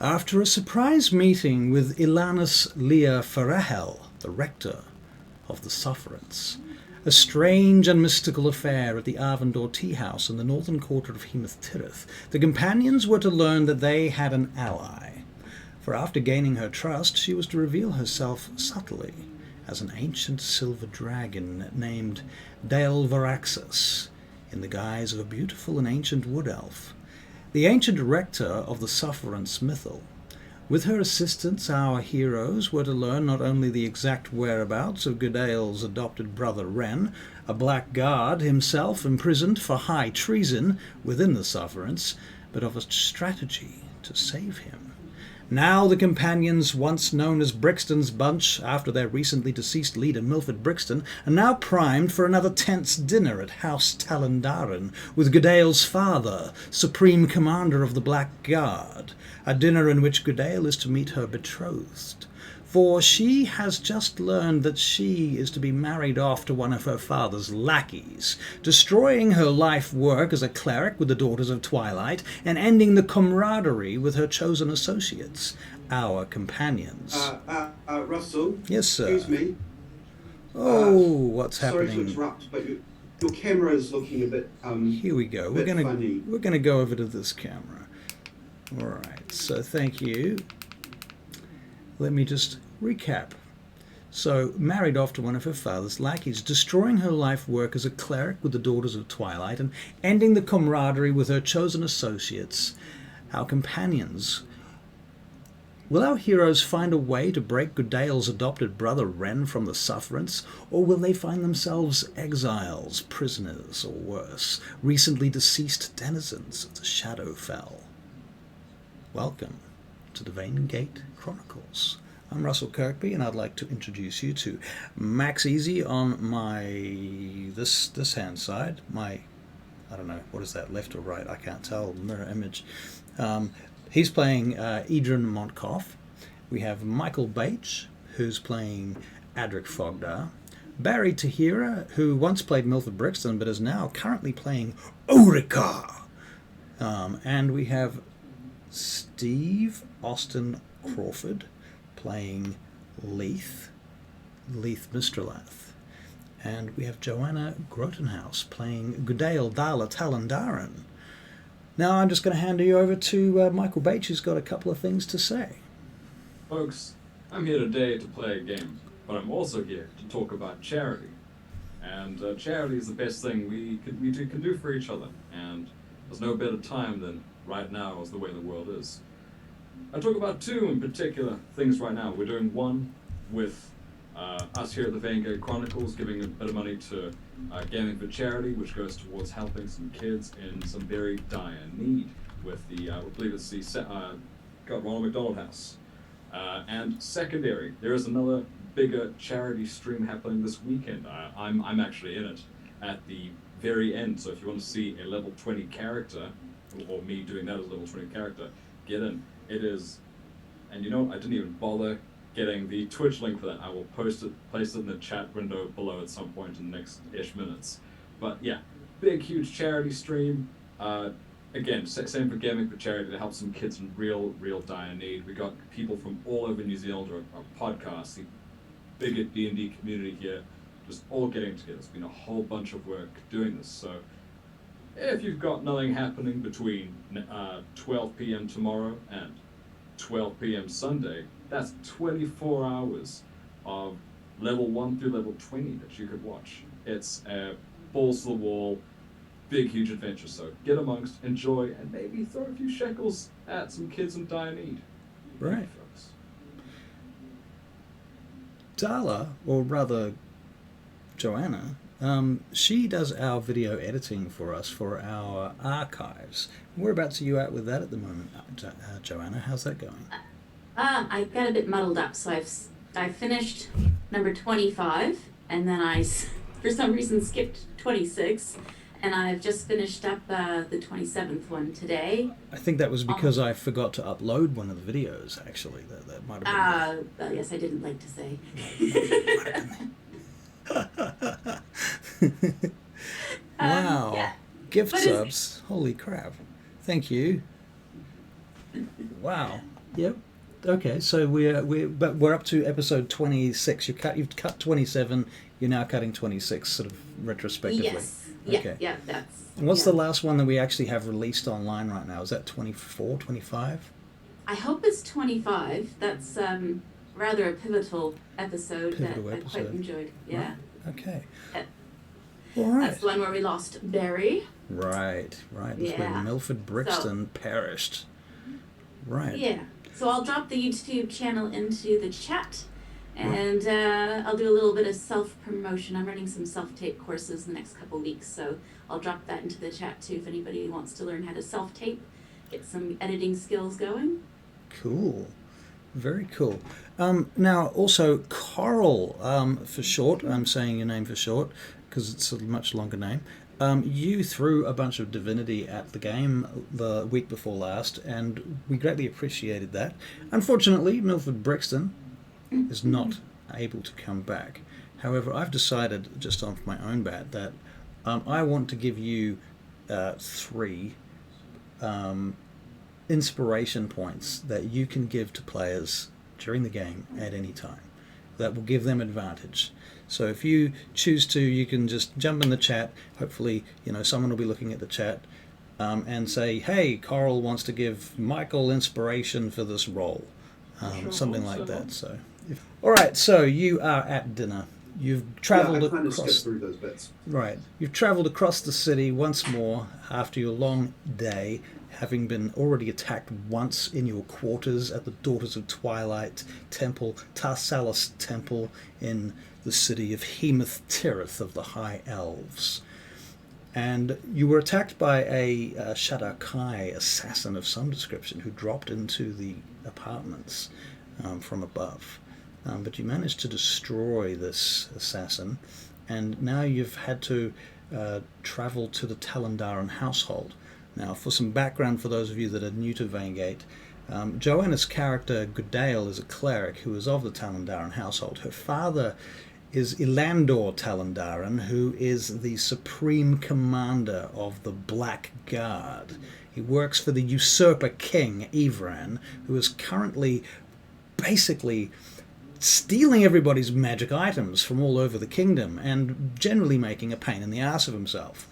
After a surprise meeting with Ilanus Lea Farahel, the rector of the Sufferance, a strange and mystical affair at the Arvendor tea house in the northern quarter of Hemeth Tirith, the companions were to learn that they had an ally. For after gaining her trust, she was to reveal herself subtly as an ancient silver dragon named Dael Varaxus, in the guise of a beautiful and ancient wood elf, the ancient rector of the Sufferance Mythal. With her assistance, our heroes were to learn not only the exact whereabouts of Gudael's adopted brother Ren, a black guard himself imprisoned for high treason within the Sufferance, but of a strategy to save him. Now the companions, once known as Brixton's Bunch, after their recently deceased leader Milford Brixton, are now primed for another tense dinner at House Talandaran with Gudael's father, Supreme Commander of the Black Guard, a dinner in which Gudael is to meet her betrothed. For she has just learned that she is to be married off to one of her father's lackeys, destroying her life work as a cleric with the Daughters of Twilight, and ending the camaraderie with her chosen associates, our companions. Russell? Yes, sir. Excuse me. Oh, what's happening? Sorry to interrupt, but your camera is looking a bit Here we go. We're gonna go over to this camera. All right. So thank you. Let me just recap. So, married off to one of her father's lackeys, destroying her life work as a cleric with the Daughters of Twilight, and ending the camaraderie with her chosen associates, our companions. Will our heroes find a way to break Gudael's adopted brother Ren from the Sufferance, or will they find themselves exiles, prisoners, or worse, recently deceased denizens of the Shadowfell? Welcome to the Vaingate Chronicles. I'm Russell Kirkby, and I'd like to introduce you to Max Easy on my this hand side. I don't know, what is that, left or right? I can't tell. Mirror image. He's playing Edryn Montcoff. We have Michael Bache, who's playing Adrik Fogdar. Barry Te Hira, who once played Milford Brixton, but is now currently playing Orika. And we have Steve Austin Crawford playing Leith Mystralath. And we have Joanna Grotenhouse playing Gudael Dala Talandaran. Now I'm just going to hand you over to Michael Bache, who's got a couple of things to say. Folks, I'm here today to play a game, but I'm also here to talk about charity. And charity is the best thing we can do for each other, and there's no better time than right now as the way the world is. I talk about two in particular things right now. We're doing one with us here at the Vaingate Chronicles, giving a bit of money to Gaming for Charity, which goes towards helping some kids in some very dire need with the, I believe it's the Ronald McDonald House. And secondary, there is another bigger charity stream happening this weekend. I'm actually in it at the very end, so if you want to see a level 20 character, or me doing that as a level 20 character, get in. It is, and you know, I didn't even bother getting the Twitch link for that. I will place it in the chat window below at some point in the next-ish minutes. But yeah, big, huge charity stream. Again, same for Gaming for Charity to help some kids in real dire need. We got people from all over New Zealand, our podcast, the bigger D&D community here, just all getting together. It's been a whole bunch of work doing this. So if you've got nothing happening between 12 p.m. tomorrow and 12 p.m. Sunday, that's 24 hours of level 1 through level 20 that you could watch. It's a balls to the wall, big, huge adventure. So get amongst, enjoy, and maybe throw a few shekels at some kids in dire need. Right. Folks. Dala, or rather Joanna, she does our video editing for us for our archives. Whereabouts are you at with that at the moment, Joanna? How's that going? I got a bit muddled up, so I finished number 25, and then I, for some reason, skipped 26, and I've just finished up the 27th one today. I think that was because I forgot to upload one of the videos, actually. That might have been... well, yes, I didn't like to say. Wow. Yeah. Gift subs. Holy crap. Thank you. Wow. Yep. Okay, so we're up to episode 26. You've cut 27. You're now cutting 26, sort of retrospectively. Yes. Yeah. Okay. Yeah. That's. And what's yeah. the last one that we actually have released online right now? Is that 24, 25? I hope it's 25. That's rather a pivotal episode that I quite enjoyed. Yeah. Right. Okay. Yeah. All right. That's the one where we lost Barry. Right. That's where Milford Brixton perished. Right. Yeah. So I'll drop the YouTube channel into the chat, and I'll do a little bit of self-promotion. I'm running some self-tape courses in the next couple weeks, so I'll drop that into the chat too if anybody wants to learn how to self-tape, get some editing skills going. Cool. Very cool. Now, also, Coral, for short, I'm saying your name for short because it's a much longer name. You threw a bunch of divinity at the game the week before last, and we greatly appreciated that. Unfortunately, Milford Brixton is not able to come back. However, I've decided, just off my own bat, that I want to give you 3 inspiration points that you can give to players during the game at any time. That will give them advantage. So if you choose to, you can just jump in the chat. Hopefully, someone will be looking at the chat and say, hey, Coral wants to give Michael inspiration for this role. Something like that. So, all right, so you are at dinner. You've travelled across. Skip through those bits. Right. You've travelled across the city once more after your long day, having been already attacked once in your quarters at the Daughters of Twilight Temple Tarsellis Temple in the city of Hemoth of the High Elves. And you were attacked by a Shadakai assassin of some description who dropped into the apartments from above. But you managed to destroy this assassin, and now you've had to travel to the Talandaran household. Now, for some background for those of you that are new to Vaingate, Joanna's character Gudael is a cleric who is of the Talandaran household. Her father is Ilandor Talandaran, who is the supreme commander of the Black Guard. He works for the usurper king, Edryn, who is currently basically stealing everybody's magic items from all over the kingdom and generally making a pain in the ass of himself.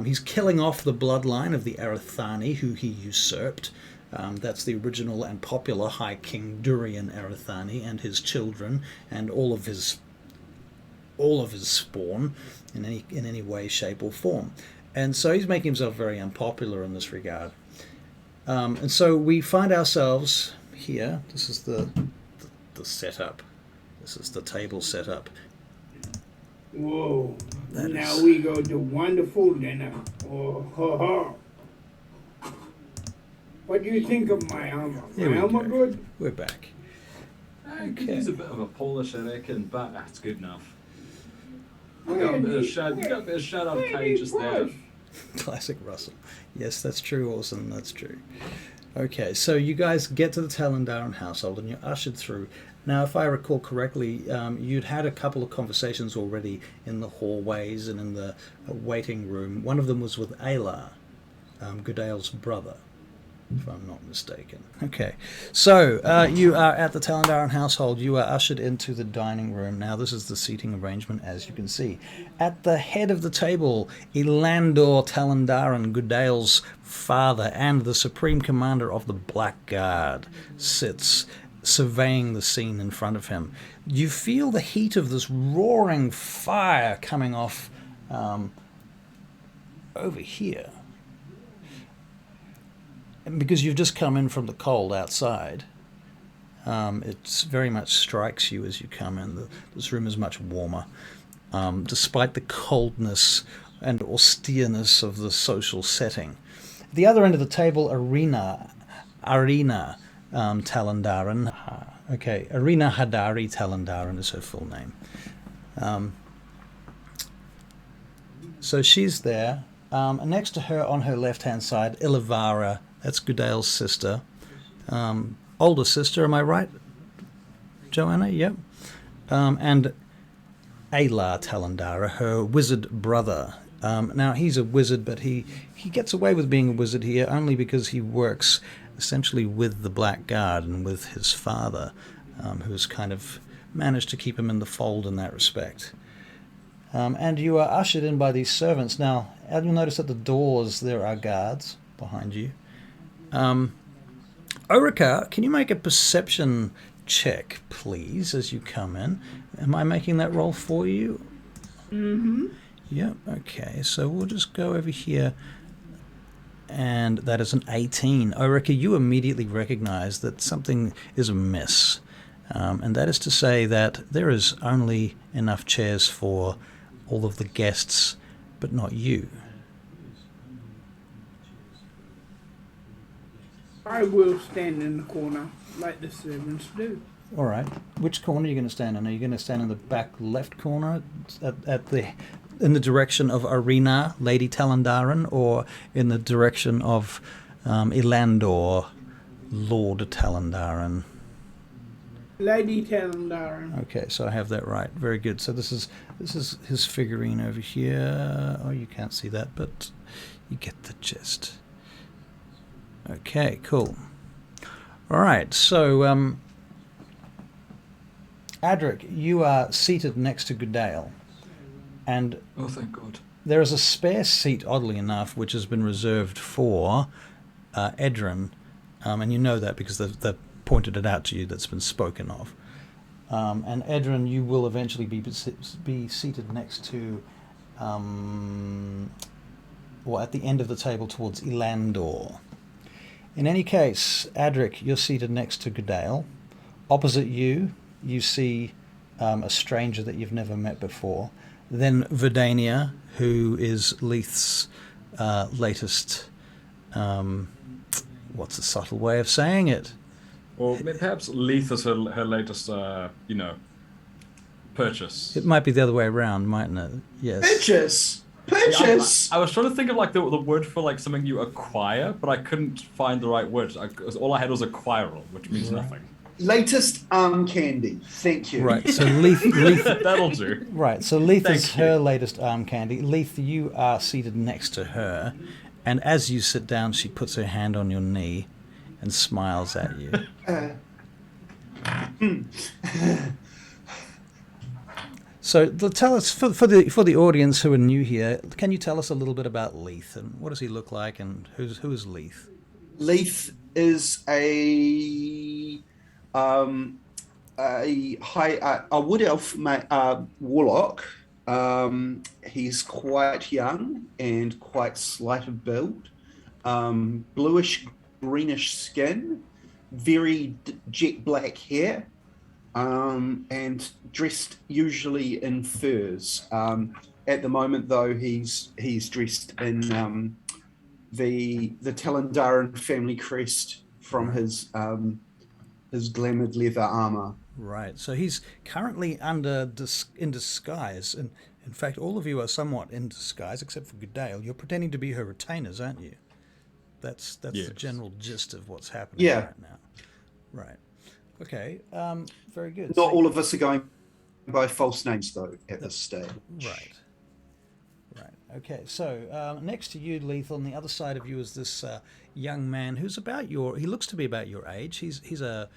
He's killing off the bloodline of the Erithani, who he usurped. That's the original and popular High King Durian Erithani and his children and all of his spawn in any way, shape, or form. And so he's making himself very unpopular in this regard. And so we find ourselves here. This is the setup. This is the table setup. Whoa. Now we go to wonderful dinner. Oh, ho, ho. What do you think of my armor? My armor good? We're back. I could use a bit of a polish, I reckon, but that's good enough. You got a bit of shadow K just there. Classic Russell. Yes, that's true, Orson. That's true. Okay, so you guys get to the Talandaran household and you're ushered through. Now, if I recall correctly, you'd had a couple of conversations already in the hallways and in the waiting room. One of them was with Ayla, Gudael's brother, if I'm not mistaken. Okay, so you are at the Talandaran household. You are ushered into the dining room. Now, this is the seating arrangement, as you can see. At the head of the table, Ilandor Talandaran, Gudael's father and the supreme commander of the Black Guard, sits surveying the scene in front of him. You feel the heat of this roaring fire coming off over here. And because you've just come in from the cold outside, it very much strikes you as you come in. This room is much warmer, despite the coldness and austereness of the social setting. At the other end of the table, Arena Talandaran. Arena Hadari Talandaran is her full name. So she's there. And next to her, on her left-hand side, Ilivara. That's Gudael's sister. Older sister, am I right, Joanna? Yep. And Ayla Talandara, her wizard brother. Now, he's a wizard, but he gets away with being a wizard here only because he works essentially with the Black Guard and with his father, who's kind of managed to keep him in the fold in that respect. And you are ushered in by these servants. Now, you'll notice at the doors there are guards behind you. Orika, can you make a perception check, please, as you come in? Am I making that roll for you? Mm-hmm. Yep, okay. So we'll just go over here. And that is an 18. Orika, you immediately recognize that something is amiss. And that is to say that there is only enough chairs for all of the guests, but not you. I will stand in the corner like the servants do. All right. Which corner are you going to stand in? Are you going to stand in the back left corner in the direction of Arena, Lady Talandaran, or in the direction of Elandor, Lord Talandaran? Lady Talandaran. Okay, so I have that right. Very good. So this is his figurine over here. Oh, you can't see that, but you get the gist. Okay, cool. All right, so Adrik, you are seated next to Gudael, and Oh, thank God. there is a spare seat, oddly enough, which has been reserved for Edryn, and you know that because they've pointed it out to you. That's been spoken of. And Edryn, you will eventually be seated next to, at the end of the table towards Elandor. In any case, Adrik, you're seated next to Gudael. Opposite you, you see a stranger that you've never met before. Then Verdania, who is Leith's latest, what's a subtle way of saying it? Or perhaps Leith is her latest, purchase. It might be the other way around, mightn't it? Yes. Purchase! I was trying to think of like the word for like something you acquire, but I couldn't find the right word. All I had was acquiral, which means nothing. Latest arm candy. Thank you. Right, so Leith That'll do. right, so Leith Thank is you. her latest arm candy. Leith, you are seated next to her, and as you sit down, she puts her hand on your knee and smiles at you. So tell us, for the audience who are new here, can you tell us a little bit about Leith and what does he look like and who is Leith? Leith is a wood elf warlock. He's quite young and quite slight of build. Bluish greenish skin, very jet black hair, and dressed usually in furs. At the moment, though, he's dressed in the Talandaran family crest from his glamoured leather armor. Right. So he's currently in disguise, and in fact, all of you are somewhat in disguise, except for Gudael. You're pretending to be her retainers, aren't you? That's Yes. the general gist of what's happening right now. Right. Okay. Very good. Not all of us are going by false names, though, at this stage. Right. Right. Okay. So next to you, Leith, on the other side of you is this young man who's he looks to be about your age. He's a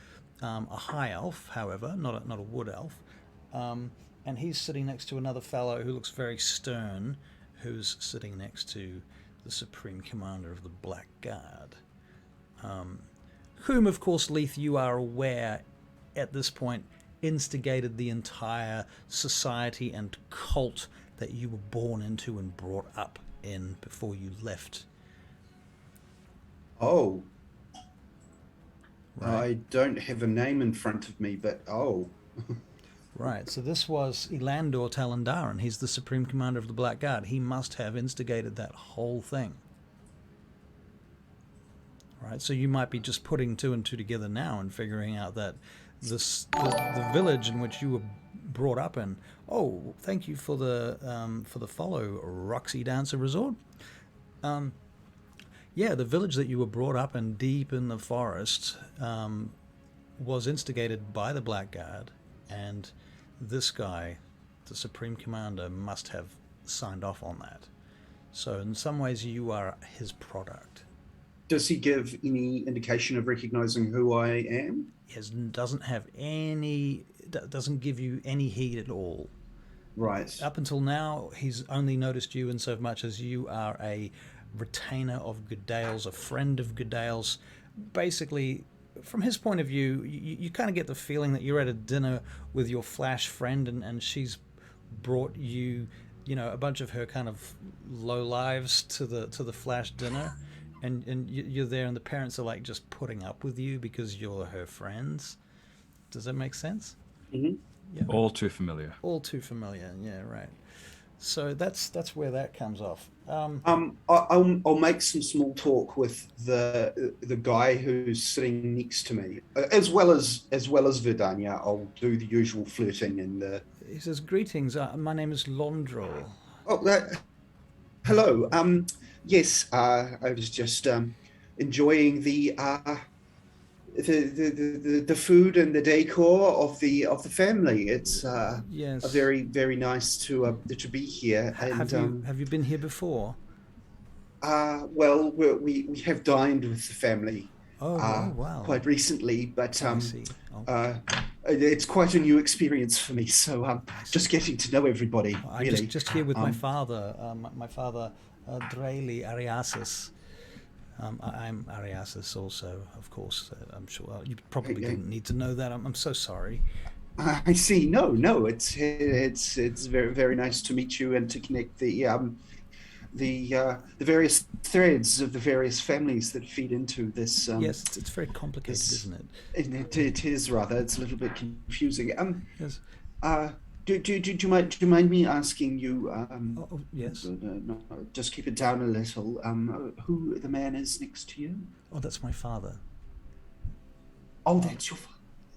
high elf, however, not a wood elf, and he's sitting next to another fellow who looks very stern, who's sitting next to the Supreme Commander of the Black Guard, whom, of course, Leith, you are aware at this point instigated the entire society and cult that you were born into and brought up in before you left. Oh. Right. I don't have a name in front of me, but oh. Right, so this was Elandor Talandaran. He's the Supreme Commander of the Black Guard. He must have instigated that whole thing. Right, so you might be just putting two and two together now and figuring out that the village in which you were brought up in. Oh, thank you for the follow, Roxy Dancer Resort. Yeah, the village that you were brought up in, deep in the forest, was instigated by the Black Guard, and this guy, the Supreme Commander, must have signed off on that. So in some ways you are his product. Does he give any indication of recognizing who I am? He doesn't give you any heed at all. Right. Up until now, he's only noticed you in so much as you are a retainer of Gudael's, a friend of Gudael's. Basically, from his point of view, you kind of get the feeling that you're at a dinner with your Flash friend, and she's brought you, a bunch of her kind of low lives to the Flash dinner, and you're there, and the parents are like just putting up with you because you're her friends. Does that make sense? Mm-hmm. Yeah. All too familiar. All too familiar. Yeah, right. So that's where that comes off. I'll make some small talk with the guy who's sitting next to me, as well as Verdania. I'll do the usual flirting and the. He says, "Greetings. My name is Londrel." Oh, hello. Yes. I was just enjoying the food and the decor of the family. It's yes. very, very nice to be here. And have you been here before? well, we have dined with the family. Wow. Quite recently, but I see. it's quite a new experience for me. So just getting to know everybody. I'm Really, just here with my father. My father, Drayli Ariasis. I'm Ariasis also, of course. I'm sure you probably didn't need to know that. I'm so sorry. I see. No. It's very, very nice to meet you and to connect the various threads of the various families that feed into this. Yes, it's very complicated, isn't it? It is rather. It's a little bit confusing. Yes. Do you mind me asking you? Yes. No, just keep it down a little. Who the man is next to you? Oh, that's my father. Oh, that's your father.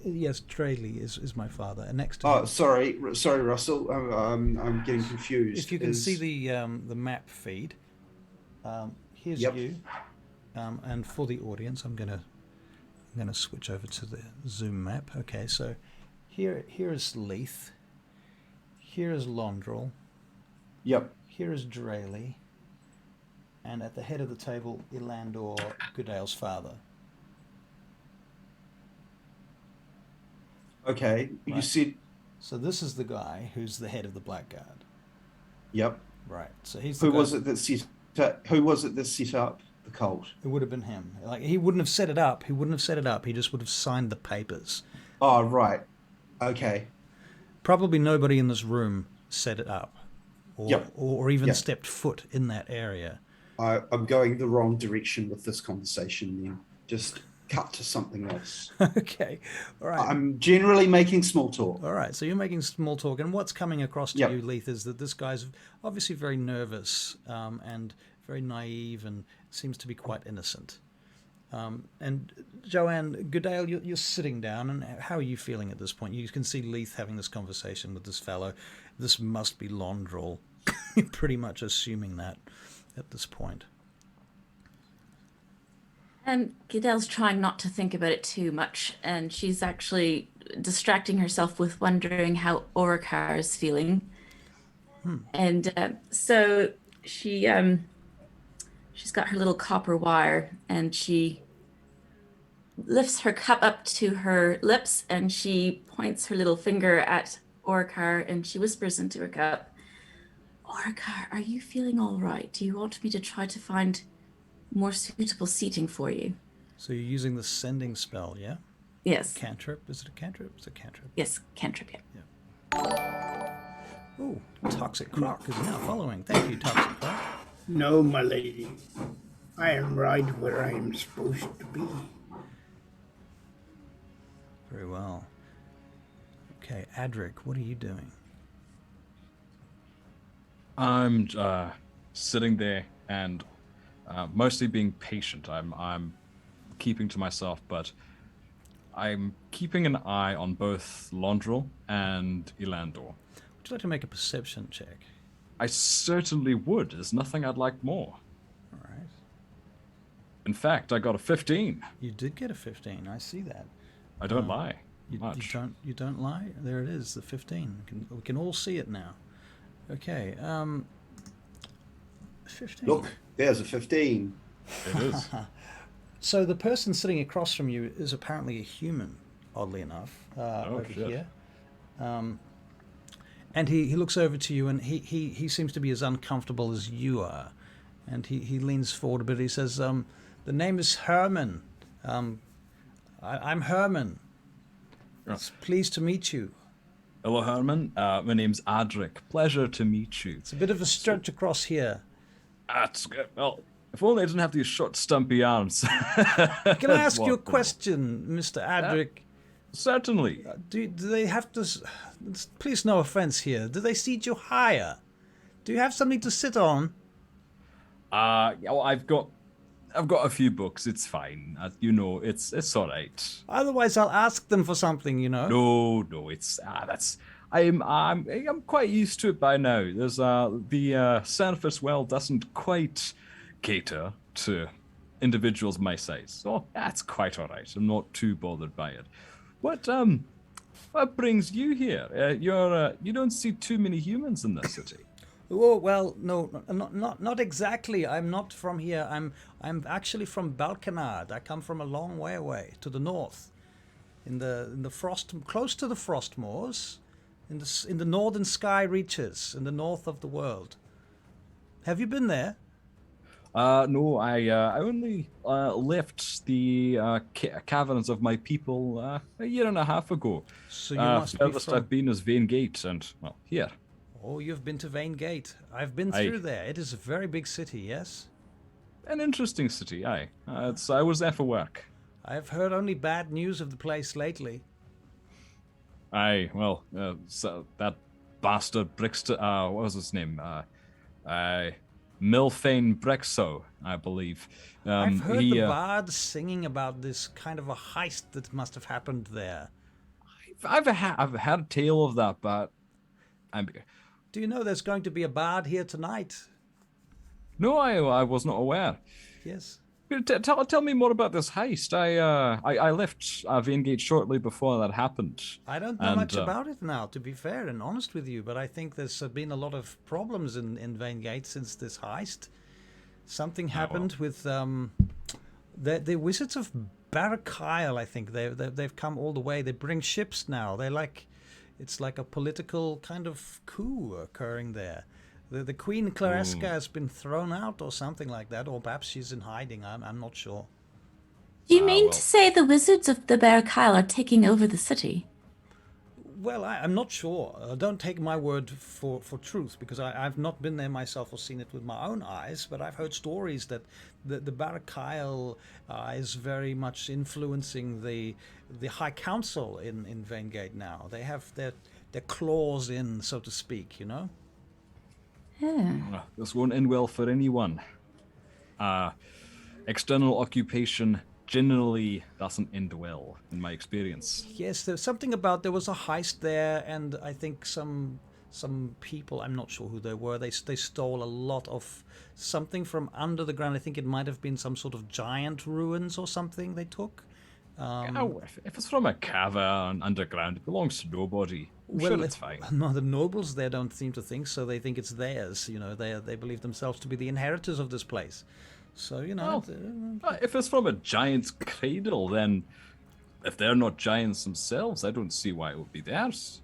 Yes, Drayli is my father, and next to Oh, him, sorry, Russell. I'm getting confused. if you can see the map feed, here's Yep. you, and for the audience, I'm gonna switch over to the Zoom map. Okay, so here is Leith, here is Londrel, Yep. here is Drayli, and at the head of the table, Ilandor, Gudael's father. Okay. Right. You said. So this is the guy who's the head of the Blackguard. Yep. Right. So he's Who was it that set up the cult? It would have been him. Like, he wouldn't have set it up. He just would have signed the papers. Oh, right. Okay. Probably nobody in this room set it up, or Yep. or even Yep. stepped foot in that area. I'm going the wrong direction with this conversation. Then just cut to something else. Okay. All right. I'm generally making small talk. All right. So you're making small talk, and what's coming across to Yep. you, Leith, is that this guy's obviously very nervous and very naive, and seems to be quite innocent. And Joanne, Gudael, you're sitting down, and how are you feeling at this point? You can see Leith having this conversation with this fellow. This must be Londrel. You're pretty much assuming that at this point. Gudael's trying not to think about it too much, and she's actually distracting herself with wondering how Orika is feeling. And so she's got her little copper wire, and she lifts her cup up to her lips, and she points her little finger at Orika, and she whispers into her cup, "Orika, are you feeling all right? Do you want me to try to find more suitable seating for you?" So you're using the sending spell, yeah? Yes. Cantrip? Is it a cantrip? It's a cantrip. Yes, cantrip, yeah. Oh, Toxic Croc is now following. Thank you, Toxic Croc. No, my lady. I am right where I am supposed to be. Very well. Okay, Adrik, what are you doing? I'm sitting there and mostly being patient. I'm keeping to myself, but I'm keeping an eye on both Londrel and Ilandor. Would you like to make a perception check? I certainly would. There's nothing I'd like more. All right. In fact, I got a 15. You did get a 15. I see that. I don't lie You much. don't lie. There it is, the 15. We can all see it now. Okay. 15. Look, there's a 15. It is. So the person sitting across from you is apparently a human, oddly enough, over shit. here. And he looks over to you, and he seems to be as uncomfortable as you are. And he leans forward a bit. He says, the name is Herman. I'm Herman. It's pleased to meet you. Hello, Herman. My name's Adrik. Pleasure to meet you. It's a bit of a stretch across here. That's good. Well, if only I didn't have these short, stumpy arms. Can I ask you a question, Mr. Adrik? Certainly. Do they have to... Please, no offense here. Do they seat you higher? Do you have something to sit on? Well, I've got a few books. It's fine. It's all right. Otherwise, I'll ask them for something. No, it's I'm quite used to it by now. There's the surface well doesn't quite cater to individuals my size, so that's quite all right. I'm not too bothered by it. What brings you here? You don't see too many humans in this city. Oh well, no, not exactly. I'm not from here. I'm actually from Balkanard. I come from a long way away to the north, in the frost, close to the frost moors, in the northern sky reaches, in the north of the world. Have you been there? No, I only left the caverns of my people a year and a half ago. So you must be furthest I've been is Vaingate, and well, here. Oh, you've been to Vaingate. I've been through there. It is a very big city, yes? An interesting city, aye. I was there for work. I've heard only bad news of the place lately. Aye, well, so that bastard Brixton, what was his name? Milfane Brexo, I believe. I've heard the bards singing about this kind of a heist that must have happened there. I've had a tale of that, but Do you know there's going to be a bard here tonight? No, I was not aware. Yes. Tell me more about this heist. I left Vaingate shortly before that happened. I don't know much about it now, to be fair and honest with you, but I think there's been a lot of problems in Vaingate since this heist. Something happened with the Wizards of Barry, I think. They've come all the way. They bring ships now. It's like a political kind of coup occurring there. The Queen Claresca has been thrown out or something like that, or perhaps she's in hiding. I'm not sure. Do you mean to say the Wizards of the Barry are taking over the city? Well, I'm not sure. Don't take my word for truth, because I've not been there myself or seen it with my own eyes, but I've heard stories that the Barry is very much influencing the High Council in Vaingate now. They have their claws in, so to speak, you know? Yeah. This won't end well for anyone. External occupation generally doesn't end well, in my experience. Yes, there's something about there was a heist there, and I think some people, I'm not sure who they were, they stole a lot of something from under the ground. I think it might have been some sort of giant ruins or something they took. If it's from a cavern underground, it belongs to nobody. Sure, it's fine. No, the nobles there don't seem to think so. They think it's theirs. You know, they believe themselves to be the inheritors of this place. So, you know... if it's from a giant's cradle, then if they're not giants themselves, I don't see why it would be theirs.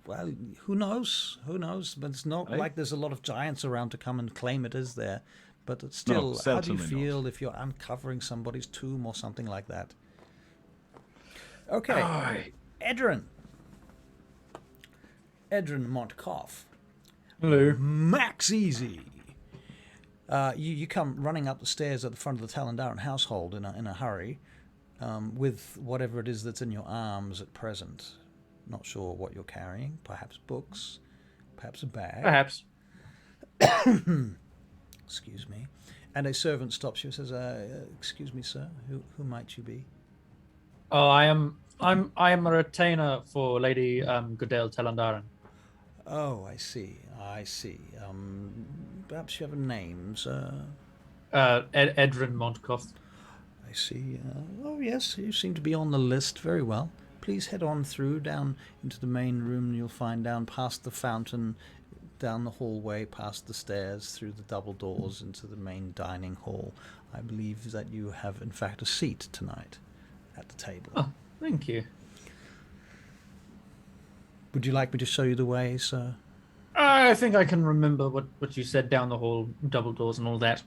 Well, who knows? Who knows? But it's not like there's a lot of giants around to come and claim it is there. But it's still, how do you feel if you're uncovering somebody's tomb or something like that? Okay. Edryn Montkopf. Hello. Max Easy. You come running up the stairs at the front of the Talandaran household in a hurry, with whatever it is that's in your arms at present. Not sure what you're carrying. Perhaps books. Perhaps a bag. Perhaps. Excuse me. And a servant stops you and says, "Excuse me, sir. Who might you be?" Oh, I am a retainer for Lady Gudael Talandaran. Oh, I see. Perhaps you have a name, sir. Edryn Montkopf. I see. Oh, yes, you seem to be on the list. Very well. Please head on through, down into the main room. You'll find down past the fountain, down the hallway, past the stairs, through the double doors into the main dining hall. I believe that you have, in fact, a seat tonight at the table. Oh, thank you. Would you like me to show you the way, sir? I think I can remember what you said down the hall, double doors and all that.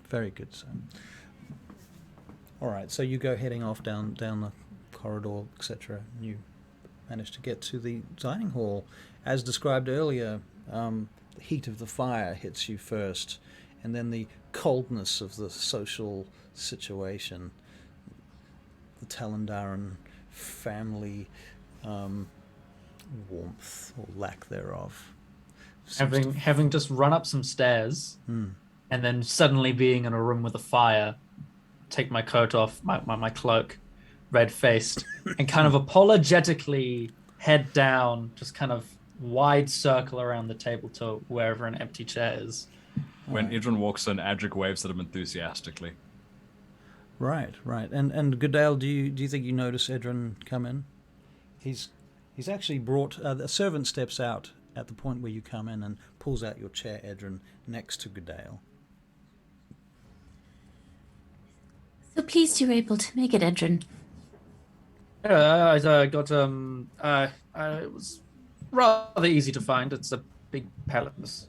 Very good, sir. All right, so you go heading off down the corridor, etc. You manage to get to the dining hall. As described earlier, the heat of the fire hits you first, and then the coldness of the social situation, the Talandaran family warmth or lack thereof. Having just run up some stairs, and then suddenly being in a room with a fire, take my coat off, my cloak, red-faced, and kind of apologetically head down, just kind of wide circle around the table to wherever an empty chair is. When Edryn walks in, Adrik waves at him enthusiastically. Right. And Gudael, do you think you notice Edryn come in? He's actually brought a servant steps out at the point where you come in and pulls out your chair, Edryn, next to Gudael. So pleased you were able to make it, Edryn. I got it was rather easy to find. It's a big palace.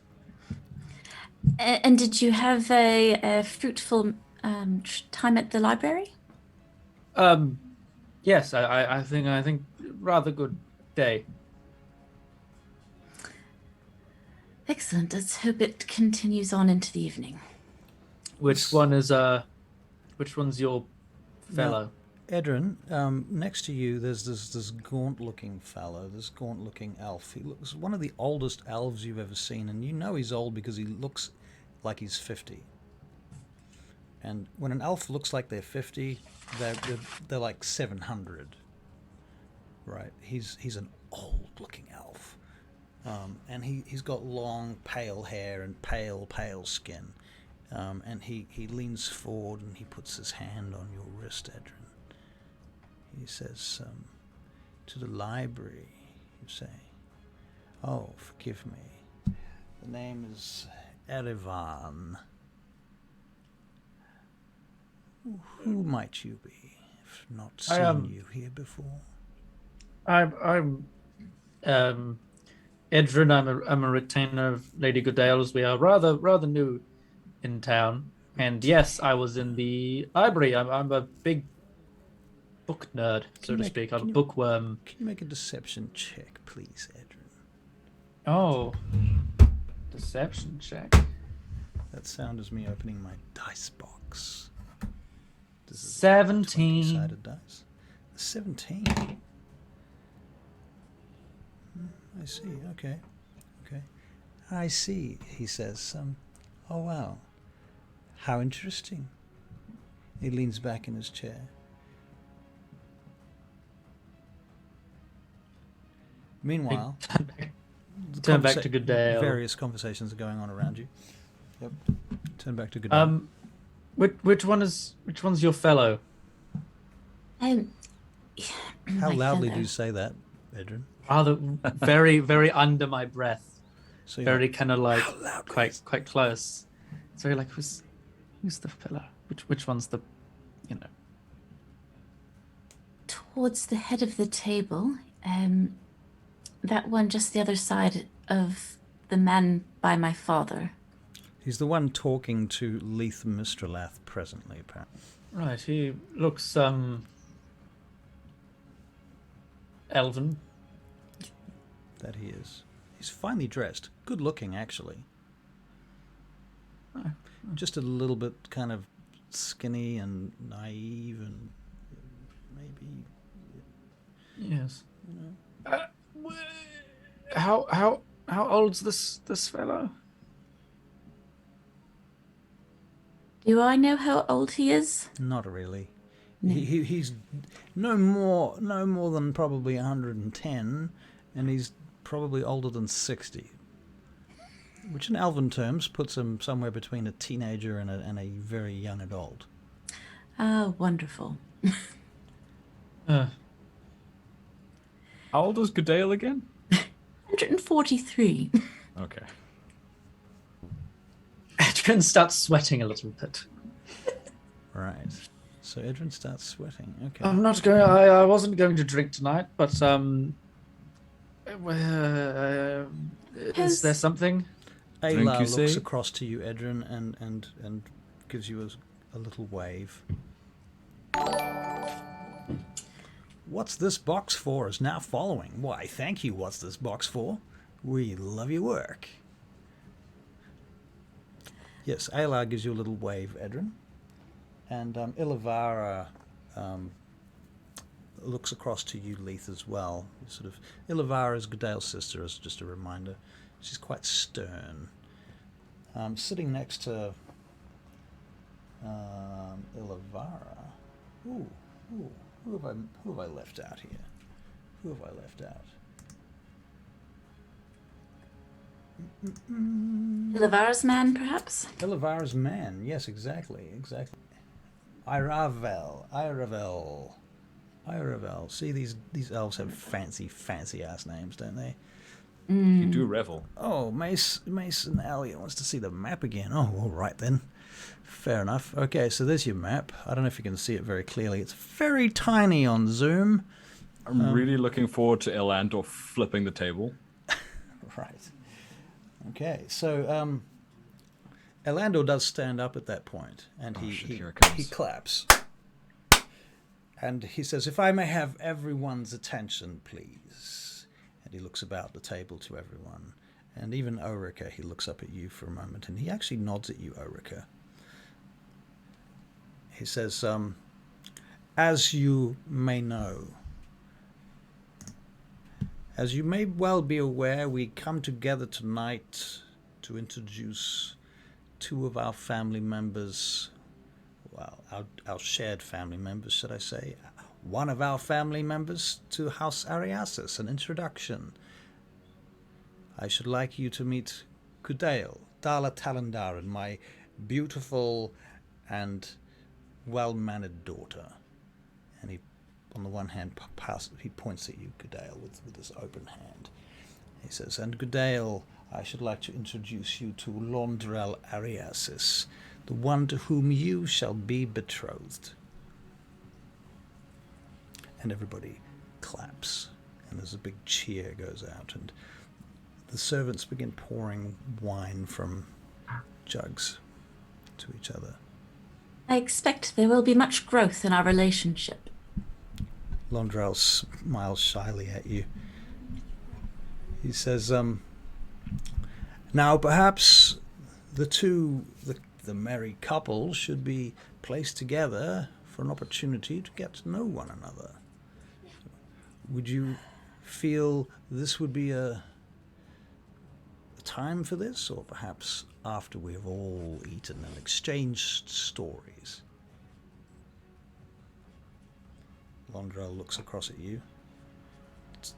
And did you have a fruitful time at the library? Yes, I think rather good day. Excellent. Let's hope it continues on into the evening. Which one's your fellow? Now, Edryn, next to you there's this gaunt-looking fellow, this gaunt-looking elf. He looks one of the oldest elves you've ever seen, and you know he's old because he looks like he's 50. And when an elf looks like they're 50, they're like 700. Right? He's an old-looking elf. And he's got long, pale hair and pale skin. And he leans forward and he puts his hand on your wrist, Edryn. He says, to the library, you say. Oh, forgive me. The name is Edryn. Who might you be? I've not seen you here before. I'm Edryn. I'm a retainer of Lady Gudael's. We are rather new in town, and yes, I was in the library. I'm a big book nerd, so to speak. I'm a bookworm. Can you make a deception check, please, Edryn? Oh, deception check. That sound is me opening my dice box. This is 17. 20-sided dice. 17. I see. Okay. I see. He says, "Oh wow, how interesting." He leans back in his chair. Meanwhile, turn back to Gudael. Various conversations are going on around you. Yep. Turn back to Gudael. Which one's your fellow? How loudly do you say that, Edryn? Rather, very, very under my breath. So very kind of like quite close. So you're like, who's the fellow? Which one's the, Towards the head of the table, that one just the other side of the man by my father. He's the one talking to Leith Mystralath presently, apparently. Right, he looks elven. That he is. He's finely dressed. Good looking, actually. Oh. Just a little bit kind of skinny and naive and maybe... Yes. How old's this fellow? Do I know how old he is? Not really. No. He's no more than probably 110, and he's probably older than 60, which in elven terms puts him somewhere between a teenager and a very young adult. Ah, wonderful. How old is Gudael again? 143. Okay. Edryn starts sweating a little bit. Right. So Edryn starts sweating. Okay. I'm not going. I wasn't going to drink tonight, but is there something? Drink, Ayla you looks say? across to you, Edryn, and gives you a little wave. What's this box for is now following. Why, thank you, what's this box for? We love your work. Yes, Ayla gives you a little wave, Edryn. And Ilavara looks across to you, Leith, as well. Ilavara is Gudael's sister, as just a reminder. She's quite stern. Sitting next to Ilavara. Ooh. Who have I left out here? Who have I left out? Ilavara's man, perhaps? Ilavara's man. Yes, exactly. Iravel. See, these elves have fancy ass names, don't they? You do revel. Oh, Mason Elliot wants to see the map again. Oh, all right then. Fair enough. Okay, so there's your map. I don't know if you can see it very clearly. It's very tiny on Zoom. I'm really looking forward to Elandor flipping the table. Right. Okay, so Elandor does stand up at that point, and he claps. And he says, "If I may have everyone's attention, please." And he looks about the table to everyone. And even Orika, he looks up at you for a moment, and he actually nods at you, Orika. He says, as you may know, as you may well be aware, we come together tonight to introduce two of our family members, well, our shared family members, should I say, one of our family members to House Ariasis, an introduction. I should like you to meet Gudael, House Talandaran, my beautiful and well-mannered daughter. And he, on the one hand, he points at you, Gudael, with his open hand. He says, "And Gudael, I should like to introduce you to Londrel Ariasis, the one to whom you shall be betrothed." And everybody claps, and there's a big cheer goes out, and the servants begin pouring wine from jugs to each other. I expect there will be much growth in our relationship. Londrel smiles shyly at you. He says, "Now perhaps the merry couple should be placed together for an opportunity to get to know one another. Would you feel this would be a time for this, or perhaps after we have all eaten and exchanged stories?" Londrel looks across at you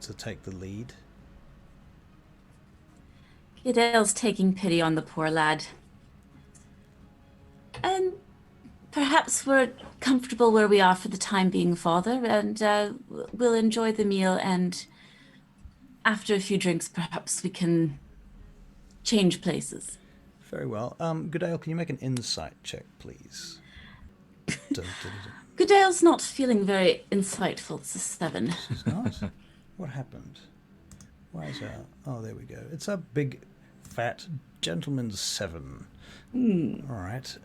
to take the lead. Gudael's taking pity on the poor lad. And perhaps we're comfortable where we are for the time being, Father, and we'll enjoy the meal, and after a few drinks, perhaps we can change places. Very well. Gudael, can you make an insight check, please? Gudael's not feeling very insightful. It's a 7. She's not? What happened? Why is that? Oh, there we go. It's a big, fat gentleman's 7. All right.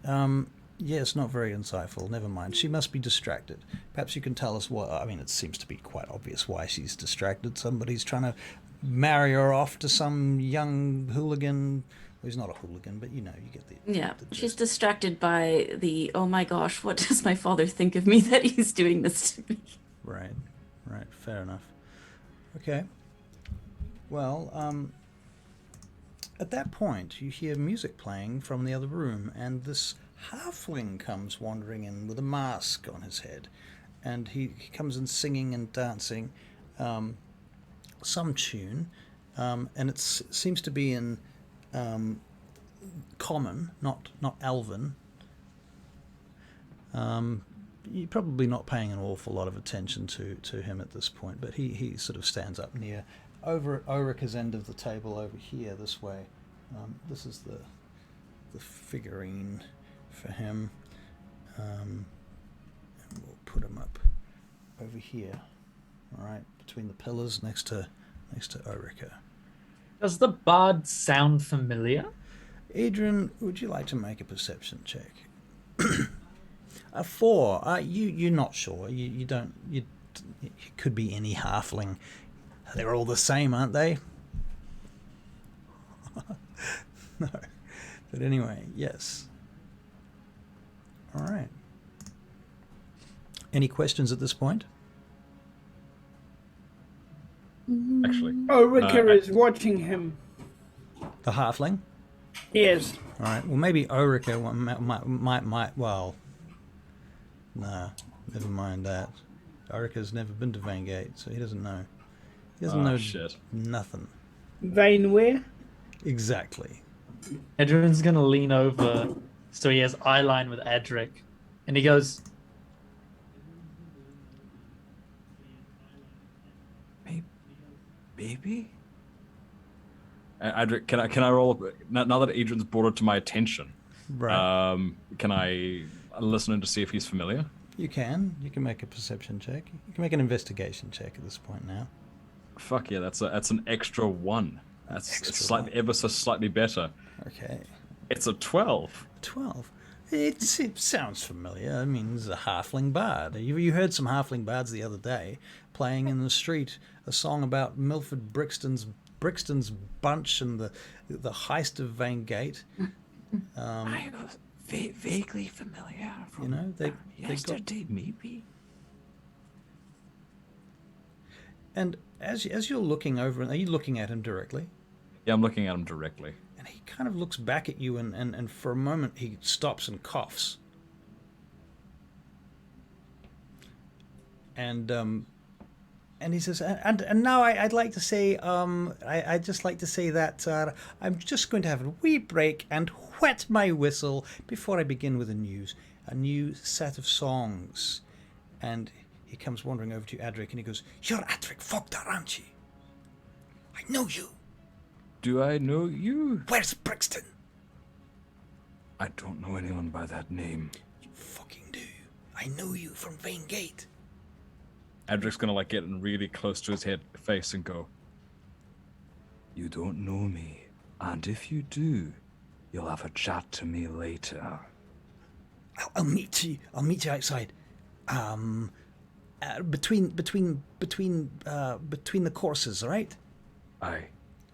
Yeah, it's not very insightful. Never mind. She must be distracted. Perhaps you can tell us what... I mean, it seems to be quite obvious why she's distracted. Somebody's trying to marry her off to some young hooligan... Well, he's not a hooligan, but you know, you get the... Yeah, the she's gist. distracted by the, oh my gosh, what does my father think of me that he's doing this to me? Right. Fair enough. Okay. Well, at that point, you hear music playing from the other room, and this halfling comes wandering in with a mask on his head, and he comes in singing and dancing some tune, and it seems to be in common, not Elven. You're probably not paying an awful lot of attention to him at this point, but he sort of stands up near over at Orika's end of the table over here, this way. This is the figurine for him. And we'll put him up over here. All right, between the pillars next to Orika. Does the bard sound familiar? Edryn, would you like to make a perception check? A 4. You're not sure. You don't. It could be any halfling. They're all the same, aren't they? No. But anyway, yes. All right. Any questions at this point? Actually. Orika is watching him. The halfling? Yes. All right. Well, maybe Orika might. Well, no, never mind that. Orika's never been to Vaingate, so he doesn't know. He doesn't know shit. nothing. Vain where? Exactly. Edryn's gonna lean over so he has eye line with Adrik, and he goes, Maybe? Adrik, can I roll now that Edryn's brought it to my attention? Right. Can I listen in to see if he's familiar? You can make a perception check. You can make an investigation check at this point now. Fuck yeah, that's an extra 1. That's Extra ever so slightly better. Okay. It's a 12. 12. It sounds familiar. I mean, there's a halfling bard. You heard some halfling bards the other day playing in the street a song about Milford Brixton's bunch and the heist of Vaingate. I was vaguely familiar from they yesterday, maybe. And as you're looking over, are you looking at him directly? Yeah, I'm looking at him directly. And he kind of looks back at you, and for a moment he stops and coughs. And he says, and now I'd like to say, I'd just like to say that I'm just going to have a wee break and wet my whistle before I begin with a new set of songs. And he comes wandering over to Adrik, and he goes, "You're Adrik Fogdar, aren't you? I know you. Do I know you? Where's Brixton?" I don't know anyone by that name. "You fucking do. I know you from Vaingate." Adrik's gonna get in really close to his face and go, "You don't know me, and if you do, you'll have a chat to me later." I'll meet you. I'll meet you outside. Between the courses, all right? Aye.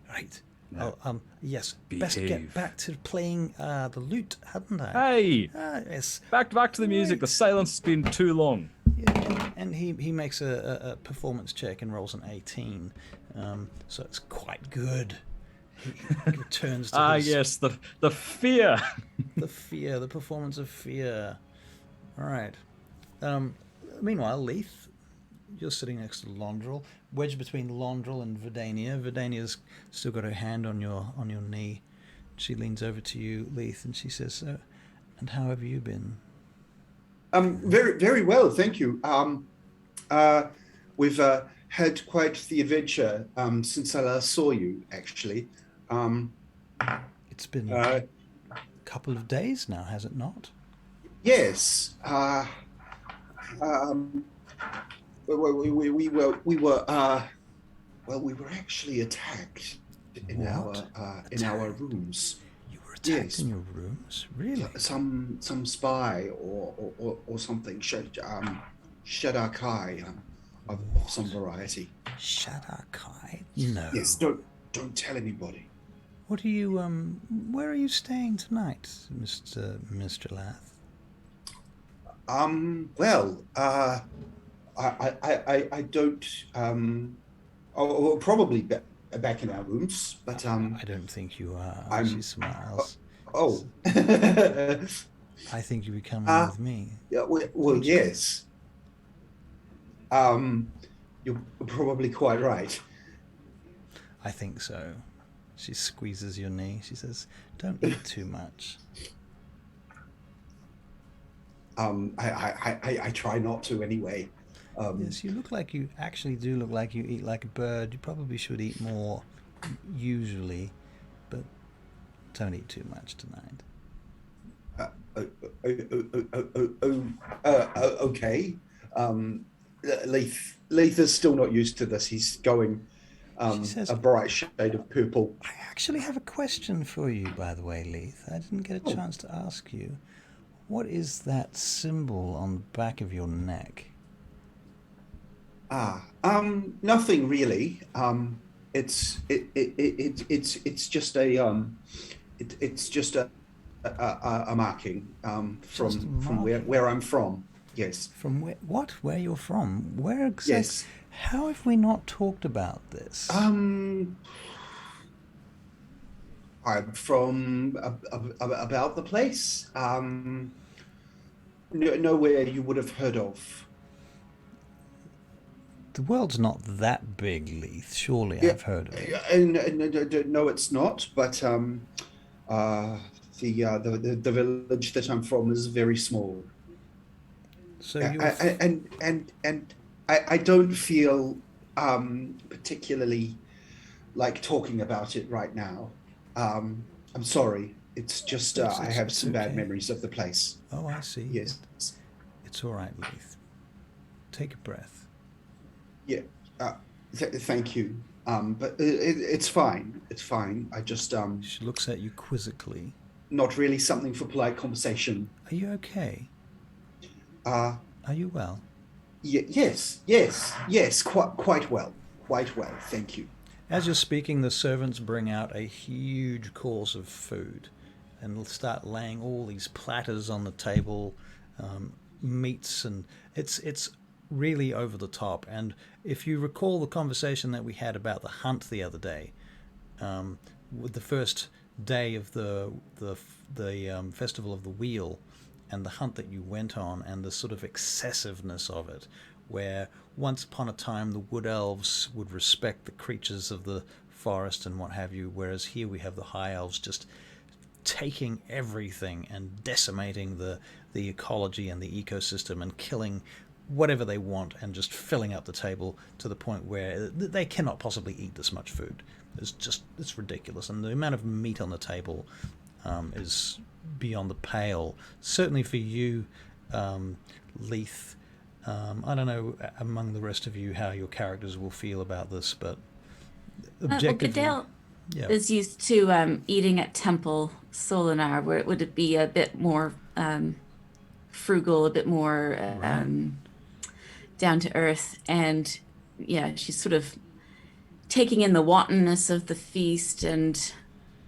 Right. No. Yes. Behave. Best get back to playing the lute, hadn't I? Hey! Yes. Back to the music. The silence has been too long. Yeah, and he makes a performance check and rolls an 18, so it's quite good. He returns to his, yes, the fear. the performance of fear. All right. Meanwhile, Leith, you're sitting next to Londrel, wedged between Londrel and Verdania. Verdania's still got her hand on your knee. She leans over to you, Leith, and she says, "And how have you been?" Very, very well, thank you. We've had quite the adventure since I last saw you, actually. It's been a couple of days now, has it not? Yes. We were actually attacked in our rooms. You were attacked Yes. in your rooms? Really? Some spy or something shut our kai of some variety. Shadakai? No. Yes, don't tell anybody. What are you, where are you staying tonight, Mr. Mystralath? Well, I don't, well, probably back in our rooms, but, I don't think you are. She smiles. Oh. I think you would come in with me. Yeah, well, yes. You're probably quite right. I think so. She squeezes your knee. She says, "Don't eat too much." I try not to anyway. Yes, you look like you actually do look like you eat like a bird. You probably should eat more usually, but don't eat too much tonight. Okay. Leith is still not used to this. He's going She says, a bright shade of purple. I actually have a question for you, by the way, Leith. I didn't get a chance to ask you. What is that symbol on the back of your neck? Nothing really. It's just a marking from where I'm from. Yes. From where? What? Where you're from? Where exactly? Yes. How have we not talked about this? I'm from about the place. Nowhere you would have heard of. The world's not that big, Leith. Surely I've heard of it. No, it's not. But the village that I'm from is very small. So I don't feel particularly like talking about it right now. I'm sorry. It's just I have some bad memories of the place. Oh, I see. Yes. It's all right, Leith. Take a breath. Yeah. Thank you. But it's fine. It's fine. I just She looks at you quizzically. Not really something for polite conversation. Are you okay? Are you well? Yes. Quite well. Quite well. Thank you. As you're speaking, the servants bring out a huge course of food and start laying all these platters on the table, meats, and it's really over the top. And if you recall the conversation that we had about the hunt the other day, with the first day of the Festival of the Wheel, and the hunt that you went on, and the sort of excessiveness of it, where once upon a time the wood elves would respect the creatures of the forest and what have you, whereas here we have the high elves just taking everything and decimating the ecology and the ecosystem and killing whatever they want and just filling up the table to the point where they cannot possibly eat this much food. It's ridiculous, and the amount of meat on the table is beyond the pale. Certainly for you, Leith. I don't know among the rest of you how your characters will feel about this, but objectively, Gudael is used to eating at Temple Tarsellis, where it would be a bit more frugal, a bit more down to earth, and yeah, she's sort of taking in the wantonness of the feast and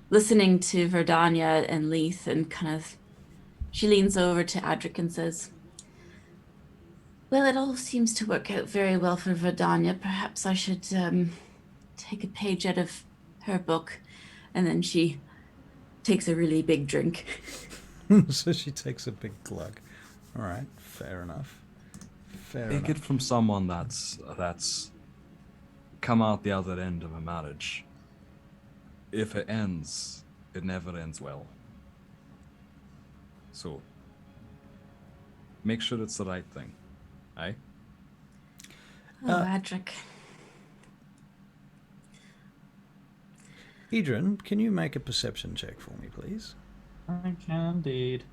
listening to Verdania and Leith, and kind of she leans over to Adrik and says, well, it all seems to work out very well for Verdania. Perhaps I should take a page out of her book. And then she takes a really big drink. So she takes a big glug. All right, fair enough. Take it from someone that's come out the other end of a marriage. If it ends, it never ends well. So, make sure it's the right thing. Aye? Oh, Adrik. Edryn, can you make a perception check for me, please? I can indeed.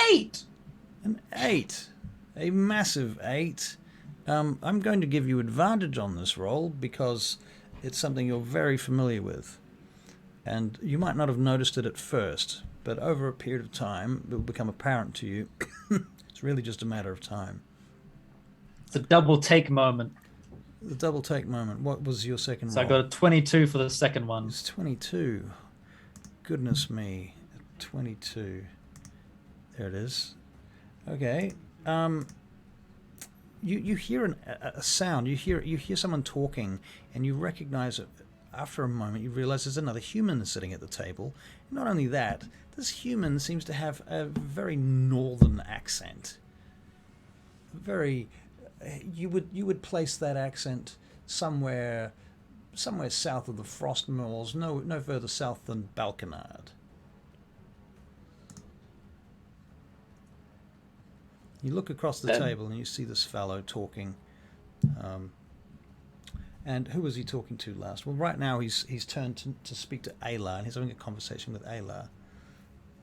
8! An 8. A massive 8. I'm going to give you advantage on this roll because it's something you're very familiar with. And you might not have noticed it at first, but over a period of time, it will become apparent to you. It's really just a matter of time. It's a double take moment. The double take moment. What was your second So roll? I got a 22 for the second one. It's 22. Goodness me. 22. There it is. Okay. You hear a sound. You hear someone talking, and you recognize it. After a moment, you realize there's another human sitting at the table. Not only that, this human seems to have a very northern accent. Very, you would place that accent somewhere south of the Frost Moors, no further south than Balconard. You look across the table and you see this fellow talking. And who was he talking to last? Well, right now he's turned to speak to Ayla, and he's having a conversation with Ayla.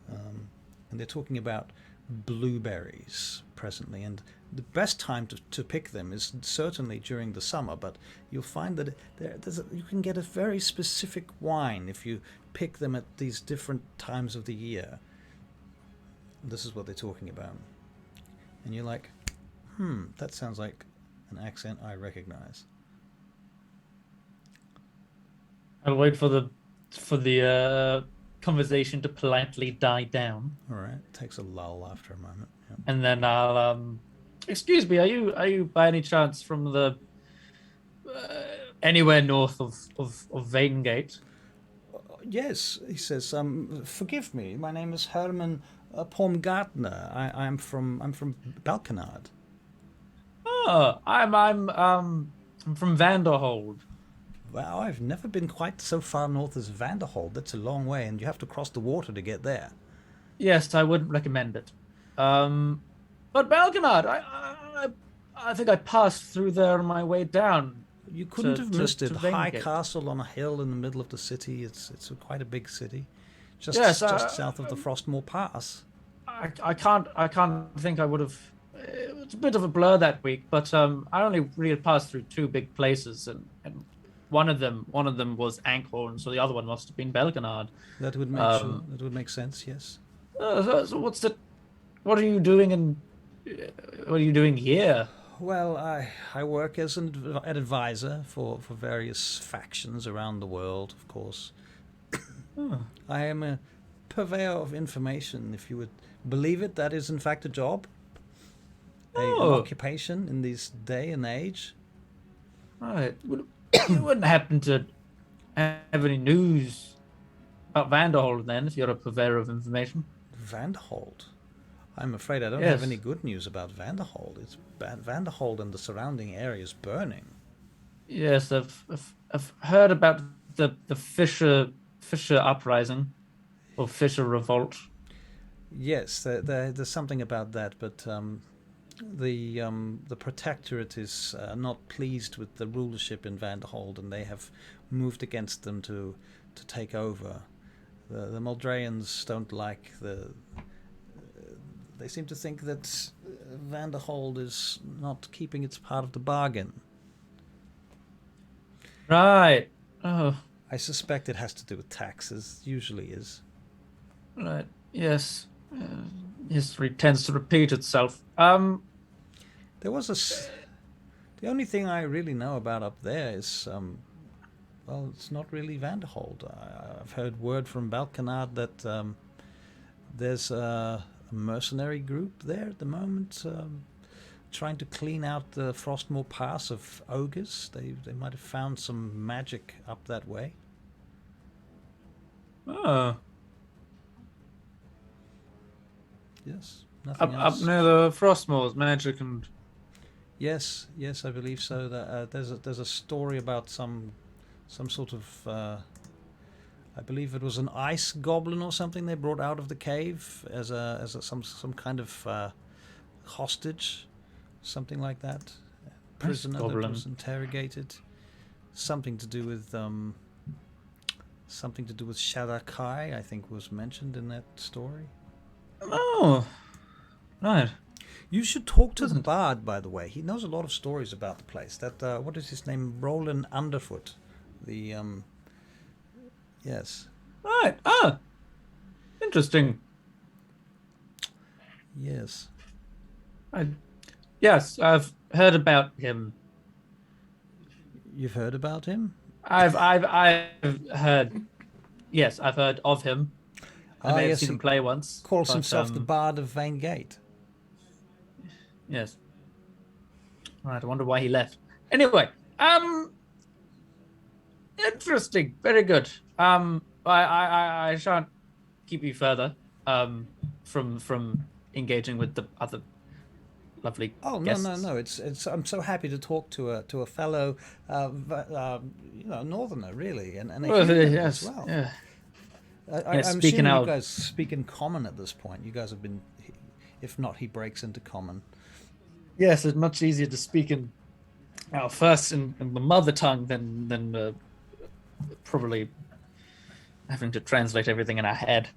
And they're talking about blueberries presently, and the best time to pick them is certainly during the summer, but you'll find that you can get a very specific wine if you pick them at these different times of the year. This is what they're talking about. And you're like, that sounds like an accent I recognize. I'll wait for the conversation to politely die down. All right, takes a lull after a moment. Yep. And then I'll excuse me, are you by any chance from the anywhere north of Vaingate? Yes, he says. Forgive me. My name is Herman Baumgartner. I'm from Balkanard. Oh, I'm from Vanderhold. Well, I've never been quite so far north as Vanderhold. That's a long way, and you have to cross the water to get there. Yes, I wouldn't recommend it. But Balkanard, I think I passed through there on my way down. You couldn't have missed it. High castle on a hill in the middle of the city. It's quite a big city, just south of the Frostmoor Pass. I can't think I would have. It's a bit of a blur that week, but I only really passed through two big places, and one of them was Ankhorn, so the other one must have been Balkanard. That would make sense. Yes. So what are you doing what are you doing here? Well, I work as an advisor for various factions around the world, of course. I am a purveyor of information, if you would believe it. That is, in fact, a job, an occupation in this day and age. Right. You wouldn't happen to have any news about Vanderhold, then, if you're a purveyor of information? Vanderhold? I'm afraid I don't have any good news about Vanderhold. It's Vanderhold and the surrounding area is burning. Yes, I've heard about the Fisher uprising, or Fisher revolt. Yes, there's something about that, but the Protectorate is not pleased with the rulership in Vanderhold, and they have moved against them to take over. The Moldrayans don't like they seem to think that Vanderhold is not keeping its part of the bargain. Right. Oh. I suspect it has to do with taxes. Usually is. Right. Yes. History tends to repeat itself. There was the only thing I really know about up there is, well, it's not really Vanderhold. I've heard word from Balkanard that there's a mercenary group there at the moment, trying to clean out the Frostmoor Pass of ogres. They might have found some magic up that way. Oh. Yes. Nothing else. Up near the Frostmoors, magic and. Yes, I believe so. That there's a story about some sort of. I believe it was an ice goblin or something they brought out of the cave as some kind of hostage, something like that. Prisoner that was interrogated. Something to do with Shadakai, I think, was mentioned in that story. Oh, right. You should talk to the bard, by the way. He knows a lot of stories about the place. That what is his name? Roland Underfoot. The yes. Right. Ah. Interesting. Yes. Yes, I've heard about him. You've heard about him? I've heard. Yes, I've heard of him. I may have seen him play once. Calls himself the Bard of Vaingate. Yes. Right, I wonder why he left. Anyway, interesting. Very good. I shan't keep you further from engaging with the other lovely guests. No. It's I'm so happy to talk to a fellow northerner, really, and yes, as well. Yeah. I'm assuming you guys speak in common at this point. You guys have been If not, he breaks into common. Yes, it's much easier to speak in first in the mother tongue than probably having to translate everything in our head.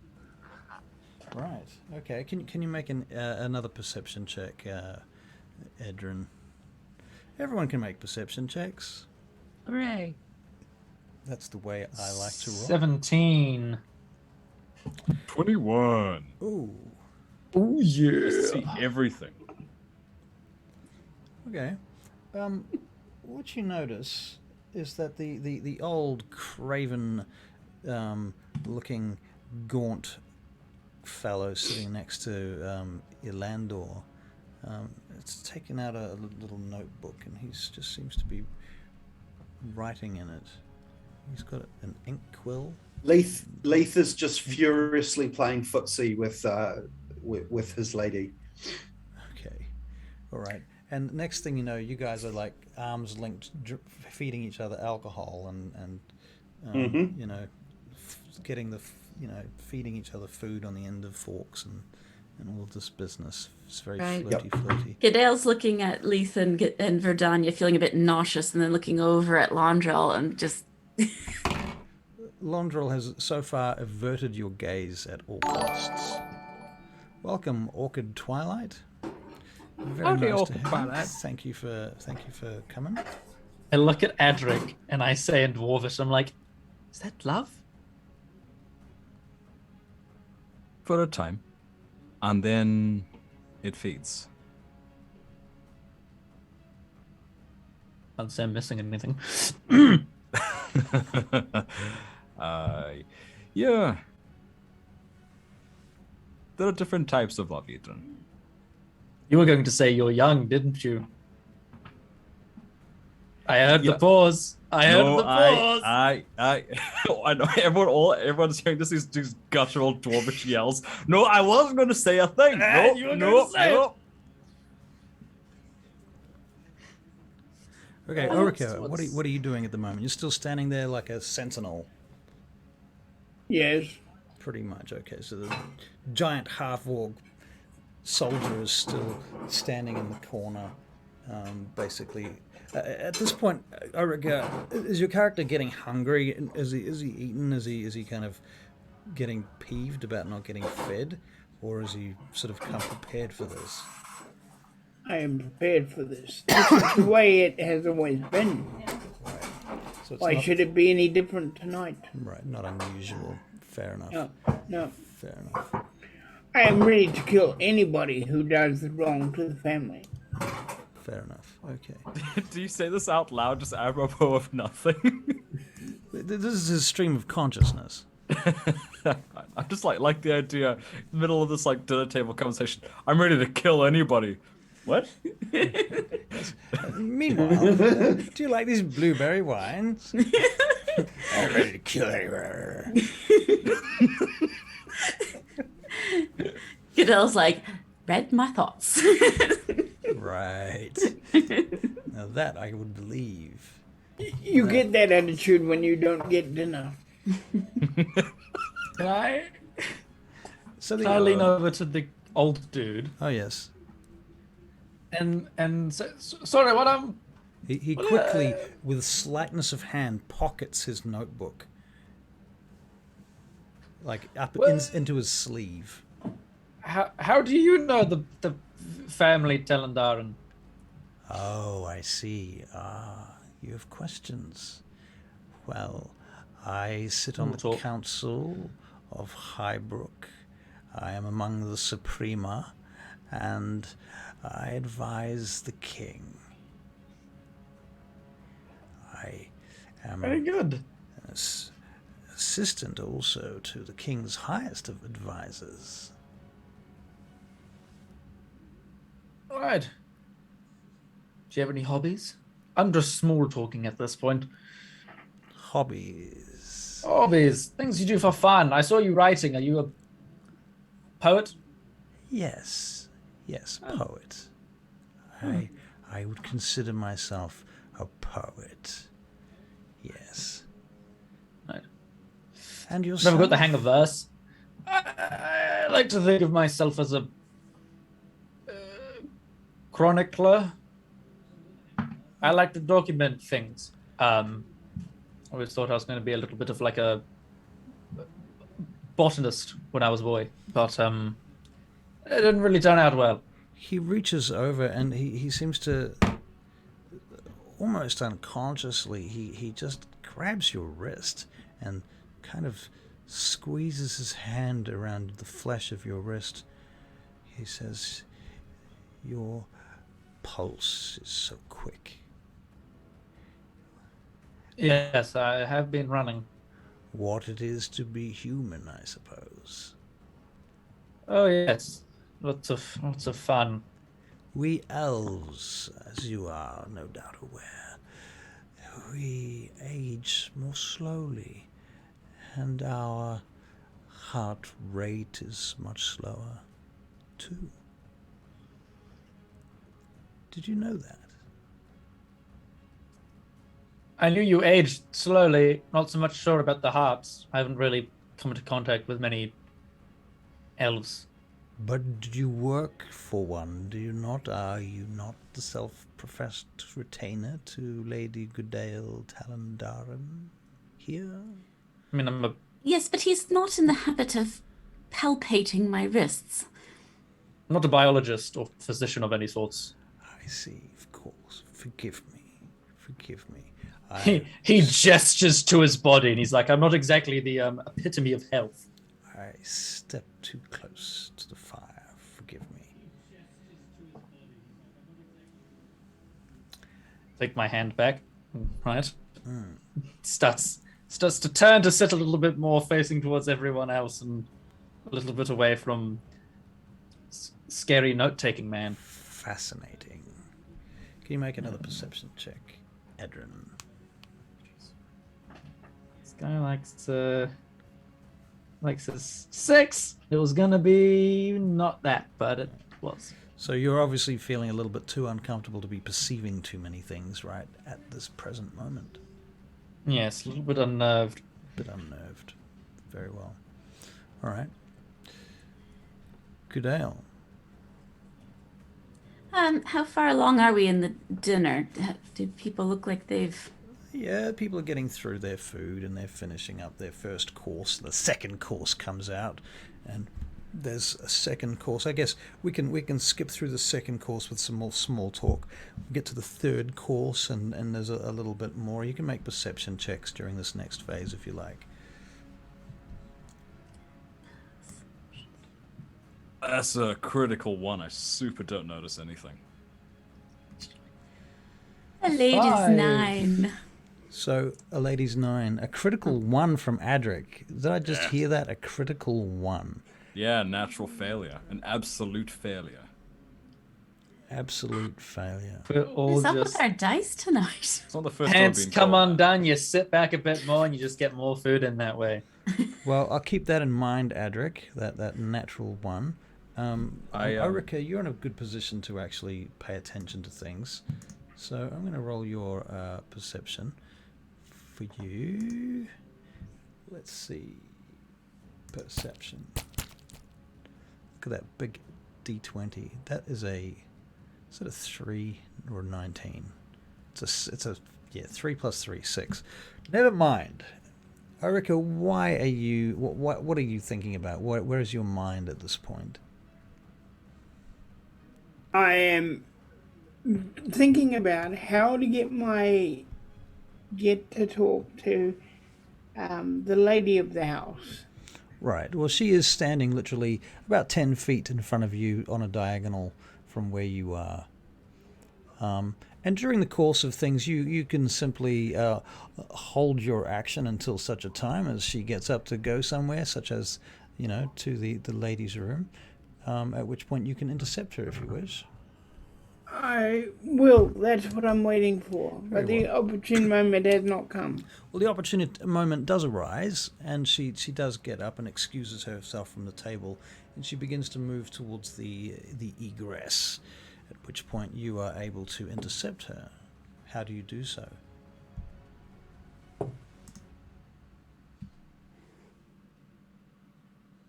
Right. Okay. Can you make another perception check, Edryn? Everyone can make perception checks. Hooray. That's the way I like to roll. 17. 21. Ooh. Oh yeah. Just see everything. Okay. What you notice is that the old craven looking gaunt fellow sitting next to Ilandor, it's taken out a little notebook and he just seems to be writing in it. He's got an ink quill. Leith is just furiously playing footsie with his lady. Okay. All right. And next thing you know, you guys are like arms linked, feeding each other alcohol and you know, getting feeding each other food on the end of forks and all of this business. It's very flirty. Gudael's looking at Leith and Verdania, feeling a bit nauseous, and then looking over at Londrel and just. Londrel has so far averted your gaze at all costs. Welcome, Orchid Twilight. Very nice to have you. Thank you for coming. I look at Adrik and I say in Dwarvish, I'm like, is that love? For a time. And then it fades. Can't say I'm missing anything. Yeah. There are different types of love, Edryn. You were going to say you're young, didn't you? I heard the pause. I heard the pause. I know everyone's hearing these guttural dwarvish yells. No, I wasn't going to say a thing. No. Okay, Orika, what are you doing at the moment? You're still standing there like a sentinel. Yes. Pretty much. Okay, so the giant half-orc soldier is still standing in the corner, basically. At this point, Orika, is your character getting hungry? Is he eaten? Is he kind of getting peeved about not getting fed, or is he sort of come prepared for this? I am prepared for this. This is the way it has always been. Right. So Why should it be any different tonight? Right, not unusual. Fair enough. No. Fair enough. I am ready to kill anybody who does wrong to the family. Fair enough. Okay. Do you say this out loud, just apropos of nothing? This is his stream of consciousness. I just like the idea, in the middle of this like dinner table conversation. I'm ready to kill anybody. What? Meanwhile, do you like these blueberry wines? I'm ready to kill anyone. Gudael's like, read my thoughts. Right. Now that I would believe. You get that attitude when you don't get dinner. Can I lean over to the old dude? Oh yes. And say, sorry, what I'm. He quickly, with slightness of hand, pockets his notebook, like into his sleeve. How do you know the family Talandaran? Oh, I see. You have questions. Well, I sit on the council of Highbrook. I am among the Suprema, and I advise the king. I am very good. Assistant also to the king's highest of advisors. All right. Do you have any hobbies? I'm just small talking at this point. Hobbies. Things you do for fun. I saw you writing. Are you a poet? Yes, poet. I would consider myself a poet. Yes. Right. And yourself? Never got the hang of verse. I like to think of myself as a chronicler. I like to document things. I always thought I was going to be a little bit of like a botanist when I was a boy, but it didn't really turn out well. He reaches over and he seems to, almost unconsciously, he just grabs your wrist and kind of squeezes his hand around the flesh of your wrist. He says, "Your pulse is so quick." Yes, I have been running. What it is to be human, I suppose. Oh yes, lots of fun. We elves, as you are no doubt aware, we age more slowly, and our heart rate is much slower, too. Did you know that? I knew you aged slowly, not so much sure about the hearts. I haven't really come into contact with many elves. But did you work for one, do you not? Are you not the self-professed retainer to Lady Gudael Talandaran here? I mean, I'm a... Yes, but he's not in the habit of palpating my wrists. I'm not a biologist or physician of any sorts. I see, of course. Forgive me. He gestures to his body and he's like, I'm not exactly the epitome of health. I stepped too close to the fire. Forgive me. Take my hand back, right? Starts to turn to sit a little bit more facing towards everyone else and a little bit away from scary note-taking man. Fascinating. Can you make another perception check, Edryn? This guy likes a 6. It was gonna be not that, but it was. So you're obviously feeling a little bit too uncomfortable to be perceiving too many things right at this present moment. Yes, a little bit unnerved. Very well. All right. Gudael. How far along are we in the dinner? Do people look like they've... Yeah, people are getting through their food and they're finishing up their first course. The second course comes out and there's a second course. I guess we can skip through the second course with some more small talk. We get to the third course and there's a little bit more. You can make perception checks during this next phase if you like. That's a critical one. I super don't notice anything. A lady's 5. 9. So, a lady's 9. A critical 1 from Adrik. Did I just hear that? A critical 1. Yeah, natural failure. An absolute failure. Absolute failure. We're all What's up just... with our dice tonight? It's not the first time I've Pants been come told that. undone, you sit back a bit more and you just get more food in that way. Well, I'll keep that in mind, Adrik, that natural 1. Orika, you're in a good position to actually pay attention to things. So I'm going to roll your perception for you. Let's see. Perception. Look at that big D20. That is a 3 or 19? It's a 3 plus 3, 6. Never mind. Orika, why are you? What are you thinking about? Where is your mind at this point? I am thinking about how to get to talk to the lady of the house. Right. Well, she is standing literally about 10 feet in front of you on a diagonal from where you are. And during the course of things, you can simply hold your action until such a time as she gets up to go somewhere, such as, to the lady's room, at which point you can intercept her if you wish. I will. That's what I'm waiting for. Very But the opportune moment has not come. Well, the opportune moment does arise, and she does get up and excuses herself from the table, and she begins to move towards the egress, at which point you are able to intercept her. How do you do so?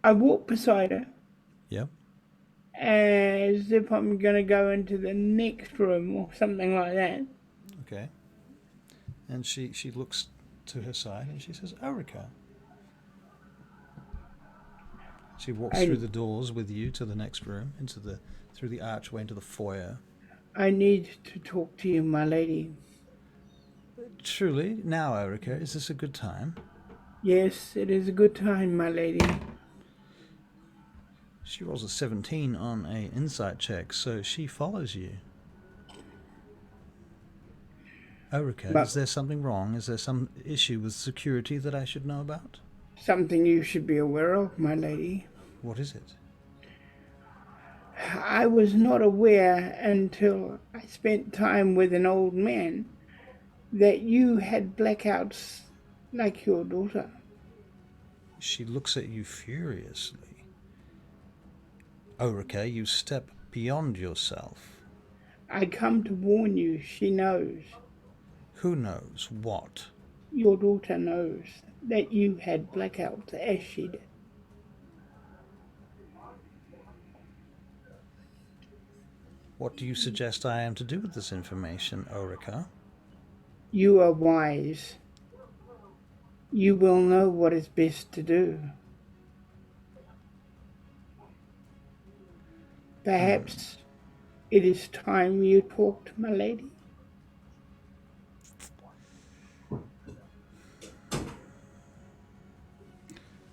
I walk beside her Yep. as if I'm going to go into the next room or something like that. Okay. And she looks to her side and she says, Orika. She walks through the doors with you to the next room, through the archway into the foyer. I need to talk to you, my lady. Truly, now, Orika, is this a good time? Yes, it is a good time, my lady. She rolls a 17 on a insight check, so she follows you. Orika, is there something wrong? Is there some issue with security that I should know about? Something you should be aware of, my lady. What is it? I was not aware until I spent time with an old man that you had blackouts like your daughter. She looks at you furiously. Orika, you step beyond yourself. I come to warn you, she knows. Who knows what? Your daughter knows that you had blackouts as she did. What do you suggest I am to do with this information, Orika? You are wise. You will know what is best to do. Perhaps it is time you talked, my lady.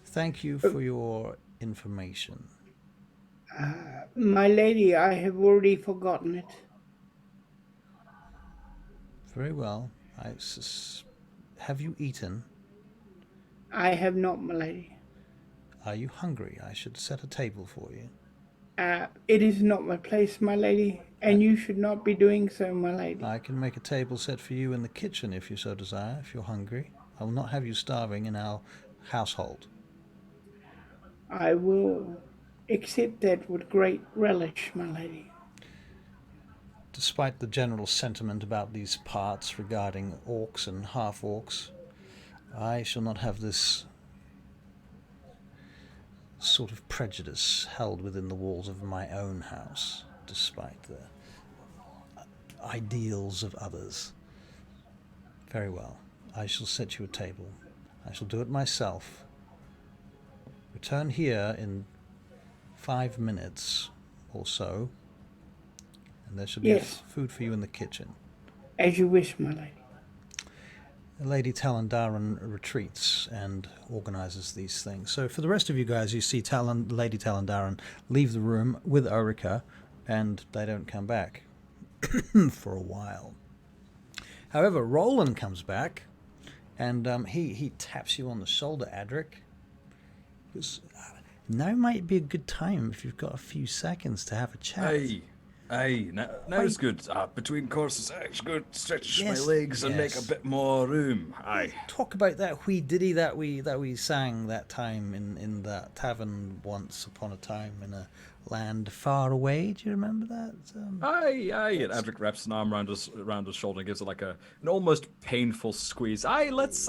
Thank you for your information. My lady, I have already forgotten it. Very well. Have you eaten? I have not, my lady. Are you hungry? I should set a table for you. It is not my place, my lady, and you should not be doing so, my lady. I can make a table set for you in the kitchen if you so desire, if you're hungry. I will not have you starving in our household. I will accept that with great relish, my lady. Despite the general sentiment about these parts regarding orcs and half-orcs, I shall not have this sort of prejudice held within the walls of my own house, despite the ideals of others. Very well. I shall set you a table. I shall do it myself. Return here in 5 minutes or so, and there shall be food for you in the kitchen. As you wish, my lady. Lady Talandaran retreats and organizes these things. So for the rest of you guys, you see Lady Talandaran leave the room with Orika, and they don't come back for a while. However, Roland comes back, and he taps you on the shoulder, Adrik. Now might be a good time if you've got a few seconds to have a chat. Aye, now's good. Between courses, it's good. Stretch my legs and make a bit more room. Aye. Talk about that wee ditty that we sang that time in that tavern once upon a time in a land far away. Do you remember that? Aye. And Adrik wraps an arm around his shoulder and gives it like an almost painful squeeze. Aye, let's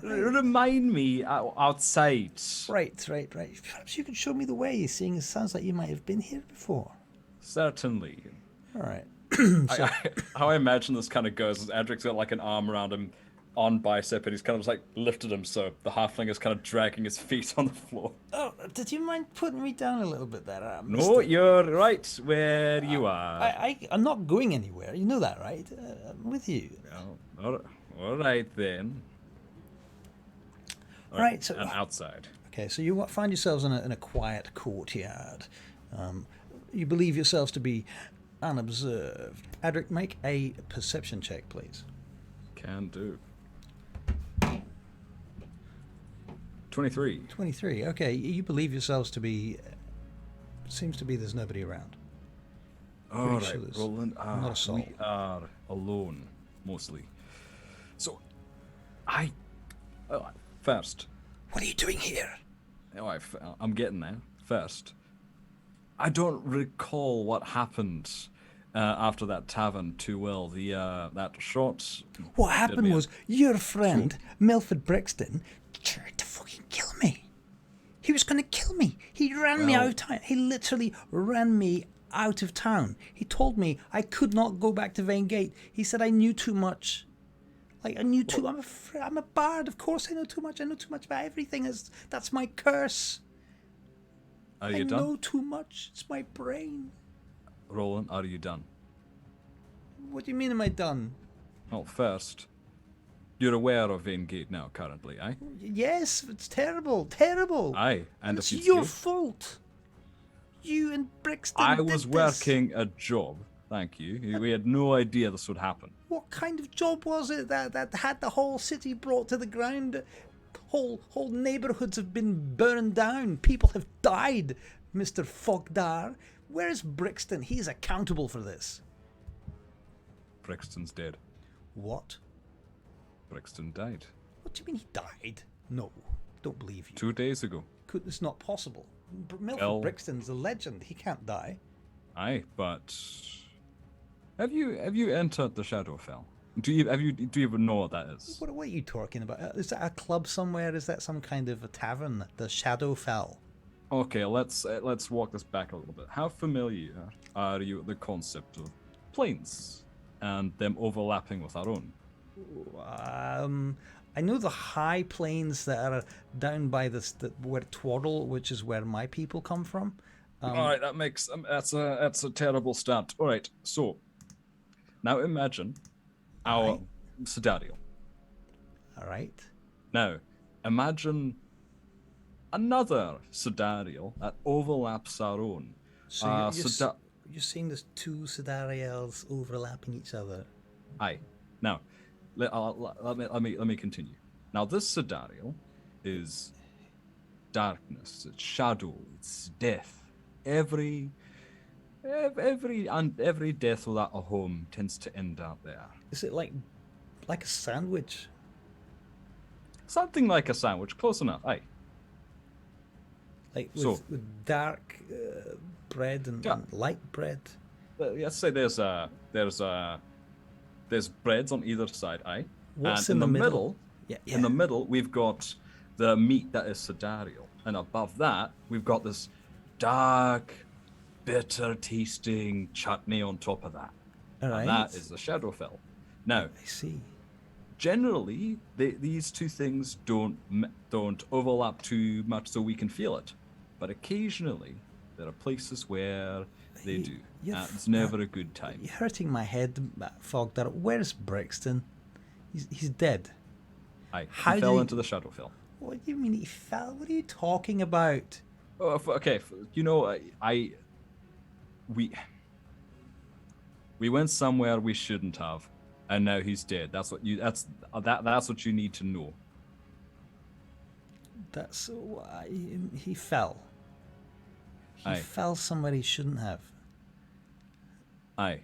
remind me outside. Right. Perhaps you could show me the way. Seeing it sounds like you might have been here before. Certainly. All right. How I imagine this kind of goes is Adrik's got like an arm around him on bicep, and he's kind of like lifted him, so the halfling is kind of dragging his feet on the floor. Oh, did you mind putting me down a little bit there? No, you're right where you are. I'm not going anywhere. You know that, right? I'm with you. Oh, all right then. All right, so and outside. Okay, so you find yourselves in a quiet courtyard. You believe yourselves to be unobserved. Adrik, make a perception check, please. Can do. 23. 23. Okay, you believe yourselves to be. Seems to be there's nobody around. All right, sure Roland. not a soul. We are alone, mostly. So, first. What are you doing here? I'm getting there. First, I don't recall what happened after that tavern too well. That shot. What happened was your friend Milford Brixton tried to fucking kill me. He was going to kill me. He ran me out of town. He literally ran me out of town. He told me I could not go back to Vaingate. He said I knew too much. Like, I knew too. I'm a bard. Of course I know too much. I know too much about everything. That's my curse. Are you I done? know too much. It's my brain. Roland, are you done? What do you mean, am I done? Well, first, you're aware of Vaingate now, currently, aye? Yes, it's terrible. Terrible. Aye, and it's if your fault. You and Brixton I did was this. working a job. Thank you. We had no idea this would happen. What kind of job was it that had the whole city brought to the ground? Whole neighbourhoods have been burned down. People have died, Mr. Fogdar. Where's Brixton? He's accountable for this. Brixton's dead. What? Brixton died. What do you mean he died? No, don't believe you. 2 days ago. It's not possible. Milford Well- Brixton's a legend. He can't die. Aye, but have you entered the Shadowfell? Do you even know what that is? What are you talking about? Is that a club somewhere? Is that some kind of a tavern? The Shadowfell. Okay, let's walk this back a little bit. How familiar are you with the concept of planes and them overlapping with our own? I know the high plains that are down by where Twaddle, which is where my people come from. All right, that's a terrible start. All right, so now imagine our scenario. All right. Now imagine another scenario that overlaps our own. So you're saying there's two scenarios overlapping each other. Aye. Now, let me continue. Now, this scenario is darkness, it's shadow, it's death. Every death without a home tends to end up there. Is it like a sandwich? Something like a sandwich, close enough. Aye. Like with dark bread and light bread. Let's say there's breads on either side. Aye. What's and in the middle? Yeah. In the middle, we've got the meat that is Sidarial, and above that, we've got this dark, bitter-tasting chutney on top of that. All right. And that is the Shadowfell. Now, I see. Generally, these two things don't overlap too much, so we can feel it. But occasionally, there are places where they do. It's never a good time. You're hurting my head, Fogdar. Where's Brixton? He's dead. Aye, he fell into the Shadowfell. What do you mean he fell? What are you talking about? Oh, okay, you know, we went somewhere we shouldn't have, and now he's dead. That's what you need to know. That's why he fell. He Aye. fell somewhere he shouldn't have. Aye.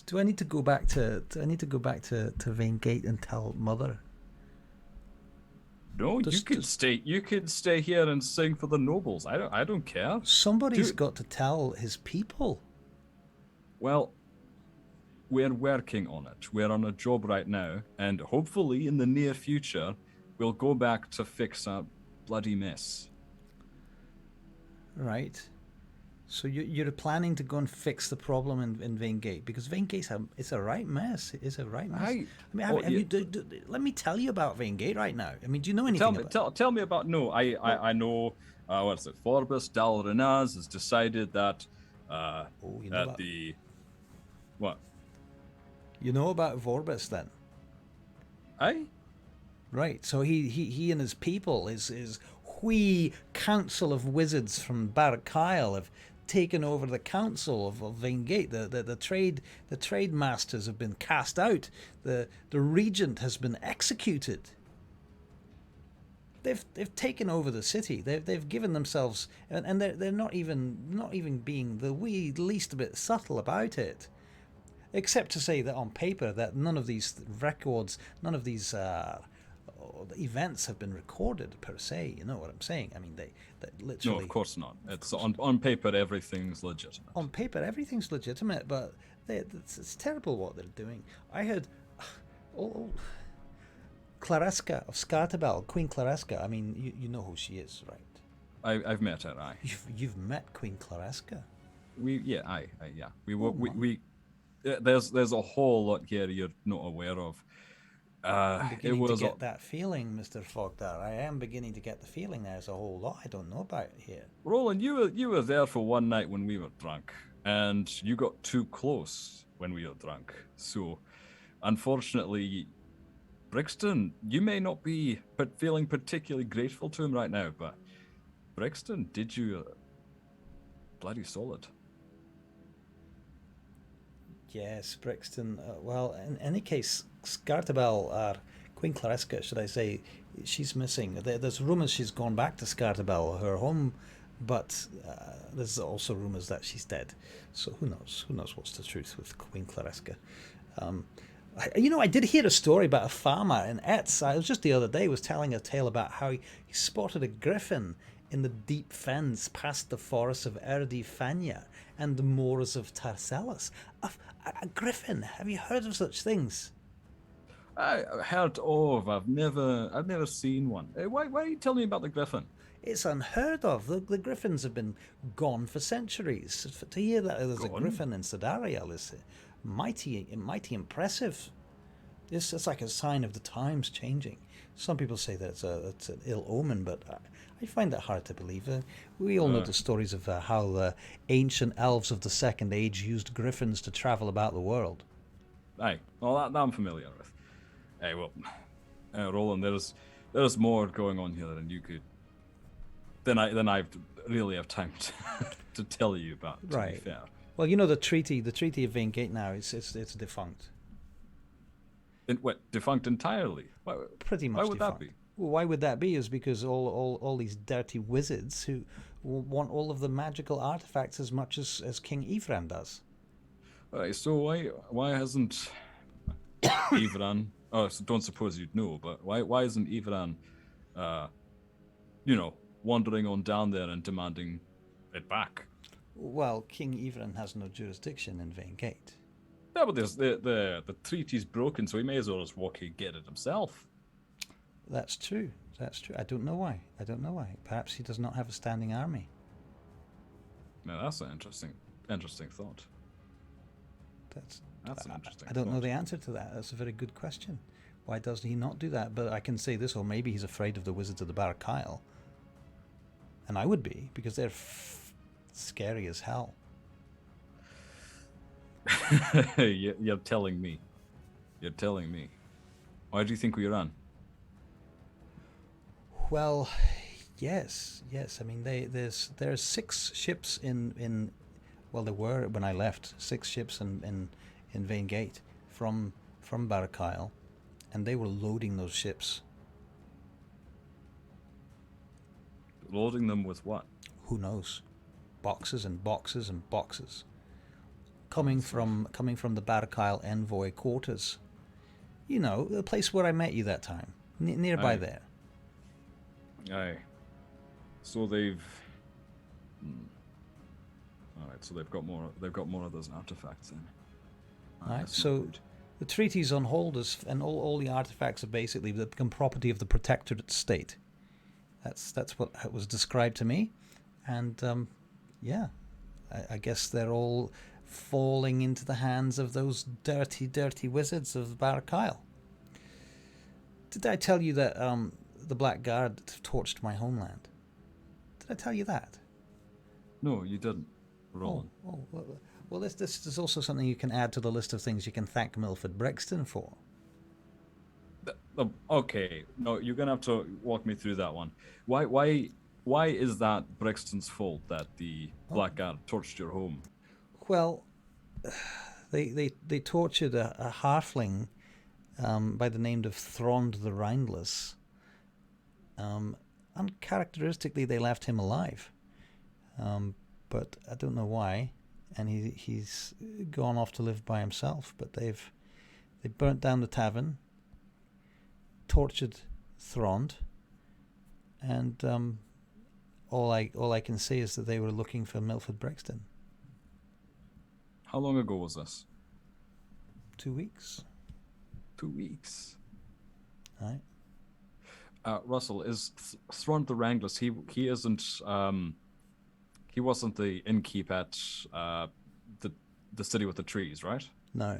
Do I need to go back to Vaingate and tell Mother? No, you could stay here and sing for the nobles. I don't care. Somebody's got to tell his people. Well, we're working on it. We're on a job right now, and hopefully in the near future, we'll go back to fix our bloody mess. Right. So you're planning to go and fix the problem in Vaingate, because Vaingate's it's a right mess. It's a right mess. Let me tell you about Vaingate right now. I mean, do you know anything about it? Tell me about. No, I know. What's it? Forbes Dalrenaz has decided that. What? You know about Vorbis then? Aye. Right. So he and his people, his wee council of wizards from Barkyle have taken over the council of Vaingate. The trade masters have been cast out. The regent has been executed. They've taken over the city. They've given themselves, and they're not even being the least bit subtle about it, except to say that on paper that none of these records, none of these events have been recorded per se. You know what I'm saying? I mean, they literally. No, of course not. It's on paper everything's legitimate. On paper everything's legitimate, but it's terrible what they're doing. I heard, Claresca of Scartabel, Queen Claresca. I mean, you know who she is, right? I've met her. Aye. You've met Queen Claresca. Yeah. There's a whole lot here you're not aware of. I'm beginning to get that feeling, Mr. Fogdar. I am beginning to get the feeling there's a whole lot I don't know about here. Roland, you were there for one night when we were drunk, and you got too close when we were drunk. So, unfortunately, Brixton, you may not be feeling particularly grateful to him right now, but Brixton did you bloody solid. Yes, Brixton. Well, in any case, Scartabel, Queen Claresca, should I say, she's missing. There's rumours she's gone back to Scartabel, her home, but there's also rumours that she's dead. So who knows? Who knows what's the truth with Queen Claresca? I did hear a story about a farmer in Etz. I was just the other day was telling a tale about how he spotted a griffin in the deep fens past the forests of Fania and the moors of Tarsellis. A griffin. Have you heard of such things? I heard of. I've never seen one. Why are you telling me about the griffin? It's unheard of. The griffins have been gone for centuries. To hear that there's a griffin in Sidariel is mighty impressive. It's like a sign of the times changing. Some people say that it's an ill omen, but I find that hard to believe. We all know the stories of how the ancient elves of the Second Age used griffins to travel about the world. Aye, well that I'm familiar with. Hey, well, Roland, there's more going on here than you could. Than I really have time to tell you about. To be fair. Well, you know the treaty of Vaingate now it's defunct. Defunct entirely? Pretty much. Why would defunct. that be? Well, why would that be? Is because all these dirty wizards who want all of the magical artifacts as much as King Edryn does. Right, so why hasn't Edryn? Oh, so don't suppose you'd know, but why isn't Edryn, wandering on down there and demanding it back? Well, King Edryn has no jurisdiction in Vaingate. Yeah, but there's the treaty's broken, so he may as well just walk and get it himself. That's true. I don't know why. Perhaps he does not have a standing army. Now that's an interesting thought. That's an interesting I don't know the answer to that. That's a very good question. Why does he not do that? But I can say this, or maybe he's afraid of the wizards of the Barakail. And I would be, because they're scary as hell. You're telling me. Why do you think we ran? Well, yes. I mean, there's 6 ships in well, there were when I left 6 ships in Vaingate from Barakail, and they were loading those ships. Loading them with what? Who knows? Boxes and boxes and boxes. Coming from the Barakail envoy quarters. You know, the place where I met you that time, nearby there. Aye. So they've. All right. So they've got more of those artifacts then. Right. So the treaty's on hold, and all the artifacts are basically become property of the Protectorate state. That's what was described to me, and I guess they're all falling into the hands of those dirty wizards of Barakail. Did I tell you that the Black Guard torched my homeland? Did I tell you that? No, you didn't, Roland. Well, this is also something you can add to the list of things you can thank Milford Brixton for. Okay, no, you're gonna have to walk me through that one. Why is that Brixton's fault that the Black Guard torched your home? Well, they tortured a halfling by the name of Thrond the Rindless. Uncharacteristically, they left him alive, but I don't know why. And he's gone off to live by himself. But they burnt down the tavern, tortured Thrond, and all I can say is that they were looking for Milford Brixton. How long ago was this? 2 weeks. 2 weeks. Right. Russell, is Thron the Wranglers, he isn't, he wasn't the innkeep at the city with the trees, right? No.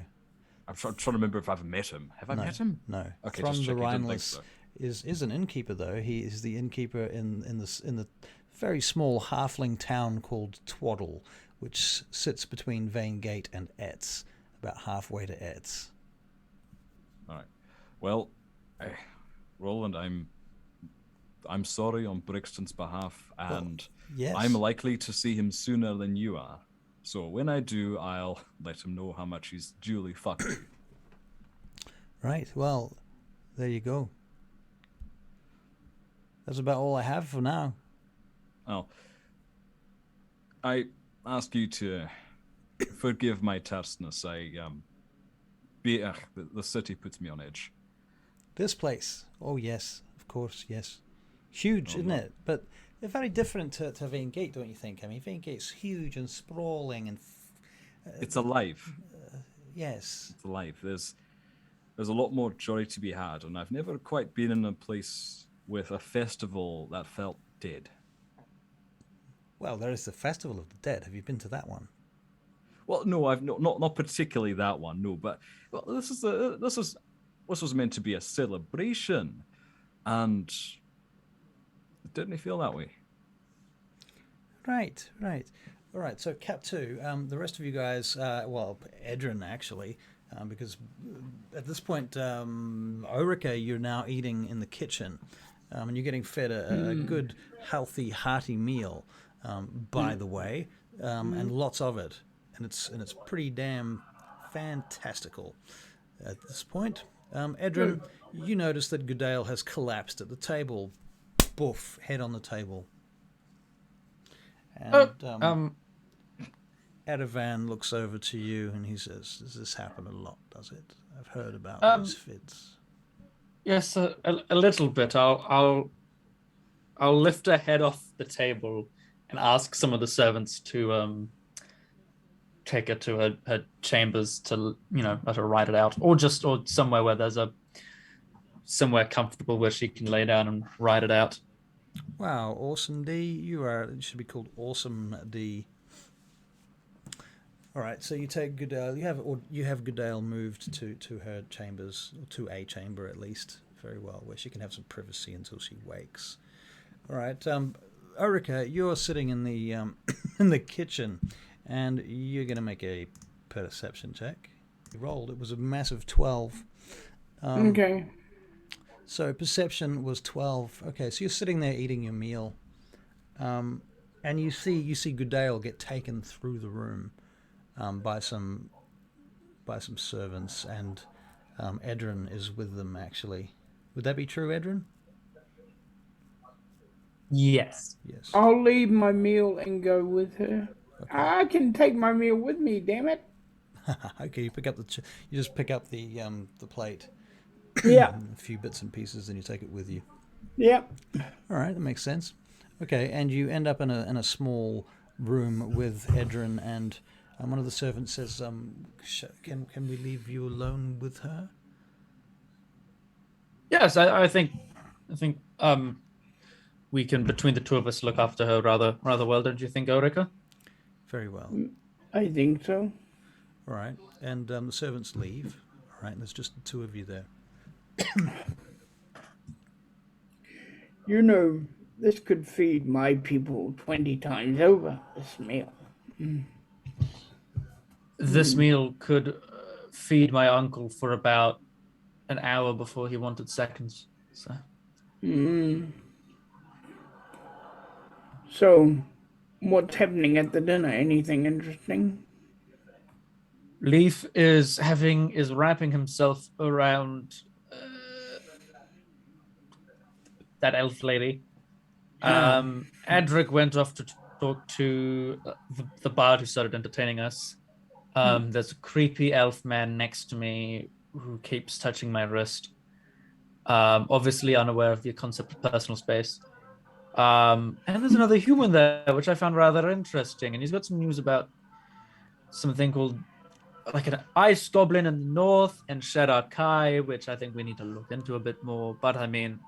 I'm trying to remember if I've met him. Have I met him? No. Okay, Thron just the checking. Didn't think Wranglers so. is an innkeeper, though. He is the innkeeper in the very small halfling town called Twaddle, which sits between Vaingate and Etz, about halfway to Etz. All right. Well, Roland, I'm sorry on Brixton's behalf, and yes. I'm likely to see him sooner than you are. So when I do, I'll let him know how much he's duly fucked you. Right. Well, there you go. That's about all I have for now. Oh, I ask you to forgive my terseness. The city puts me on edge. This place. Oh, yes. Of course, yes. Huge, isn't it? But they're very different to Vaingate, don't you think? I mean, Vaingate's huge and sprawling and... it's alive. Yes. It's alive. There's a lot more joy to be had, and I've never quite been in a place with a festival that felt dead. Well, there is the Festival of the Dead. Have you been to that one? Well, no, I've not particularly that one. No, but this was meant to be a celebration, and it didn't feel that way. Right. All right. So, Cap 2. The rest of you guys, well, Edryn actually, because at this point, Orika, you're now eating in the kitchen, and you're getting fed a good, healthy, hearty meal. By the way, and lots of it, and it's pretty damn fantastical. At this point, Edryn, you notice that Gudael has collapsed at the table. Boof, head on the table. And Adavan looks over to you and he says, "Does this happen a lot? Does it? I've heard about those fits." Yes, a little bit. I'll lift her head off the table and ask some of the servants to take her to her chambers to, let her write it out, or somewhere where there's somewhere comfortable where she can lay down and write it out. Wow, Awesome D, you should be called Awesome D. All right, so you take Gudael. You have Gudael moved to her chambers, or to a chamber at least, very well, where she can have some privacy until she wakes. All right, Orika, you're sitting in the in the kitchen, and you're going to make a perception check. You rolled. It was a massive 12. Okay. So perception was 12. Okay, so you're sitting there eating your meal, and you see Gudael get taken through the room by some servants, and Edryn is with them. Actually, would that be true, Edryn? Yes. I'll leave my meal and go with her. Okay. I can take my meal with me, damn it. Okay, you just pick up the plate. Yeah. A few bits and pieces, and you take it with you. Yep. All right, that makes sense. Okay, and you end up in a small room with Edryn, and one of the servants says, "Can we leave you alone with her?" Yes, I think we can, between the two of us, look after her rather well, don't you think, Orika? Very well. I think so. All right, and the servants leave. All right, and there's just the two of you there. This could feed my people 20 times over, this meal. This meal could feed my uncle for about an hour before he wanted seconds. So. So, what's happening at the dinner? Anything interesting? Leith is wrapping himself around that elf lady. Adrik went off to talk to the bard who started entertaining us. There's a creepy elf man next to me who keeps touching my wrist. Obviously unaware of the concept of personal space. And there's another human there, which I found rather interesting. And he's got some news about something called like an ice goblin in the north and Shaddar Kai, which I think we need to look into a bit more. But I mean,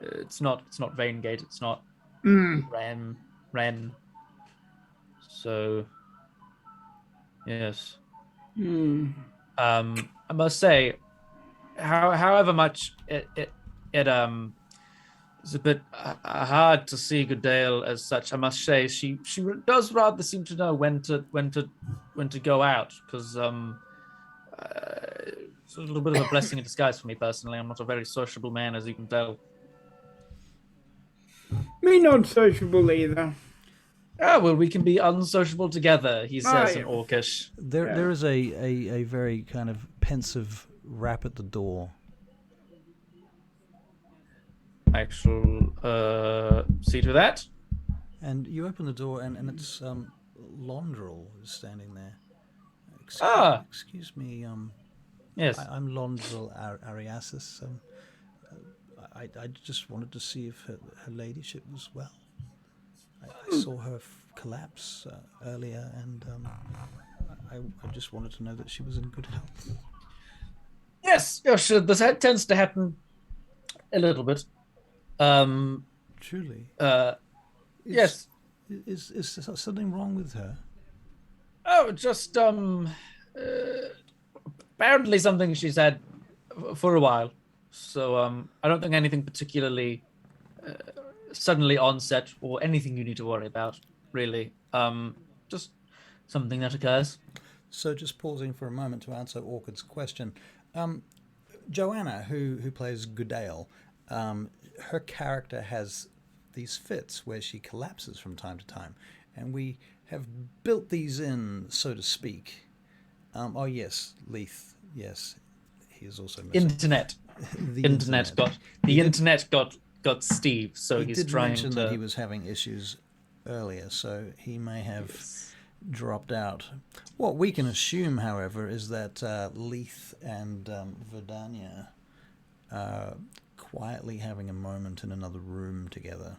It's not Vaingate. It's not Ren. So, yes. I must say, however much it is a bit hard to see Gudael as such. I must say, she does rather seem to know when to go out, because it's a little bit of a blessing in disguise for me personally. I'm not a very sociable man, as you can tell. Me not sociable either. Ah, well, we can be unsociable together, he says in Orcish. There is a very kind of pensive rap at the door. I shall see to that. And you open the door, and it's Londrel is standing there. Excuse me. Yes. I'm Londrel Ariasis. I just wanted to see if her ladyship was well. I saw her collapse earlier, and I just wanted to know that she was in good health. Yes, this tends to happen a little bit. Truly. Yes. Is something wrong with her? Oh, just apparently something she's had for a while. So I don't think anything particularly suddenly onset or anything you need to worry about, really. Just something that occurs. So just pausing for a moment to answer Orchid's question. Joanna, who plays Gudael, her character has these fits where she collapses from time to time, and we have built these in, so to speak. Oh yes, Leith. Yes, he is also missing. Internet. The internet got Steve, so he's did trying mention to. that he was having issues earlier, so he may have dropped out. What we can assume, however, is that Leith and Verdania are quietly having a moment in another room together.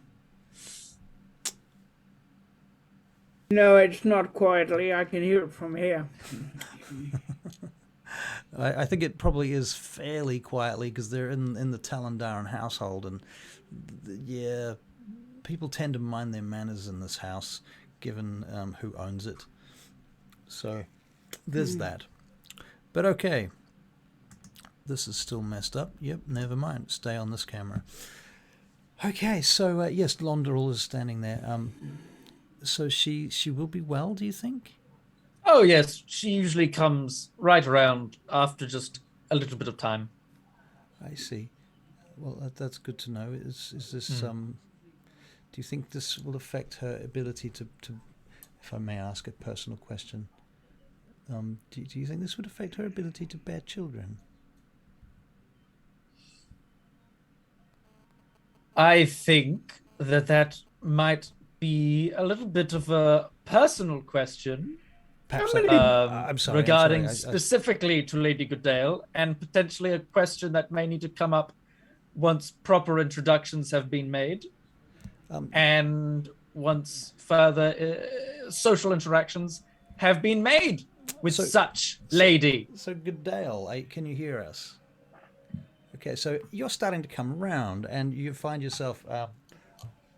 No, it's not quietly. I can hear it from here. I think it probably is fairly quietly, because they're in the Talandaran household, and yeah, people tend to mind their manners in this house, given who owns it. So there's that. But okay, this is still messed up. Yep, never mind. Stay on this camera. Okay, so yes, Londrel is standing there. So she will be well, do you think? Oh yes, she usually comes right around after just a little bit of time. I see. Well, that's good to know. Is this do you think this will affect her ability to if I may ask a personal question, do you think this would affect her ability to bear children? I think that might be a little bit of a personal question. Perhaps I'm sorry. Regarding specifically to Lady Gudael, and potentially a question that may need to come up once proper introductions have been made, and once further social interactions have been made with such lady. So Gudael, can you hear us? Okay, so you're starting to come around, and you find yourself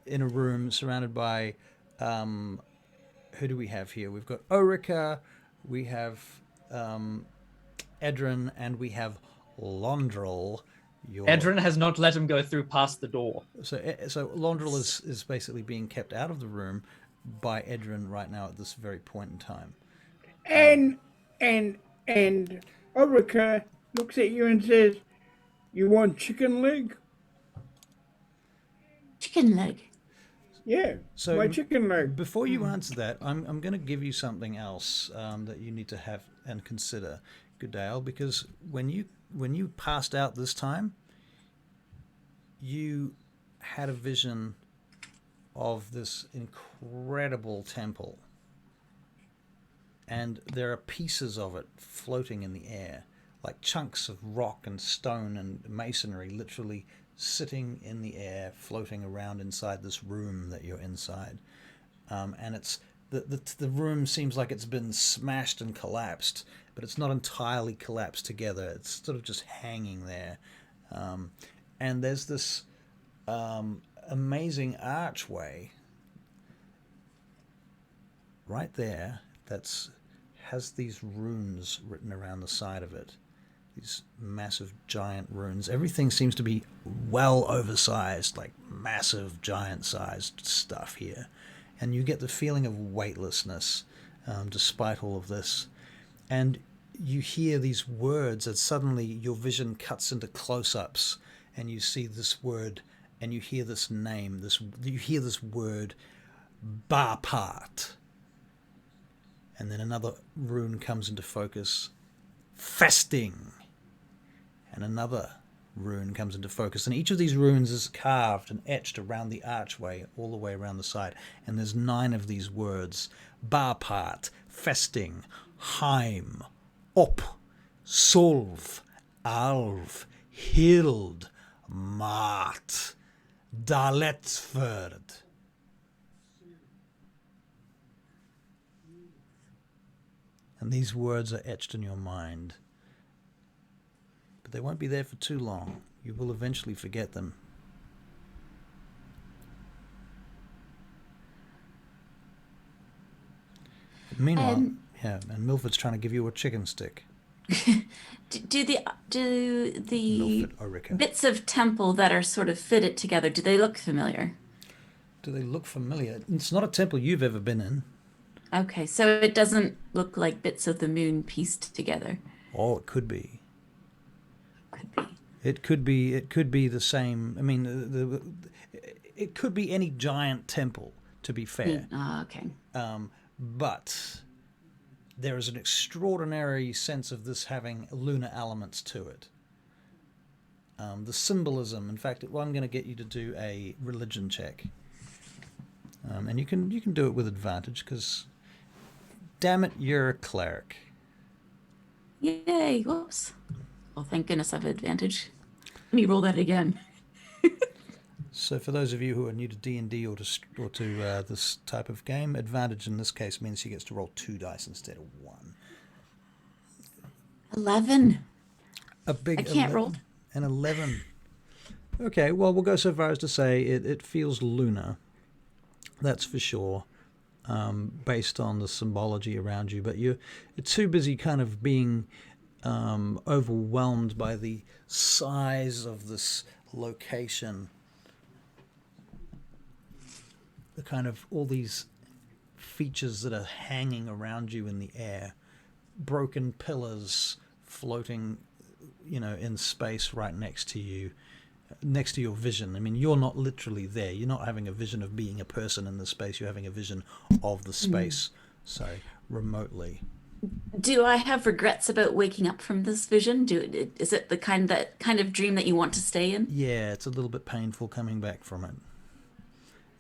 in a room surrounded by. Who do we have here? We've got Orika, we have Edryn, and we have Londrel. Edryn has not let him go through past the door. So Londrel is basically being kept out of the room by Edryn right now at this very point in time. And Orika looks at you and says, "You want chicken leg?" Chicken leg. Yeah, so my chicken leg. Before you answer that, I'm going to give you something else that you need to have and consider, Gudael, because when you passed out this time, you had a vision of this incredible temple, and there are pieces of it floating in the air, like chunks of rock and stone and masonry, literally sitting in the air, floating around inside this room that you're inside, and it's the room seems like it's been smashed and collapsed, but it's not entirely collapsed together. It's sort of just hanging there, and there's this amazing archway right there has these runes written around the side of it. These massive giant runes. Everything seems to be well oversized, like massive giant sized stuff here. And you get the feeling of weightlessness despite all of this. And you hear these words and suddenly your vision cuts into close-ups and you see this word and you hear this name, you hear this word, Barpart. And then another rune comes into focus, Festing. And another rune comes into focus. And each of these runes is carved and etched around the archway, all the way around the side. And there's 9 of these words, Barpart, Festing, Heim, Op, Solv, Alv, Hild, Mart, Daletsford. And these words are etched in your mind. But they won't be there for too long. You will eventually forget them. Meanwhile, and Milford's trying to give you a chicken stick. do the Milford, Orika. bits of temple that are sort of fitted together, do they look familiar? Do they look familiar? It's not a temple you've ever been in. Okay, so it doesn't look like bits of the moon pieced together. Oh, it could be. Could be. It could be. It could be the same. I mean, it could be any giant temple. To be fair. Okay. But there is an extraordinary sense of this having lunar elements to it. The symbolism. In fact, I'm going to get you to do a religion check, and you can do it with advantage because, damn it, you're a cleric. Yay! Whoops. Well, thank goodness I have advantage. Let me roll that again. So for those of you who are new to D&D or to this type of game, advantage in this case means he gets to roll 2 dice instead of 1. 11. A big I can't 11, roll. An 11. Okay, well, we'll go so far as to say it feels lunar. That's for sure, based on the symbology around you. But you're too busy kind of being overwhelmed by the size of this location. The kind of all these features that are hanging around you in the air, broken pillars floating, in space right next to you, next to your vision. I mean, you're not literally there. You're not having a vision of being a person in the space. You're having a vision of the space, so remotely. Do I have regrets about waking up from this vision? Is it the kind of dream that you want to stay in? Yeah, it's a little bit painful coming back from it.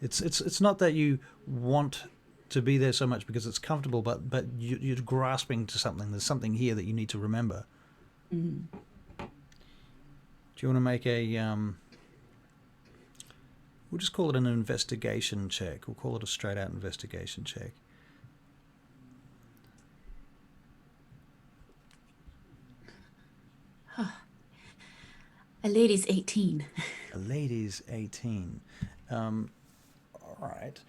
It's not that you want to be there so much because it's comfortable, but you're grasping to something. There's something here that you need to remember. Mm. Do you want to make a we'll just call it an investigation check. We'll call it a straight out investigation check. A lady's 18. A lady's 18. All right.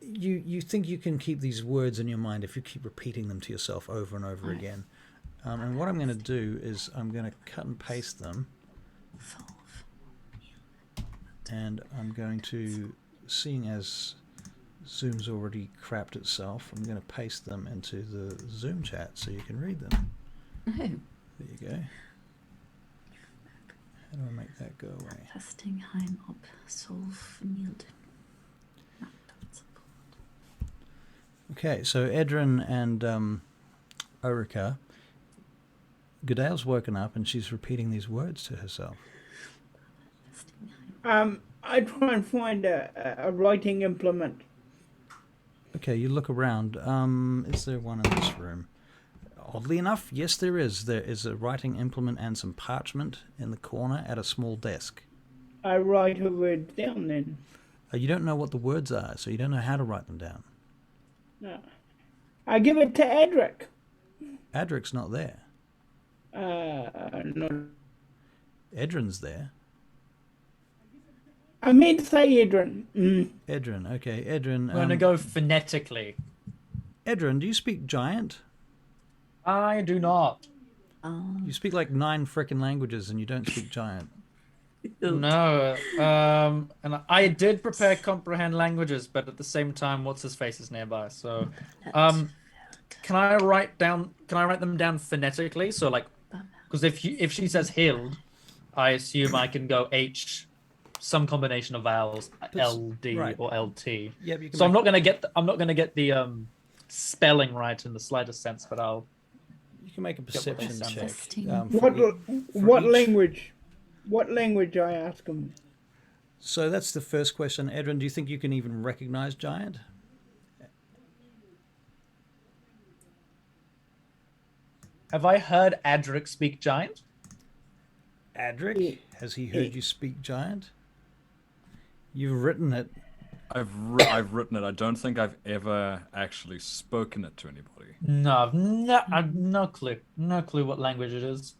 You think you can keep these words in your mind if you keep repeating them to yourself over and over again. And what I'm going to do is I'm going to cut and paste them. And I'm going to, seeing as Zoom's already crapped itself, I'm going to paste them into the Zoom chat so you can read them. Oh. There you go. How do I make that go away? Testing Heim up solve mild. Okay, so Edryn and Orika, Gudael's woken up and she's repeating these words to herself. I try and find a writing implement. Okay, you look around. Is there one in this room? Oddly enough, yes, there is. There is a writing implement and some parchment in the corner at a small desk. I write a word down then. You don't know what the words are, so you don't know how to write them down. No. I give it to Adrik. Adrik's not there. Not. Edryn's there. I meant to say Edryn. Edryn, okay. Edryn. We're gonna go phonetically. Edryn, do you speak Giant? I do not. You speak like 9 frickin' languages and you don't speak Giant. No. And I did prepare comprehend languages, but at the same time, what's his face is nearby. So, can I write them down phonetically? So like, because if she says hild, I assume I can go H, some combination of vowels, LD right. or LT. Yeah, you can so I'm not gonna get the spelling right in the slightest sense, but you can make a perception check. What language? What language, I ask him? So that's the first question. Edryn, do you think you can even recognize Giant? Have I heard Adrik speak Giant? Adrik? Yeah. Has he heard you speak Giant? You've written it. I've written it. I don't think I've ever actually spoken it to anybody. No, I've no clue. No clue what language it is.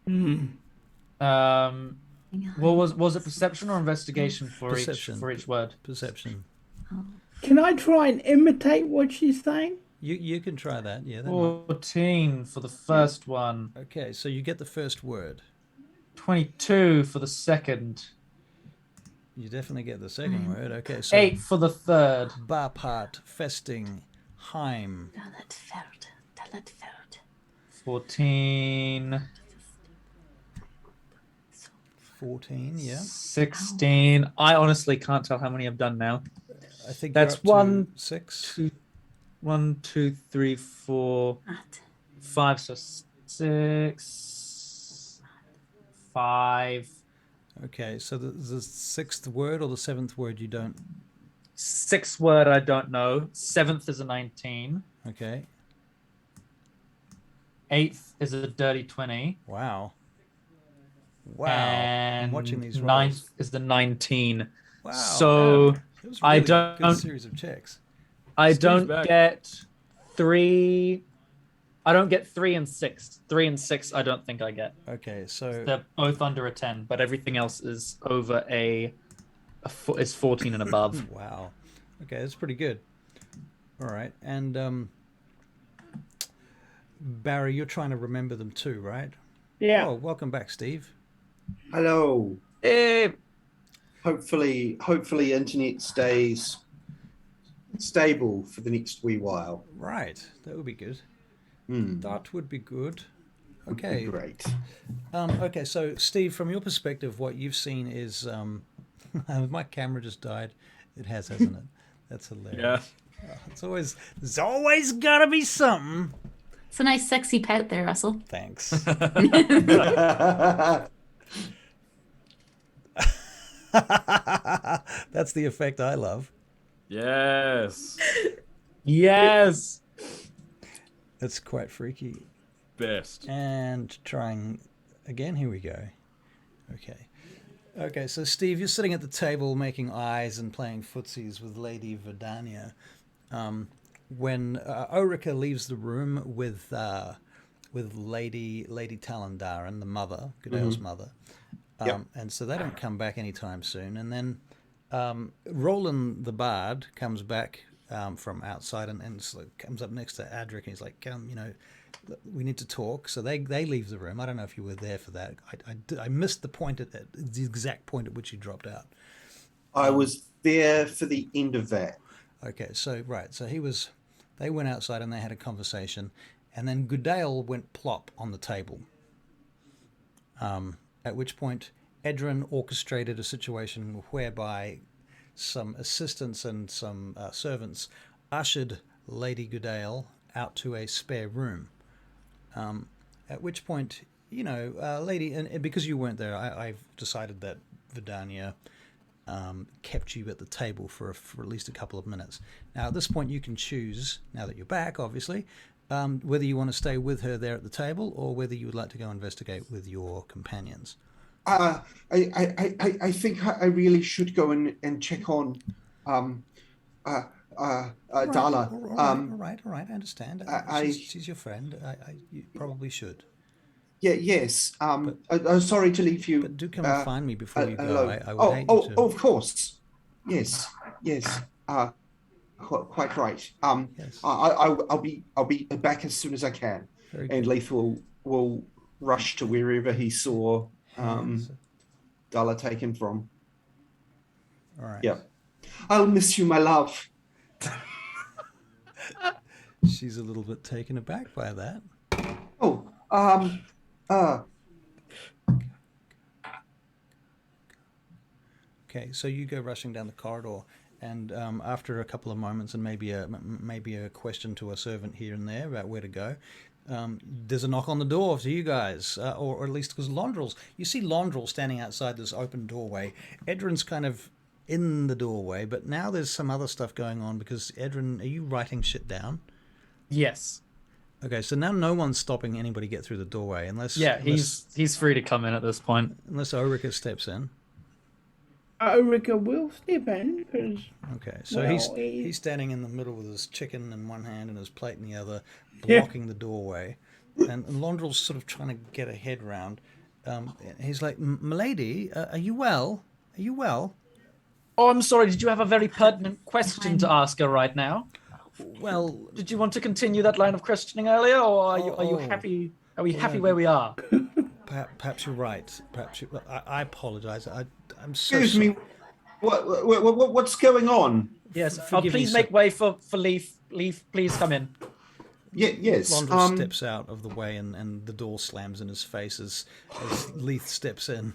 What was it? Perception or investigation for each word? Perception. Can I try and imitate what she's saying? You can try that. Yeah. 14 for the first one. Okay, so you get the first word. 22 for the second. You definitely get the second word. Okay, so 8 for the third. Barpart, festing, heim. 14. 14, yeah. 16. I honestly can't tell how many I've done now. I think that's you're up to 1, 6. 1, 2, 3, 4, 5. So 6, 5. Okay, so the 6th word or the 7th word you don't? 6th word I don't know. 7th is a 19. Okay. 8th is a dirty 20. Wow. And I'm watching these rolls. 9th is the 19. Wow. So it was a really good series of checks. I don't get 3. I don't get 3 and 6. 3 and 6 I don't think I get. Okay, so they're both under a 10, but everything else is over is 14 and above. Wow. Okay, that's pretty good. All right. And Barry, you're trying to remember them too, right? Yeah. Oh, welcome back, Steve. Hello. Hey. Hopefully internet stays stable for the next wee while. Right. That would be good. That would be good. Okay. Great. Okay, so Steve, from your perspective, what you've seen is my camera just died. It has, hasn't it? That's hilarious. Yeah. There's always gotta be something. It's a nice sexy pet there, Russell. Thanks. That's the effect I love. Yes. Yes. That's quite freaky. Best. And trying again. Here we go. Okay, so Steve, you're sitting at the table making eyes and playing footsies with Lady Verdania. When Orika leaves the room with Lady Talandaran, the mother, Gudael's mother. And so they don't come back anytime soon. And then Roland the Bard comes back from outside and comes up next to Adrik and he's like, come, we need to talk. So they leave the room. I don't know if you were there for that. I missed the point the exact point at which you dropped out. I was there for the end of that. Okay, so right. So they went outside and they had a conversation. And then Gudael went plop on the table. At which point Edryn orchestrated a situation whereby some assistants and some servants ushered Lady Gudael out to a spare room. At which point, Lady, and because you weren't there, I've decided that Verdania kept you at the table for at least a couple of minutes. Now, at this point, you can choose, now that you're back, obviously, whether you want to stay with her there at the table or whether you would like to go investigate with your companions. I think I really should go and check on Dala. All right, I understand. She's your friend. You probably should. Yes. Sorry to leave you. But do come and find me before you go. alone. I would hate you to. Oh, of course. Yes. Quite right. Yes. I'll be back as soon as I can. Very And good. Leith will rush to wherever he saw Dala taken from. All right. Yeah. I'll miss you, my love. She's a little bit taken aback by that. Oh, Okay, so you go rushing down the corridor, and after a couple of moments and maybe a question to a servant here and there about where to go, there's a knock on the door to you guys, or at least because you see Londrel standing outside this open doorway. Edryn's kind of in the doorway, but now there's some other stuff going on because Edryn, are you writing shit down? Yes. Okay, so now no one's stopping anybody get through the doorway unless he's free to come in at this point. Unless Orika steps in. Orika will step in because. Okay, so well, he's standing in the middle with his chicken in one hand and his plate in the other, blocking the doorway, and Londrel's sort of trying to get a head round. He's like, "Milady, are you well? Are you well?" Oh, I'm sorry. Did you have a very pertinent question to ask her right now? Well, did you want to continue that line of questioning earlier, or are you happy? Are we happy where we are? Perhaps you're right. I apologize. I'm so excuse sorry. me. What's going on? Yes. Forgive me, please sir. make way for Leith. Leith, please come in. Yes. Londrel steps out of the way, and the door slams in his face as Leith steps in.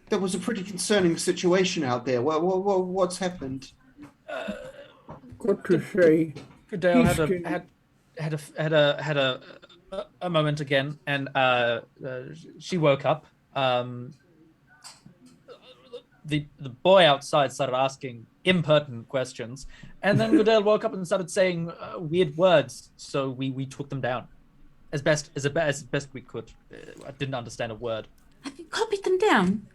There was a pretty concerning situation out there. What's happened? Good to say. Gudael had a moment again, and she woke up. The boy outside started asking impertinent questions, and then Gudael woke up and started saying weird words. So we took them down as best we could. I didn't understand a word. Have you copied them down?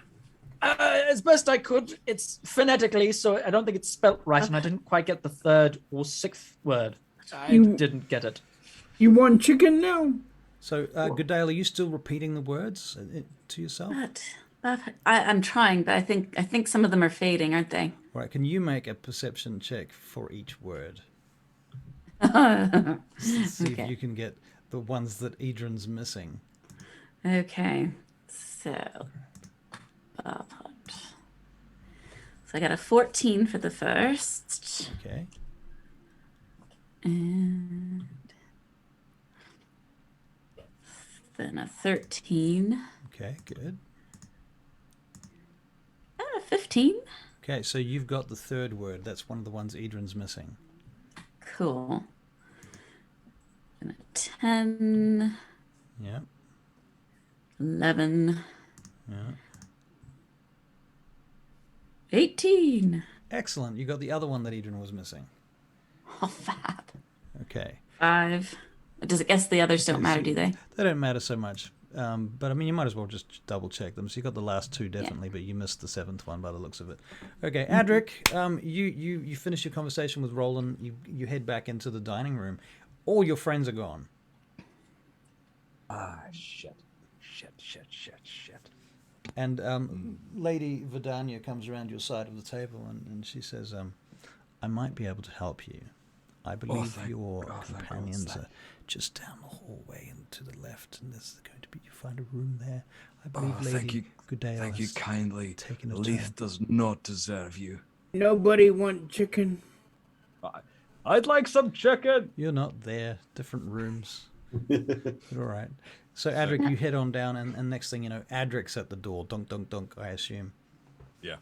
As best I could. It's phonetically, so I don't think it's spelt right, and I didn't quite get the third or sixth word. I didn't get it. You want chicken now? So, Gudael, are you still repeating the words to yourself? But I'm trying, but I think some of them are fading, aren't they? Right. Can you make a perception check for each word? See if you can get the ones that Edryn's missing. Okay. So I got a 14 for the first. Okay. And then a 13. Okay, good. And a 15. Okay, so you've got the third word. That's one of the ones Edryn's missing. Cool. And a 10. Yeah. 11. Yeah. 18. Excellent. You got the other one that Edryn was missing. Oh, fab. Okay. 5. Does it guess the others don't matter, do they? They don't matter so much. But I mean, you might as well just double check them. So you got the last two definitely, but you missed the seventh one by the looks of it. Okay, Adrik, you finish your conversation with Roland. You head back into the dining room. All your friends are gone. Shit. And Lady Verdania comes around your side of the table and she says, I might be able to help you. I believe your companions are just down the hallway and to the left, and there's going to be, you find a room there. I believe Lady Gudael Thank you kindly. Taken a Leith turn. does not deserve you. Nobody want chicken. I'd like some chicken. You're not there. Different rooms. All right. So Adrik, you head on down, and next thing you know, Adrik's at the door. Dunk, dunk, dunk, I assume. Yeah.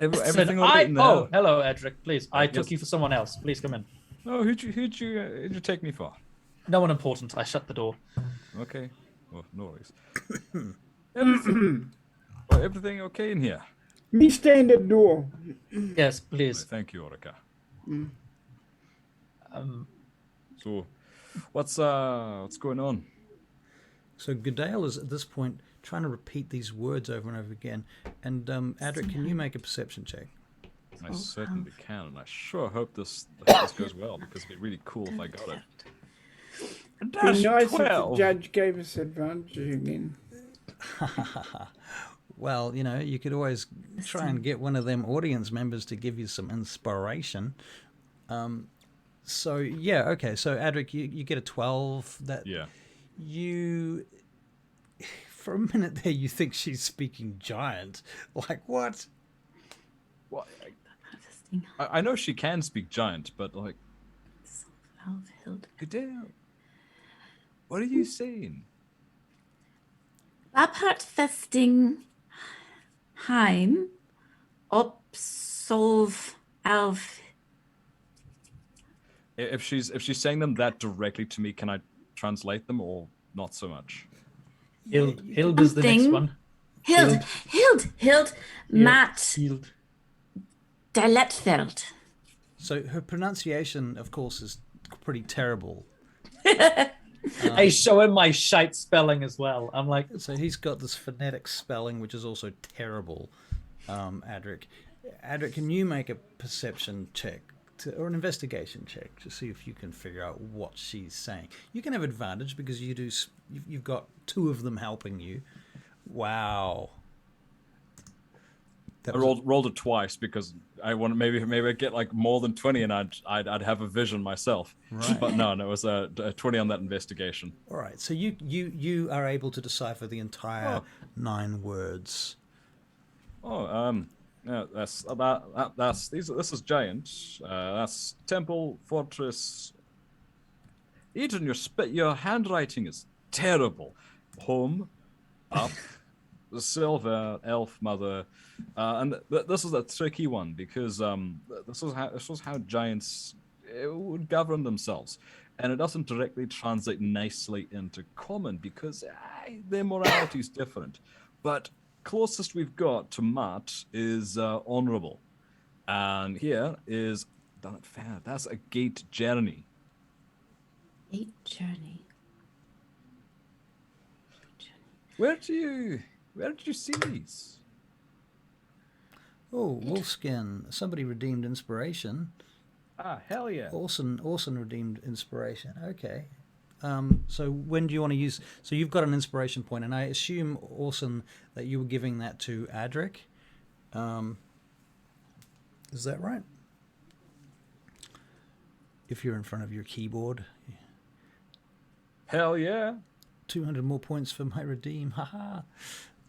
Everything all right in there? Oh, hello, Adrik. Please, I took you for someone else. Please come in. Oh, who'd you take me for? No one important. I shut the door. Okay. Well, no worries. Everything okay in here? Me stand at door. Yes, please. Thank you, Orika. So, what's going on? So Gudael is at this point trying to repeat these words over and over again. And Adrik, can you make a perception check? I certainly can, and I sure hope this goes well, because it'd be really cool if I got it. Be nice if the 12. judge gave us advantage again. Well, you could always try and get one of them audience members to give you some inspiration. So yeah, okay. So Adrik, you get a 12. Yeah. You, for a minute there, you think she's speaking giant. Like what? Well, I know she can speak giant, but like, Gudael, what are you saying? Babhart festing heim obsolv alf. If she's saying them that directly to me, can I translate them or not so much? Hild is the next one. Hild, Matt Hild. Diletfeld. So her pronunciation, of course, is pretty terrible. I show him my shite spelling as well. I'm like, So he's got this phonetic spelling, which is also terrible. Adrik, can you make a perception check or an investigation check to see if you can figure out what she's saying? You can have advantage because you've got two of them helping you. Wow. I rolled it twice because I want maybe I'd get like more than 20 and I'd have a vision myself. Right. But no, it was a 20 on that investigation. All right. So you are able to decipher the entire 9 words. Yeah, this is giant. That's temple, fortress. Edryn, your handwriting is terrible. Home, up, the silver, elf, mother, and this is a tricky one because this was how giants would govern themselves, and it doesn't directly translate nicely into common because their morality is different, but closest we've got to Matt is honorable, and here is done it fair. That's a gate journey. Gate journey. Where did you see these? Oh, Wolfskin. Somebody redeemed inspiration. Ah, hell yeah. Orson redeemed inspiration. Okay. So when do you want to use... So you've got an inspiration point, and I assume, Orson, that you were giving that to Adrik. Is that right? If you're in front of your keyboard. Hell yeah. 200 more points for my redeem. Haha.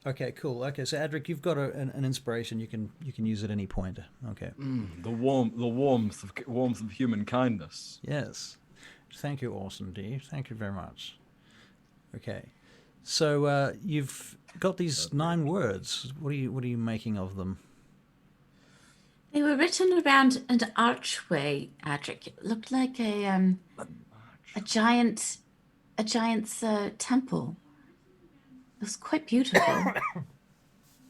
Okay, cool. Okay, so Adrik, you've got an inspiration. You can use at any point. Okay. The warmth of human kindness. Yes. Thank you, Orson D. Thank you very much. Okay. So you've got these 9 words. What are you making of them? They were written around an archway, Adrik. It looked like a giant's temple. It was quite beautiful.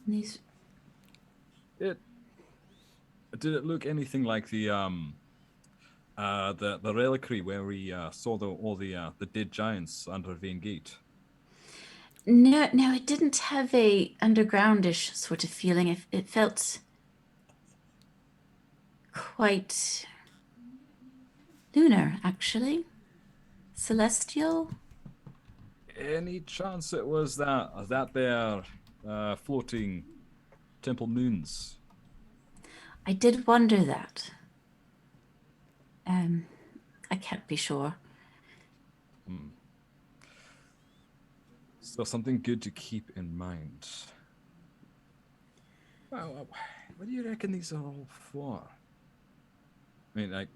These. Did it look anything like the reliquary where we saw all the dead giants under Vaingate? No, it didn't have a undergroundish sort of feeling. It felt quite lunar, actually. Celestial. Any chance it was that there floating temple moons? I did wonder that. I can't be sure. So something good to keep in mind. Well, what do you reckon these are all for? I mean, like,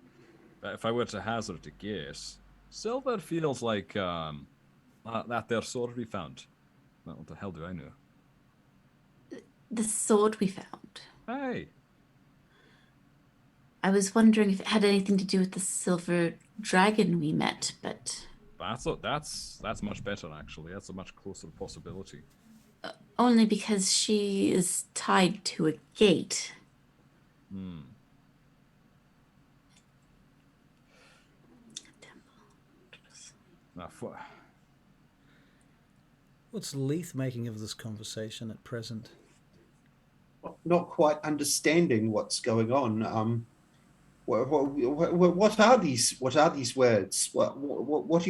if I were to hazard a guess, silver feels like that their sword we found. Well, what the hell do I know? The sword we found. Hey. I was wondering if it had anything to do with the silver dragon we met, but... That's much better, actually. That's a much closer possibility. Only because she is tied to a gate. What's Leith making of this conversation at present? Not quite understanding what's going on. What are these? What are these words? What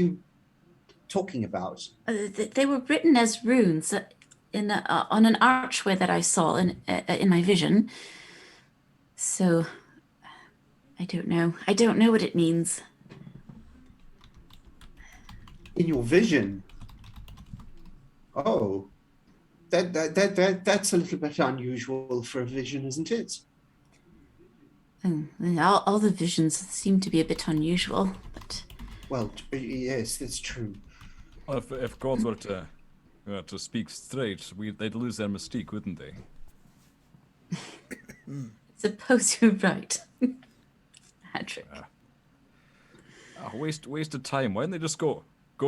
talking about? They were written as runes on an archway that I saw in my vision. So I don't know. I don't know what it means. In your vision? Oh, that's a little bit unusual for a vision, isn't it? All the visions seem to be a bit unusual, but... Well, yes, that's true. Well, if gods were to speak straight, they'd lose their mystique, wouldn't they? Suppose you're right. Adrik. Waste of time. Why don't they just go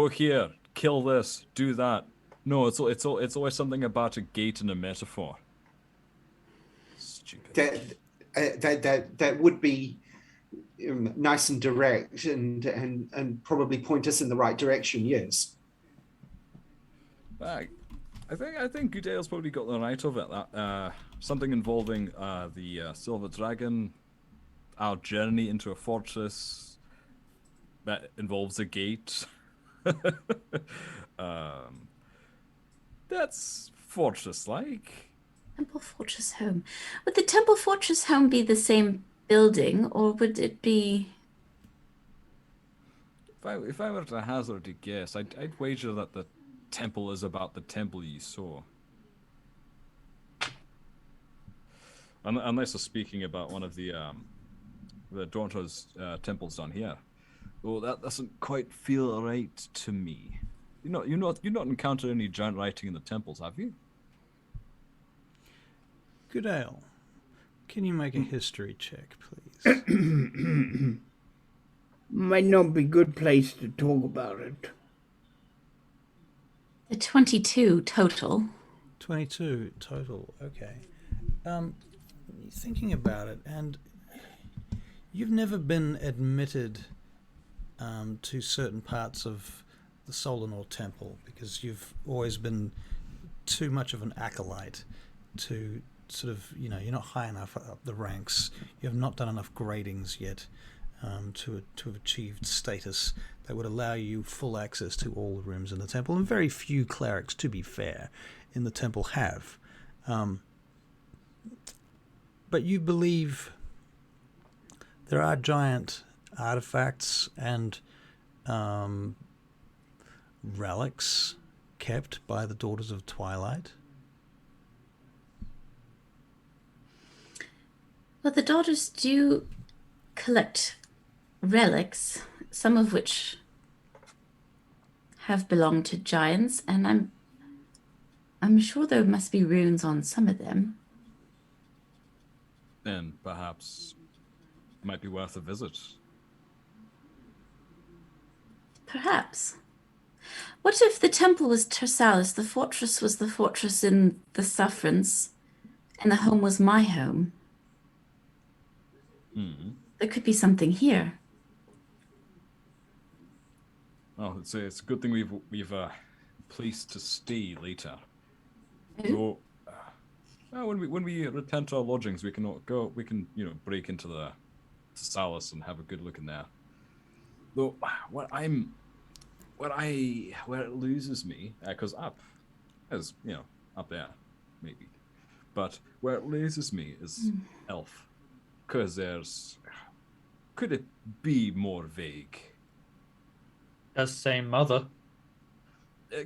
here, kill this, do that? No, it's always something about a gate and a metaphor. Stupid. That would be nice and direct and probably point us in the right direction. Yes. I think Gudael's probably got the right of it. That something involving the Silver Dragon, our journey into a fortress that involves a gate. That's fortress-like. Temple Fortress Home. Would the Temple Fortress Home be the same building, or would it be... If I were to hazard a guess, I'd wager that the temple is about the temple you saw. Unless we're speaking about one of the daughter's temples down here. Oh, that doesn't quite feel right to me. You're not encountered any giant writing in the temples, have you? Gudael, can you make a history check, please? Might not be a good place to talk about it. The 22 total. 22 total, okay. Thinking about it, and you've never been admitted to certain parts of the Solanor Temple because you've always been too much of an acolyte to sort of, you're not high enough up the ranks. You have not done enough gradings yet to have achieved status that would allow you full access to all the rooms in the temple, and very few clerics, to be fair, in the temple have. But you believe there are giant artifacts and relics kept by the Daughters of Twilight? Well, the daughters do collect relics, some of which have belonged to giants, and I'm sure there must be runes on some of them. Then perhaps it might be worth a visit. Perhaps. What if the temple was Tarsellis, the fortress was the fortress in the Suffrance, and the home was my home? Mm-hmm. There could be something here. Oh, it's a good thing we've a place to stay later. Ooh. So, when we return to our lodgings, we can break into the Tarsellis and have a good look in there. Though, where it loses me, because up there, maybe, but where it loses me is elf, because could it be more vague? Does say mother.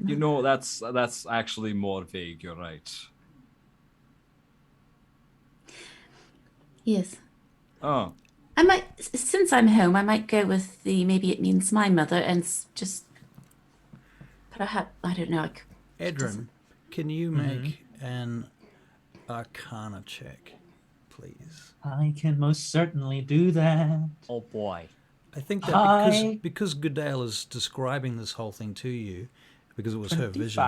That's actually more vague. You're right. Yes. Oh. I might, since I'm home, I might go with maybe it means my mother, and just perhaps, I don't know. Edryn, can you make an Arcana check, please? I can most certainly do that. Oh boy. I think that because Gudael is describing this whole thing to you, because it was 25. Her vision.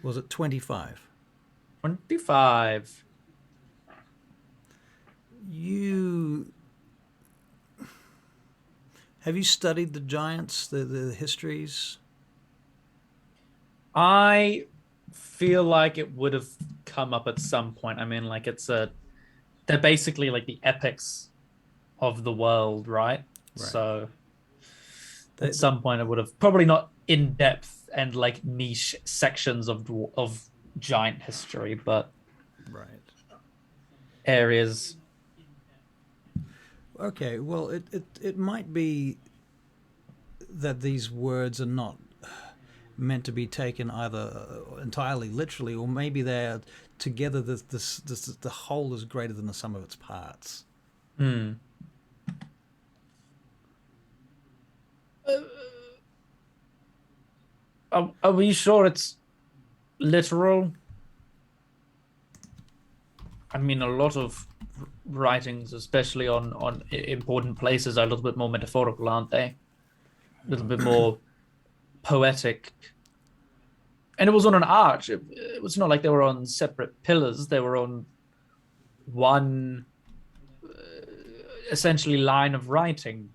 Was it 25? 25. Have you studied the giants, the histories? I feel like it would have come up at some point. I mean, like they're basically like the epics of the world, right? So at some point it would have probably not in depth and like niche sections of giant history, but Right. areas. Okay, well, it might be that these words are not meant to be taken either entirely literally, or maybe they're together. The whole is greater than the sum of its parts. Hmm. Are we sure it's literal? I mean, a lot of writings, especially on important places, are a little bit more metaphorical, aren't they? A little bit more poetic. And it was on an arch. It was not like they were on separate pillars. They were on one, essentially, line of writing.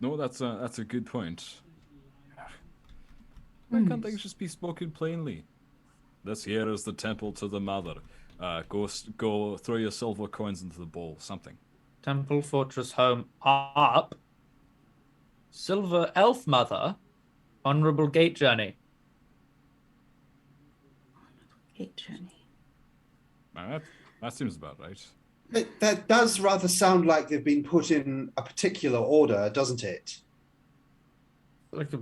No, that's a good point. Why can't things just be spoken plainly? This here is the temple to the mother. Go throw your silver coins into the bowl. Something. Temple Fortress Home up. Silver Elf Mother. Honorable Gate Journey. Gate journey. That seems about right. That does rather sound like they've been put in a particular order, doesn't it? Like a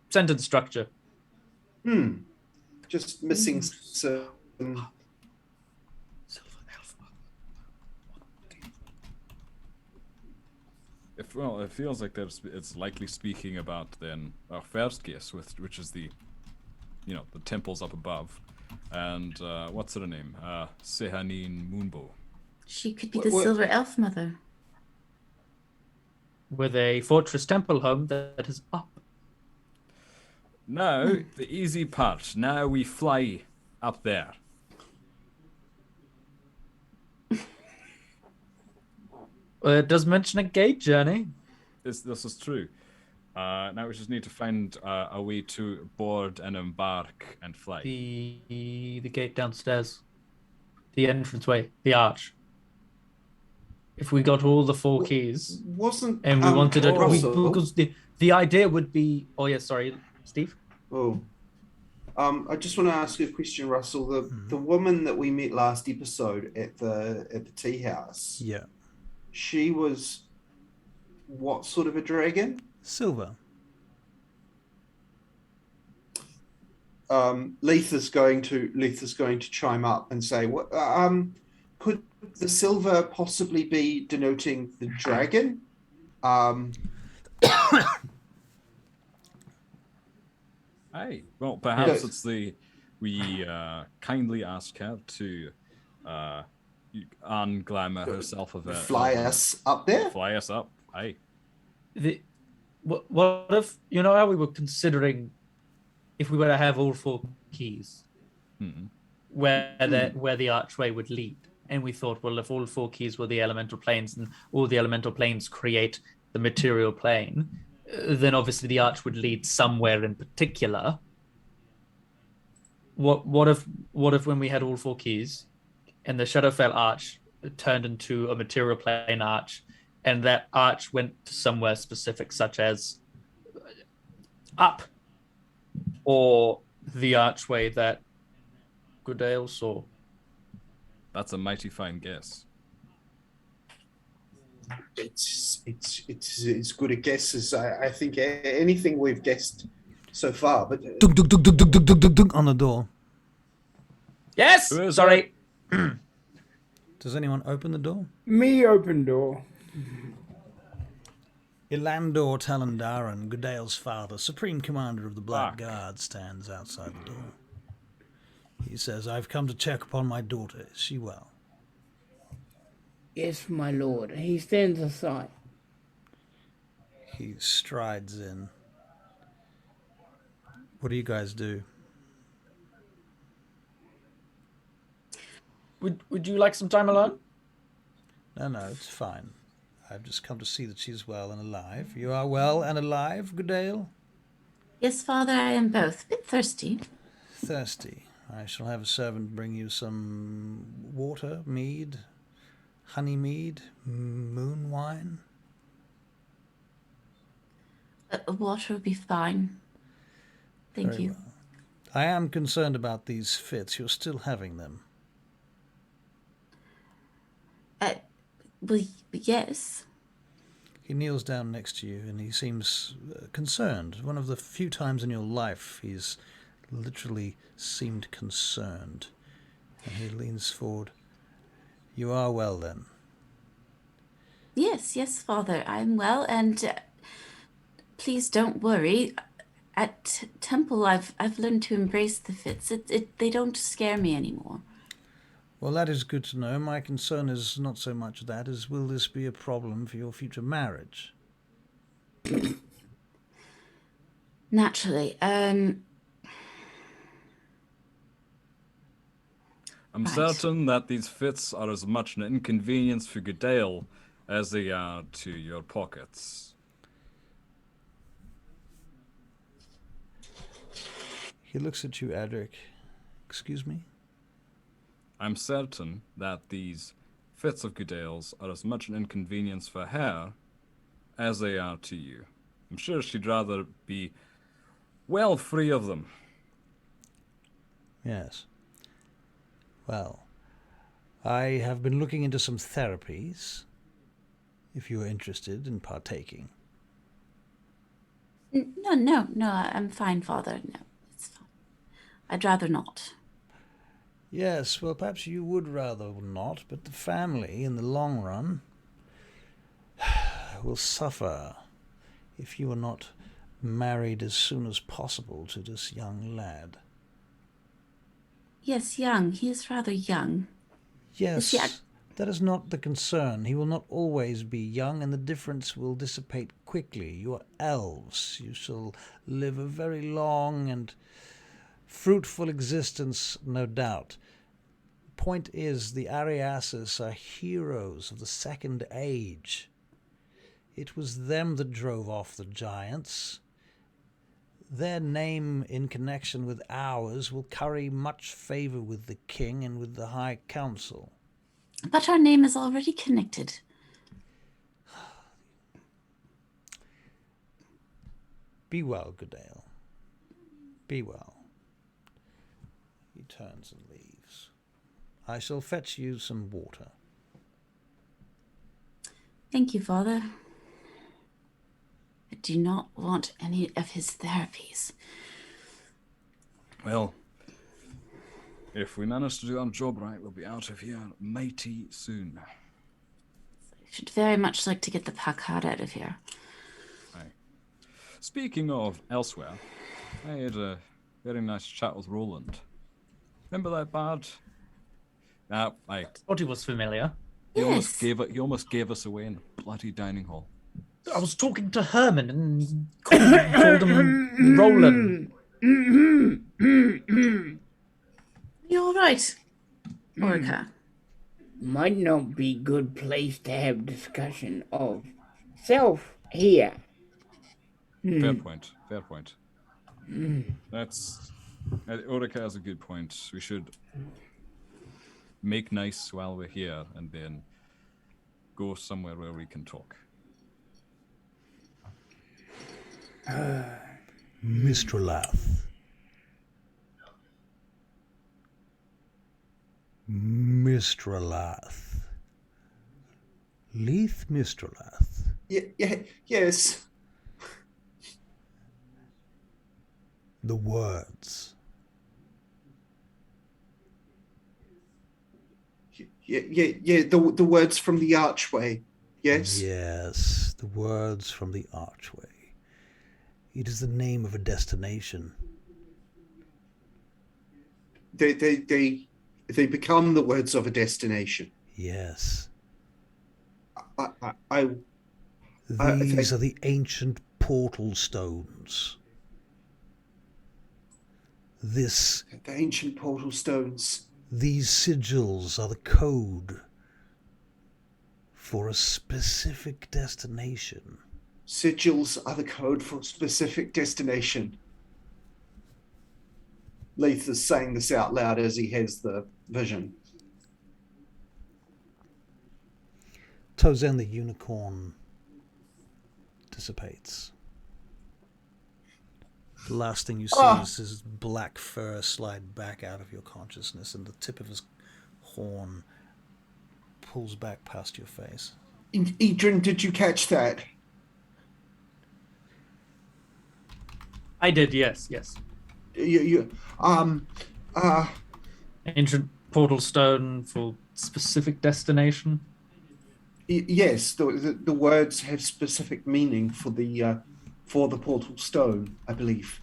sentence structure. Just missing some. Silver Elf Mother. It feels like it's likely speaking about then our first guess, which is the temples up above, and what's her name? Sehanine Moonbow. She could be the Silver Elf Mother. With a fortress temple home that is up. Now, the easy part. Now we fly up there. It does mention a gate journey. This is true. Now we just need to find a way to board and embark and fly. The gate downstairs. The entranceway. The arch. If we got all the 4 keys. Wasn't and we wanted it Russell, because the idea would be. Oh yeah, sorry, Steve. Oh, I just want to ask you a question, Russell. The woman that we met last episode at the tea house. Yeah. She was what sort of a dragon? Silver. Leith is going to chime up and say, "What? Could the silver possibly be denoting the dragon?" Aye. Well, perhaps it's we kindly ask her to unglamour herself of it. Fly us up there? Fly us up. Aye. What if, you know how we were considering if we were to have all 4 keys, where the archway would lead, and we thought, well, if all 4 keys were the elemental planes and all the elemental planes create the material plane, then obviously the arch would lead somewhere in particular. What if when we had all 4 keys and the Shadowfell arch turned into a material plane arch, and that arch went to somewhere specific, such as up, or the archway that Gudael saw? That's a mighty fine guess. It's good a guess as I think anything we've guessed so far. But Dunk, dunk, dunk, dunk, dunk, dunk, dunk, dunk on the door. Yes. Sorry. Does anyone open the door? Me open door. Ilandor Talandaran, Gudael's father, Supreme Commander of the Black Guard, stands outside the door. He says, "I've come to check upon my daughter. Is she well?" Yes, my lord. He stands aside. He strides in. What do you guys do? Would you like some time alone? No, it's fine. I've just come to see that she's well and alive. You are well and alive, Gudael? Yes, Father, I am both. A bit thirsty. Thirsty. I shall have a servant bring you some water, mead, honey mead, moon wine. Water will be fine. Thank Very you. well. I am concerned about these fits. You're still having them. Well, yes. He kneels down next to you and he seems concerned. One of the few times in your life he's literally seemed concerned. And he leans forward. You are well then? Yes, Father, I'm well, and please don't worry. At Temple, I've learned to embrace the fits. They don't scare me anymore. Well, that is good to know. My concern is not so much that as will this be a problem for your future marriage? Naturally. I'm Right. certain that these fits are as much an inconvenience for Gudael as they are to your pockets. He looks at you, Adrik. Excuse me? I'm certain that these fits of Gudael's are as much an inconvenience for her as they are to you. I'm sure she'd rather be well free of them. Yes. Well, I have been looking into some therapies, if you are interested in partaking. No, I'm fine, Father. No, it's fine. I'd rather not. Yes, well, perhaps you would rather not, but the family, in the long run, will suffer if you are not married as soon as possible to this young lad. Yes, young. He is rather young. Yes, Is he that is not the concern. He will not always be young, and the difference will dissipate quickly. You are elves. You shall live a very long and fruitful existence, no doubt. The point is, the Ariasis are heroes of the Second Age. It was them that drove off the giants. Their name in connection with ours will carry much favour with the king and with the High Council. But our name is already connected. Be well, Gudael. Be well. He turns and leaves. I shall fetch you some water. Thank you, Father. I do not want any of his therapies. Well, if we manage to do our job right, we'll be out of here mighty soon. I should very much like to get the Packard out of here. Aye. Speaking of elsewhere, I had a very nice chat with Roland. Remember that bard? I Thought he was familiar. he Yes. almost gave us away in the bloody dining hall. I was talking to Herman and he called him Roland. You all right, Orika? Might not be good place to have discussion of self here. Fair point. Fair point. That's Orika has a good point. We should make nice while we're here, and then go somewhere where we can talk. Mystralath. Mystralath. Leith Mystralath. Yes. The words. Yeah. The words from the archway. Yes. Yes, the words from the archway. It is the name of a destination. They become the words of a destination. Yes. I These are the ancient portal stones. The ancient portal stones. These sigils are the code for a specific destination. Sigils are the code for a specific destination. Leith is saying this out loud as he has the vision. Tozen the unicorn dissipates. The last thing you see is his black fur slide back out of your consciousness, and the tip of his horn pulls back past your face. Edryn, did you catch that? I did, yes. Ancient portal stone for specific destination. Yes, the words have specific meaning for the portal stone, I believe.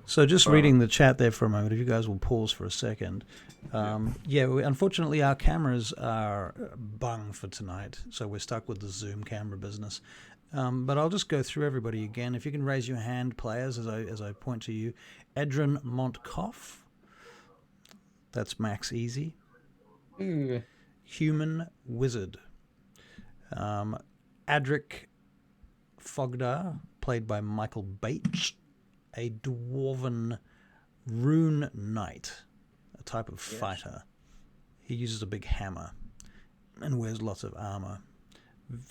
So just reading the chat there for a moment, if you guys will pause for a second. Unfortunately our cameras are bung for tonight, so we're stuck with the Zoom camera business. But I'll just go through everybody again. If you can raise your hand, players, as I point to you. Edryn Montcoff. That's Max Easy. Human Wizard. Adrik Fogdar, played by Michael Bates. A Dwarven Rune Knight, a type of fighter. He uses a big hammer and wears lots of armor.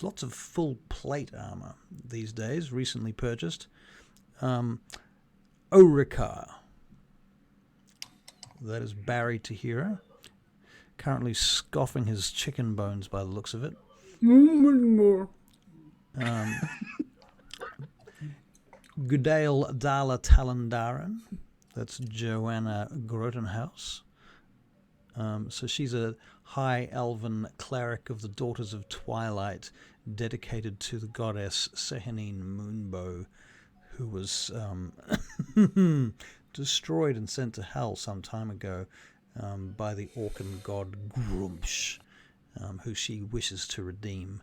Lots of full plate armor these days, recently purchased. Orika. That is Barry Te Hira, currently scoffing his chicken bones by the looks of it. Gudael Talandaran. That's Joanna Grotenhouse. So she's a high elven cleric of the Daughters of Twilight, dedicated to the goddess Sehanine Moonbow, who was destroyed and sent to hell some time ago by the Orcan god Grumsh, who she wishes to redeem.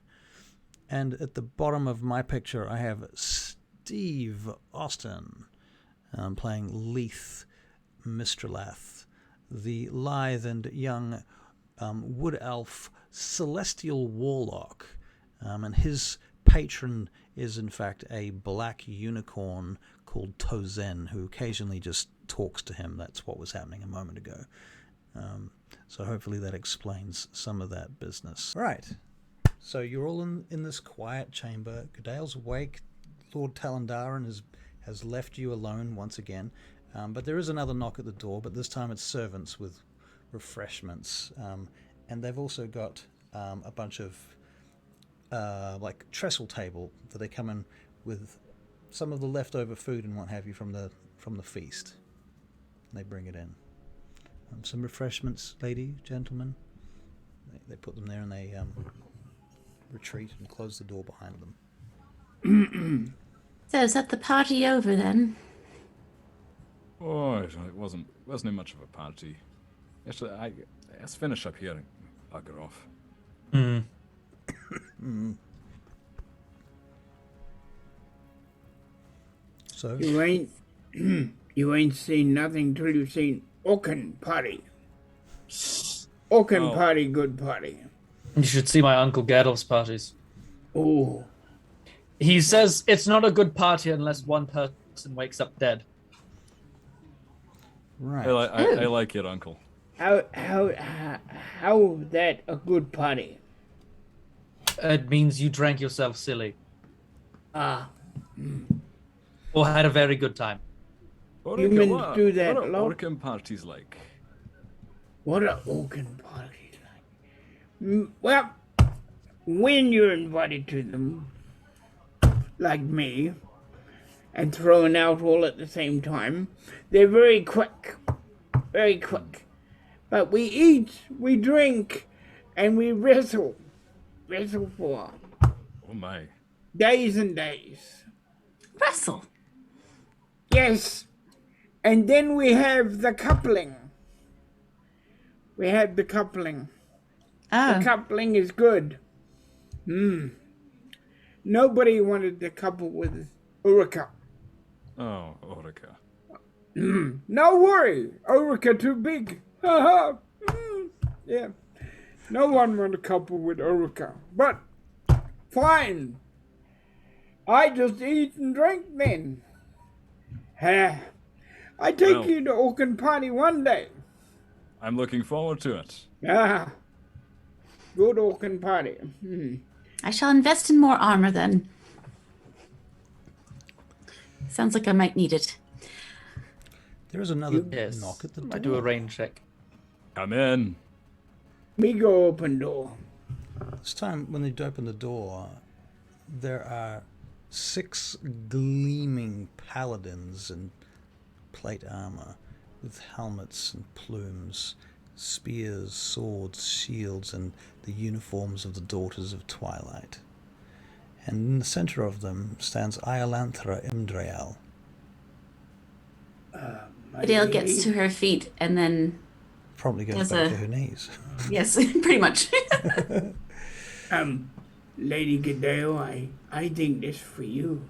And at the bottom of my picture, I have Steve Austin playing Leith Mystralath, the lithe and young wood elf celestial warlock, and his patron is in fact a black unicorn called Tozen, who occasionally just talks to him. That's what was happening a moment ago. So hopefully that explains some of that business. Right. So you're all in this quiet chamber. Gudael's awake. Lord Talandaran has left you alone once again. But there is another knock at the door, but this time it's servants with refreshments. And they've also got a bunch of like trestle table that they come in with some of the leftover food and what have you from the feast. And they bring it in. Some refreshments, lady, gentlemen. They put them there and they retreat and close the door behind them. So is that the party over then? Oh, it wasn't much of a party. Actually, let's finish up here and bugger off. So you ain't seen nothing till you've seen Orcan party. Orcan party, good party. You should see my Uncle Gadolf's parties. Oh. He says it's not a good party unless one person wakes up dead. Right. I like it, Uncle. How that a good party? It means you drank yourself silly. Ah. Or had a very good time. Humans do that what a are lot. Orcan parties like? What are Orcan parties like? Well, when you're invited to them, like me, and thrown out all at the same time, they're very quick. Very quick. But we eat, we drink, and we wrestle. Wrestle for Oh my. days and days. Wrestle. Yes. And then we have the coupling. We have the coupling. Oh. The coupling is good. Nobody wanted to couple with Orika. Oh, Orika. No worry. Orika too big. Haha. Yeah. No one wanted to couple with Orika. But, fine. I just eat and drink then. I take you to Orcan party one day. I'm looking forward to it. Ah. Good orcan party. I shall invest in more armor then. Sounds like I might need it. There is another Yes. knock at the door. I do a range check. Come in. Me go open door. This time, when they open the door, there are 6 gleaming paladins in plate armor with helmets and plumes, spears, swords, shields, and the uniforms of the Daughters of Twilight. And in the center of them stands Iolanthra Imdrael. Gudael gets to her feet and then... Probably goes back to her knees. Yes, pretty much. Lady Gudael, I think this for you.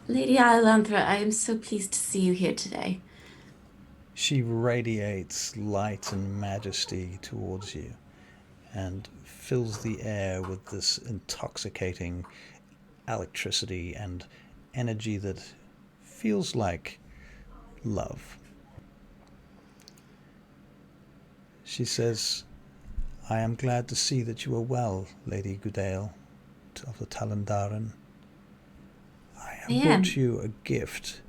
Lady Iolanthra, I am so pleased to see you here today. She radiates light and majesty towards you and fills the air with this intoxicating electricity and energy that feels like love. She says, I am glad to see that you are well, Lady Gudael of the Talandaran. I have brought you a gift.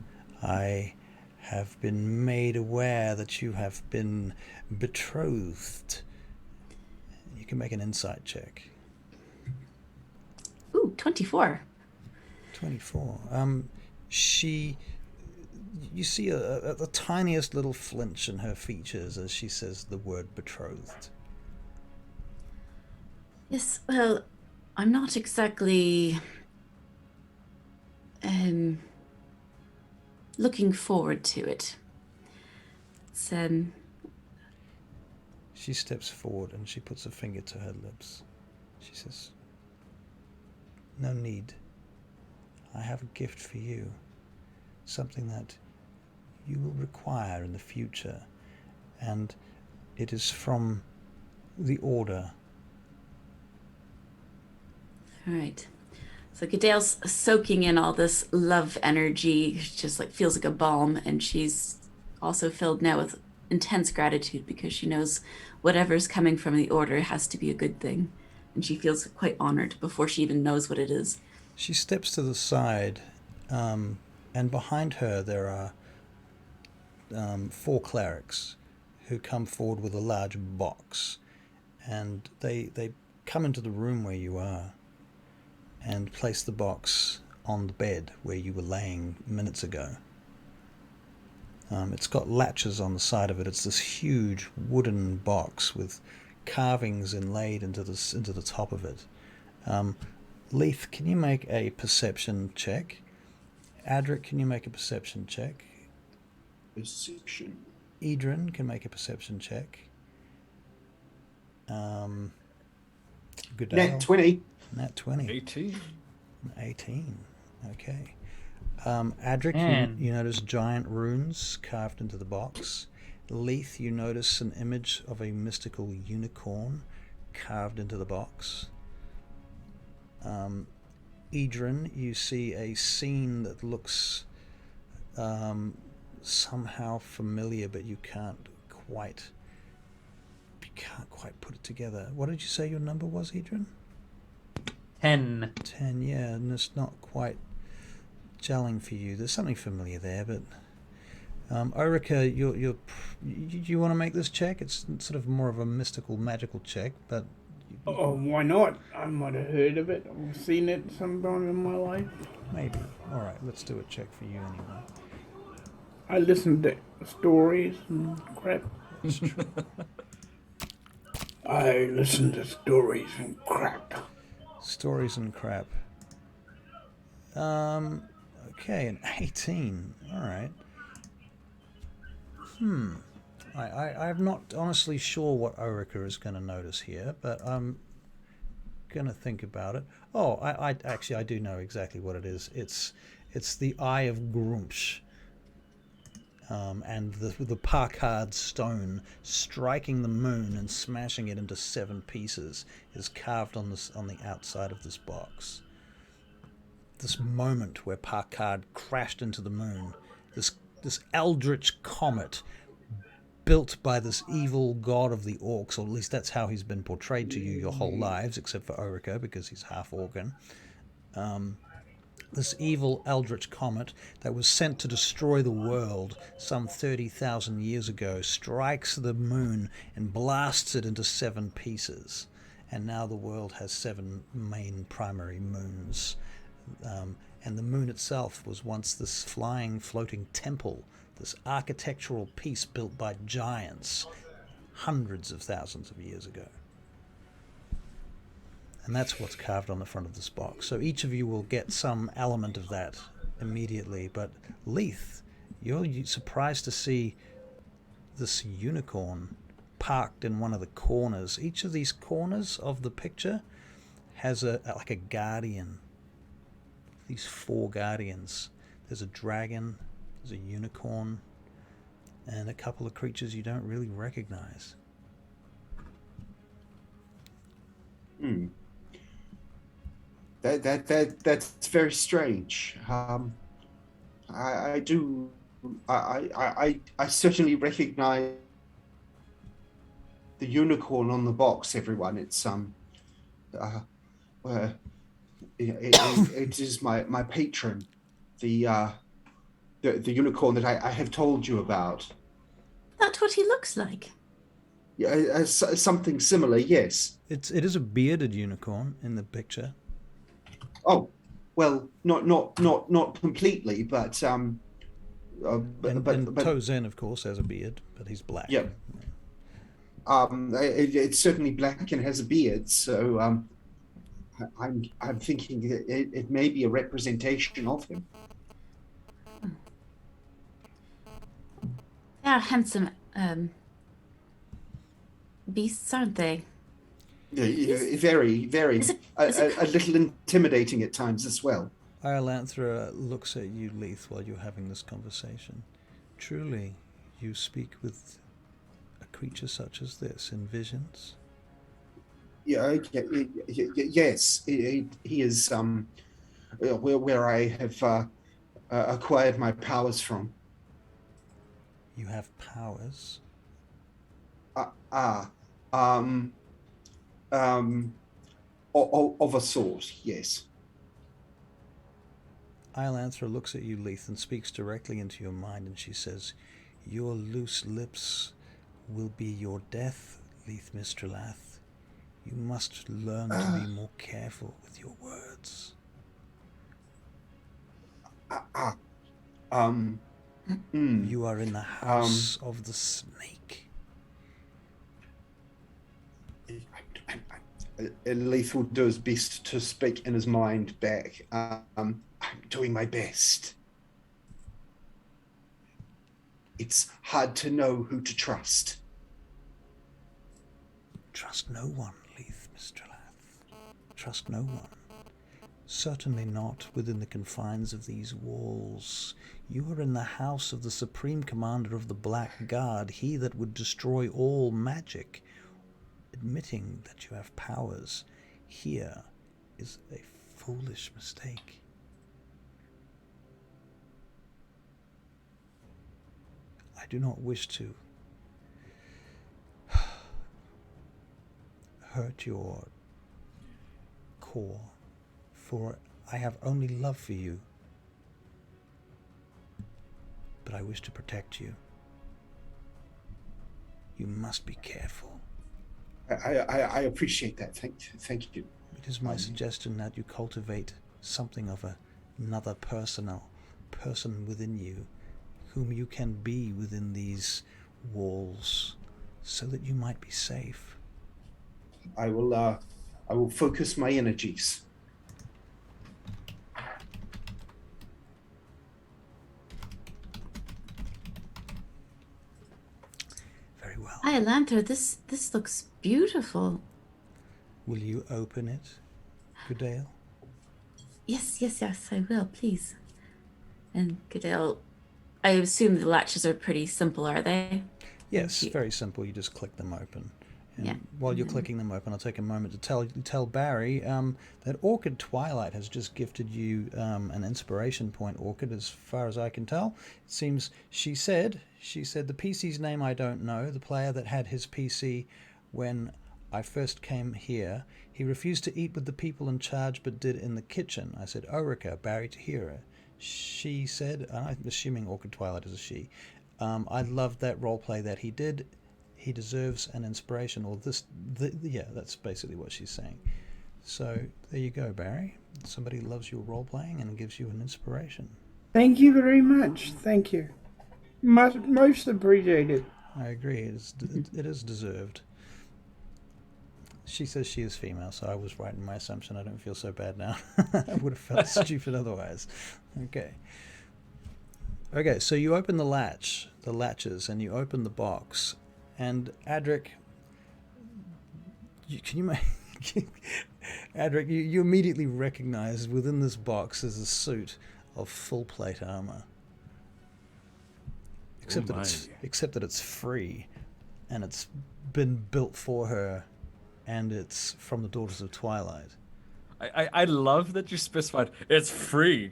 I have been made aware that you have been betrothed. You can make an insight check. Ooh, 24. 24. You see the tiniest little flinch in her features as she says the word betrothed. Yes, well, I'm not exactly looking forward to it. It's She steps forward and she puts a finger to her lips. She says, no need. I have a gift for you. Something that you will require in the future. And it is from the Order. all right. So Gudael's soaking in all this love energy, just like feels like a balm, and she's also filled now with intense gratitude because she knows whatever's coming from the Order has to be a good thing, and she feels quite honored before she even knows what it is. She steps to the side, and behind her there are 4 clerics who come forward with a large box, and they come into the room where you are and place the box on the bed where you were laying minutes ago. It's got latches on the side of it. It's this huge wooden box with carvings inlaid into the top of it. Leith, can you make a perception check? Adrik, can you make a perception check? Perception. Edryn can make a perception check. Gudael. Nat 20. Nat 20. 18. 18. Okay. Adrik, you notice giant runes carved into the box. Leith, you notice an image of a mystical unicorn carved into the box. Edryn, you see a scene that looks somehow familiar, but you can't quite put it together. What did you say your number was, Edryn? 10. 10, yeah, and it's not quite gelling for you. There's something familiar there, but Orika, you want to make this check? It's sort of more of a mystical, magical check, but Why not? I might have heard of it or seen it sometime in my life. maybe. All right, let's do a check for you anyway. I listen to stories and crap. That's true. I listen to stories and crap. Stories and crap. Okay, an 18. All right. I'm not honestly sure what Orika is going to notice here, but I'm going to think about it. Oh, I actually do know exactly what it is. It's the Eye of Grumpsh. And the Parkard stone striking the moon and smashing it into 7 pieces is carved on the outside of this box. This moment where Parkard crashed into the moon, this eldritch comet built by this evil god of the orcs, or at least that's how he's been portrayed to you your whole lives, except for Orika, because he's half organ. This evil eldritch comet that was sent to destroy the world some 30,000 years ago strikes the moon and blasts it into 7 pieces. And now the world has 7 main primary moons. And the moon itself was once this flying, floating temple, this architectural piece built by giants hundreds of thousands of years ago. And that's what's carved on the front of this box. So each of you will get some element of that immediately. But Leith, you're surprised to see this unicorn parked in one of the corners. Each of these corners of the picture has like a guardian. These 4 guardians. There's a dragon, there's a unicorn, and a couple of creatures you don't really recognize. That's very strange. I certainly recognize the unicorn on the box. Everyone, it's it is my patron, the unicorn that I have told you about. That's what he looks like. Yeah, something similar. Yes. It is a bearded unicorn in the picture. Oh, well, not completely, but Tozen, of course, has a beard, but he's black. Yeah. It's certainly black and has a beard, so I'm thinking it may be a representation of him. They are handsome beasts, aren't they? Very, very. A little intimidating at times as well. Iolanthra looks at you, Leith, while you're having this conversation. Truly, you speak with a creature such as this in visions? Yes. He is where I have acquired my powers from. You have powers? Of a sort, yes. Iolanthra looks at you, Leith, and speaks directly into your mind, and she says, "Your loose lips will be your death, Leith Mystralath. You must learn to be more careful with your words." You are in the house of the snake. Leith will do his best to speak in his mind back. I'm doing my best. It's hard to know who to trust. Trust no one, Leith Mystralath. Trust no one. Certainly not within the confines of these walls. You are in the house of the Supreme Commander of the Black Guard, he that would destroy all magic. Admitting that you have powers here is a foolish mistake. I do not wish to hurt your core, for I have only love for you, but I wish to protect you. You must be careful. I appreciate that. Thank you. It is my suggestion that you cultivate something of another person within you, whom you can be within these walls, so that you might be safe. I will focus my energies. Very well. Iolanthra, this looks beautiful. Will you open it, Gudael? Yes, I will, please. And Gudael, I assume the latches are pretty simple, are they? Yes, very simple. You just click them open. And Yeah. while you're clicking them open, I'll take a moment to tell Barry that Orchid Twilight has just gifted you an inspiration point, Orchid, as far as I can tell. It seems she said the PC's name I don't know, the player that had his PC when I first came here. He refused to eat with the people in charge but did in the kitchen. I said, Orika, Barry Te Hira. She said, and I'm assuming Orchid Twilight is a she, I loved that roleplay that he did. He deserves an inspiration, or yeah, that's basically what she's saying. So there you go, Barry. Somebody loves your role playing and gives you an inspiration. Thank you very much. Thank you. Most appreciated. I agree. It is deserved. She says she is female, so I was right in my assumption. I don't feel so bad now. I would have felt stupid otherwise. Okay, so you open the latches, and you open the box. And Adrik, Adrik, you immediately recognize within this box is a suit of full plate armor. Except that it's free, and it's been built for her, and it's from the Daughters of Twilight. I love that you specified it's free.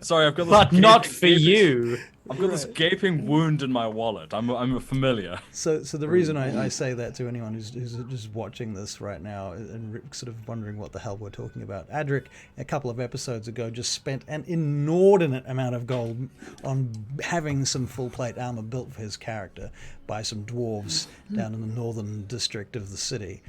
Sorry, I've got this. But not for you. I've got this gaping wound in my wallet. I'm familiar. So the reason I say that to anyone who's just watching this right now and sort of wondering what the hell we're talking about, Adrik a couple of episodes ago just spent an inordinate amount of gold on having some full plate armor built for his character by some dwarves down in the northern district of the city.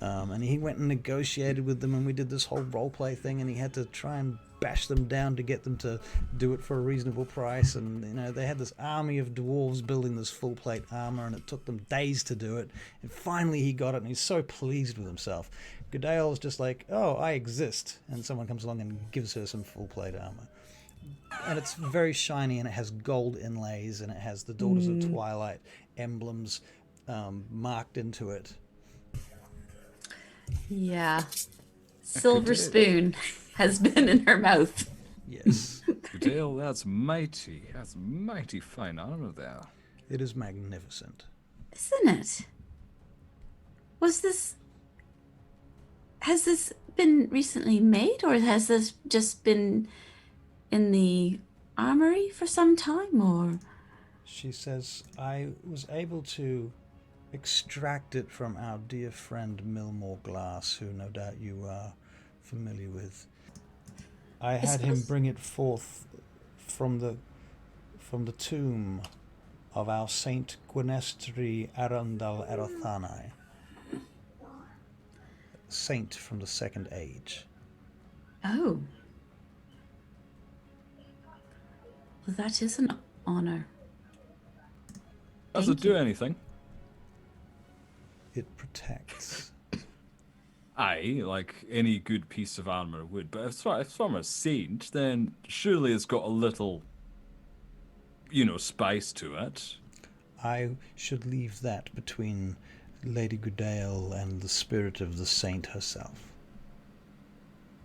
And he went and negotiated with them, and we did this whole roleplay thing, and he had to try and bash them down to get them to do it for a reasonable price. And they had this army of dwarves building this full plate armor, and it took them days to do it. And finally he got it, and he's so pleased with himself. Gudael is just like, oh, I exist. And someone comes along and gives her some full plate armor. And it's very shiny, and it has gold inlays, and it has the Daughters of Twilight emblems marked into it. Yeah. Silver spoon has been in her mouth. Yes. Gudael, that's mighty fine armor there. It is magnificent. Isn't it? Has this been recently made, or has this just been in the armory for some time, or? She says, I was able to extract it from our dear friend Milmore Glass, who no doubt you are familiar with. I had him bring it forth from the tomb of our Saint Gwynestri Arundel Erothanae, saint from the Second Age. Oh. Well, that is an honor. Does it do anything? It protects. Aye, like any good piece of armor would. But if it's from a saint, then surely it's got a little, spice to it. I should leave that between Lady Gudael and the spirit of the saint herself,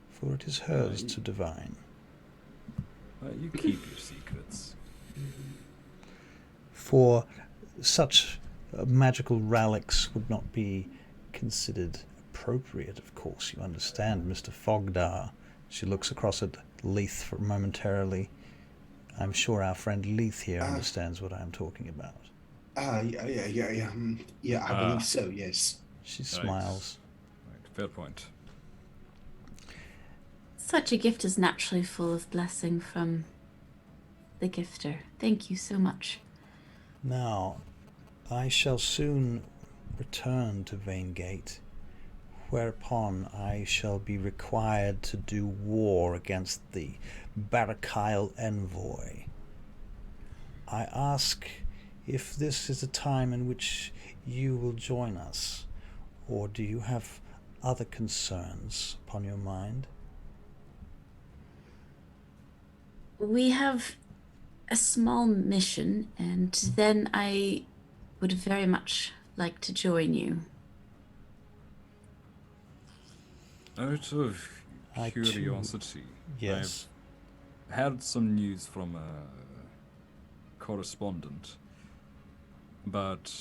for it is hers to divine. Well, you keep your secrets. For such magical relics would not be considered appropriate, of course, you understand, Mr. Fogdar. She looks across at Leith momentarily. I'm sure our friend Leith here understands what I'm talking about. Yeah, I believe so, yes. She smiles. Right, fair point. Such a gift is naturally full of blessing from the gifter. Thank you so much. Now, I shall soon return to Vaingate, whereupon I shall be required to do war against the Barakyle envoy. I ask if this is a time in which you will join us, or do you have other concerns upon your mind? We have a small mission, and then I would very much like to join you. Out of curiosity, yes. I've had some news from a correspondent, but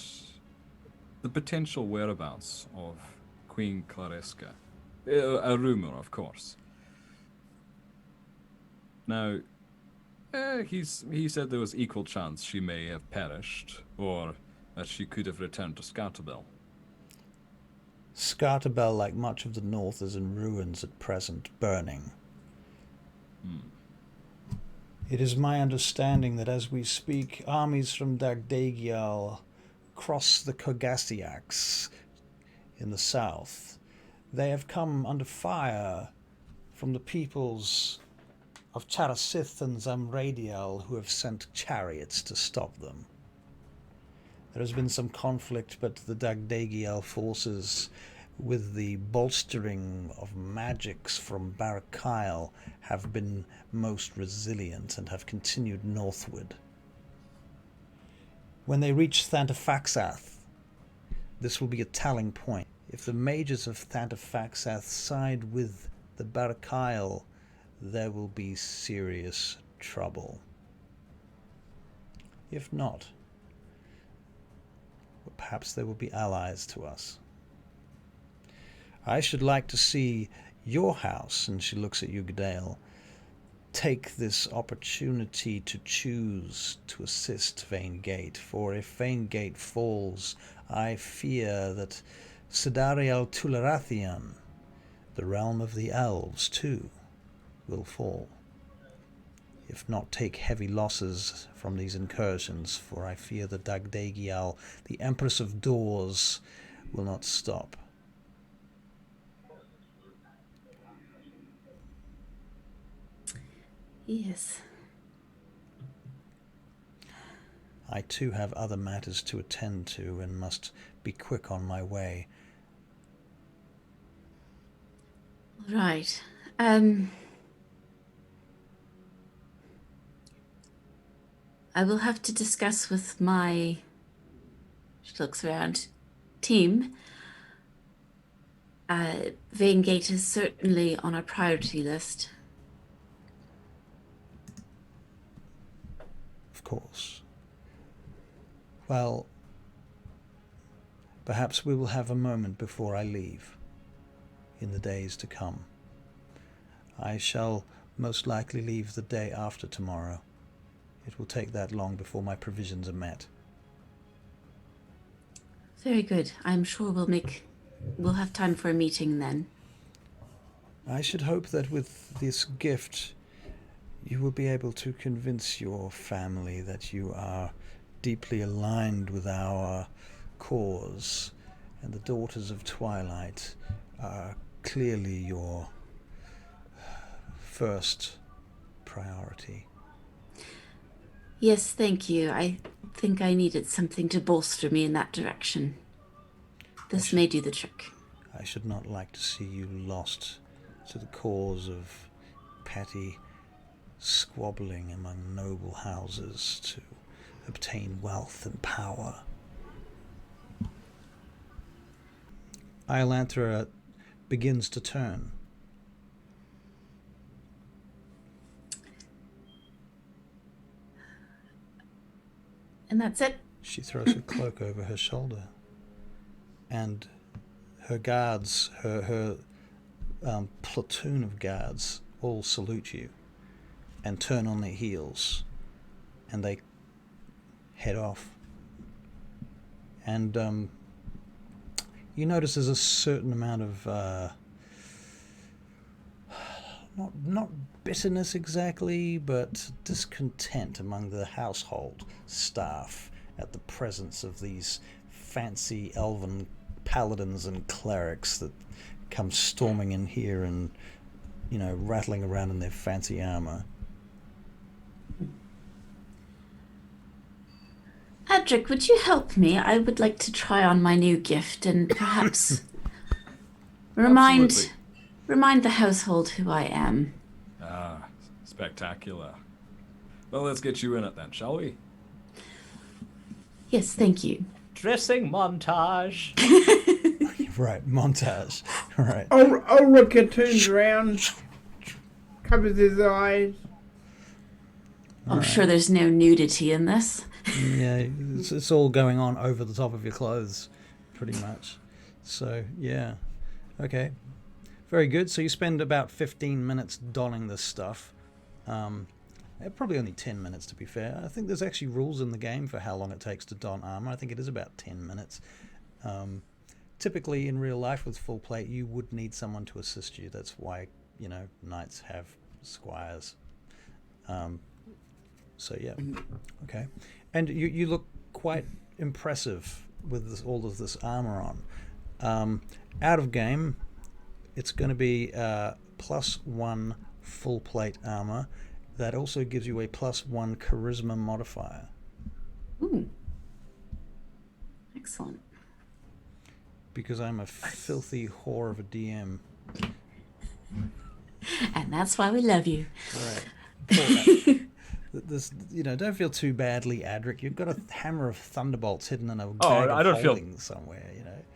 the potential whereabouts of Queen Claresca. A rumor, of course. Now, he said there was equal chance she may have perished, or that she could have returned to Scartabel. Scartabel, like much of the north, is in ruins at present, burning. It is my understanding that as we speak, armies from Dagdagial cross the Kogasiaks in the south. They have come under fire from the peoples of Charasith and Zamradiel, who have sent chariots to stop them. There has been some conflict, but the Dagdagiel forces, with the bolstering of magics from Barakail, have been most resilient and have continued northward. When they reach Thantafaxath, this will be a telling point. If the mages of Thantafaxath side with the Barakail, there will be serious trouble. If not, perhaps they will be allies to us. I should like to see your house, and she looks at you, Gudael, take this opportunity to choose to assist Vaingate, for if Vaingate falls, I fear that Sidariel Tularathian, the realm of the elves, too, will fall. If not, take heavy losses from these incursions, for I fear the Dagdagial, the Empress of Doors, will not stop. Yes. I too have other matters to attend to and must be quick on my way. Right. I will have to discuss with my, she looks around, team. Vaingate is certainly on our priority list. Of course. Well, perhaps we will have a moment before I leave in the days to come. I shall most likely leave the day after tomorrow. It will take that long before my provisions are met. Very good. I'm sure we'll have time for a meeting then. I should hope that with this gift you will be able to convince your family that you are deeply aligned with our cause, and the Daughters of Twilight are clearly your first priority. Yes, thank you. I think I needed something to bolster me in that direction. This may do the trick. I should not like to see you lost to the cause of petty squabbling among noble houses to obtain wealth and power. Iolanthra begins to turn. And that's it? She throws her cloak over her shoulder, and her guards, her platoon of guards, all salute you and turn on their heels, and they head off. And you notice there's a certain amount of not bitterness exactly, but discontent among the household staff at the presence of these fancy elven paladins and clerics that come storming in here and, you know, rattling around in their fancy armor. Adrik, would you help me? I would like to try on my new gift and perhaps remind the household who I am. Ah, spectacular. Well, let's get you in it then, shall we? Yes, thank you. Dressing montage. Right, montage. Right. Orika turns around, covers his eyes. I'm sure there's no nudity in this. Yeah, it's all going on over the top of your clothes, pretty much. So, yeah. Okay. Very good. So you spend about 15 minutes donning this stuff. Probably only 10 minutes, to be fair. I think there's actually rules in the game for how long it takes to don armor. I think it is about 10 minutes. Typically, in real life with full plate, you would need someone to assist you. That's why, knights have squires. So, yeah. Okay. And you look quite impressive with all of this armor on. Out of game, it's going to be +1 full plate armor. That also gives you a +1 charisma modifier. Ooh. Excellent. Because I'm a filthy whore of a DM. And that's why we love you. Right. This, don't feel too badly, Adrik. You've got a hammer of thunderbolts hidden in a bag of holding somewhere.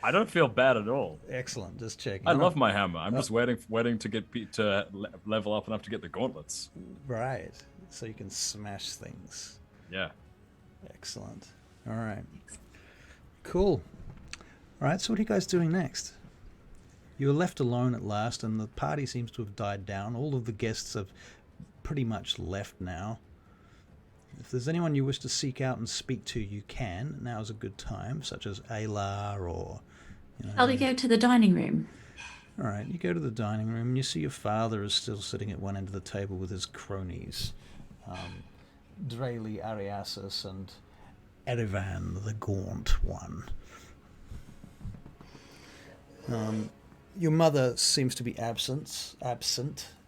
I don't feel bad at all. Excellent. Just checking. I love my hammer. I'm just waiting to get to level up enough to get the gauntlets. Right. So you can smash things. Yeah. Excellent. All right. Cool. All right. So what are you guys doing next? You were left alone at last, and the party seems to have died down. All of the guests have pretty much left now. If there's anyone you wish to seek out and speak to, you can. Now's a good time, such as Aylar or... Shall we go to the dining room? All right, you go to the dining room and you see your father is still sitting at one end of the table with his cronies. Drayli Ariasis and Erivan, the gaunt one. Your mother seems to be absent.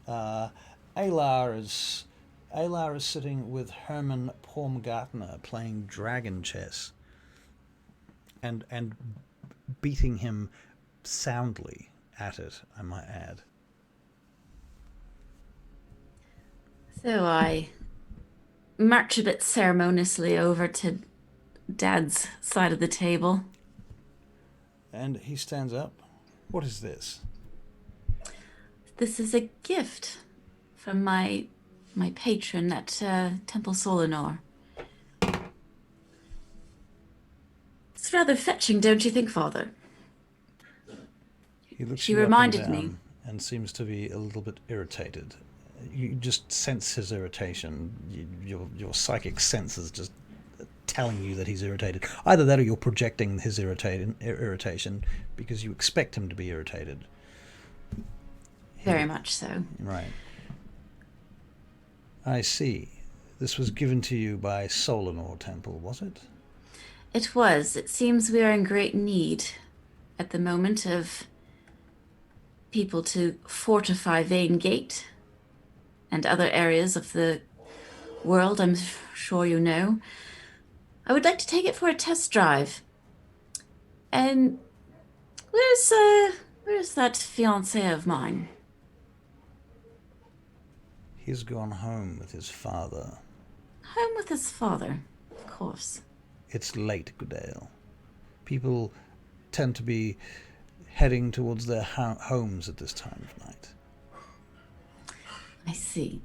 Aylar is sitting with Herman Pormgartner playing dragon chess and beating him soundly at it, I might add. So I march a bit ceremoniously over to Dad's side of the table. And he stands up. What is this? This is a gift from my patron at Temple Tarsellis. It's rather fetching, don't you think, Father? She reminded me. And seems to be a little bit irritated. You just sense his irritation. Your psychic sense is just telling you that he's irritated. Either that or you're projecting his irritation because you expect him to be irritated. Very much so. Right. I see. This was given to you by Solanor Temple, was it? It was. It seems we are in great need at the moment of people to fortify Vaingate and other areas of the world, I'm sure you know. I would like to take it for a test drive. And where's that fiancé of mine? He's gone home with his father. Home with his father, of course. It's late, Gudael. People tend to be heading towards their homes at this time of night. I see.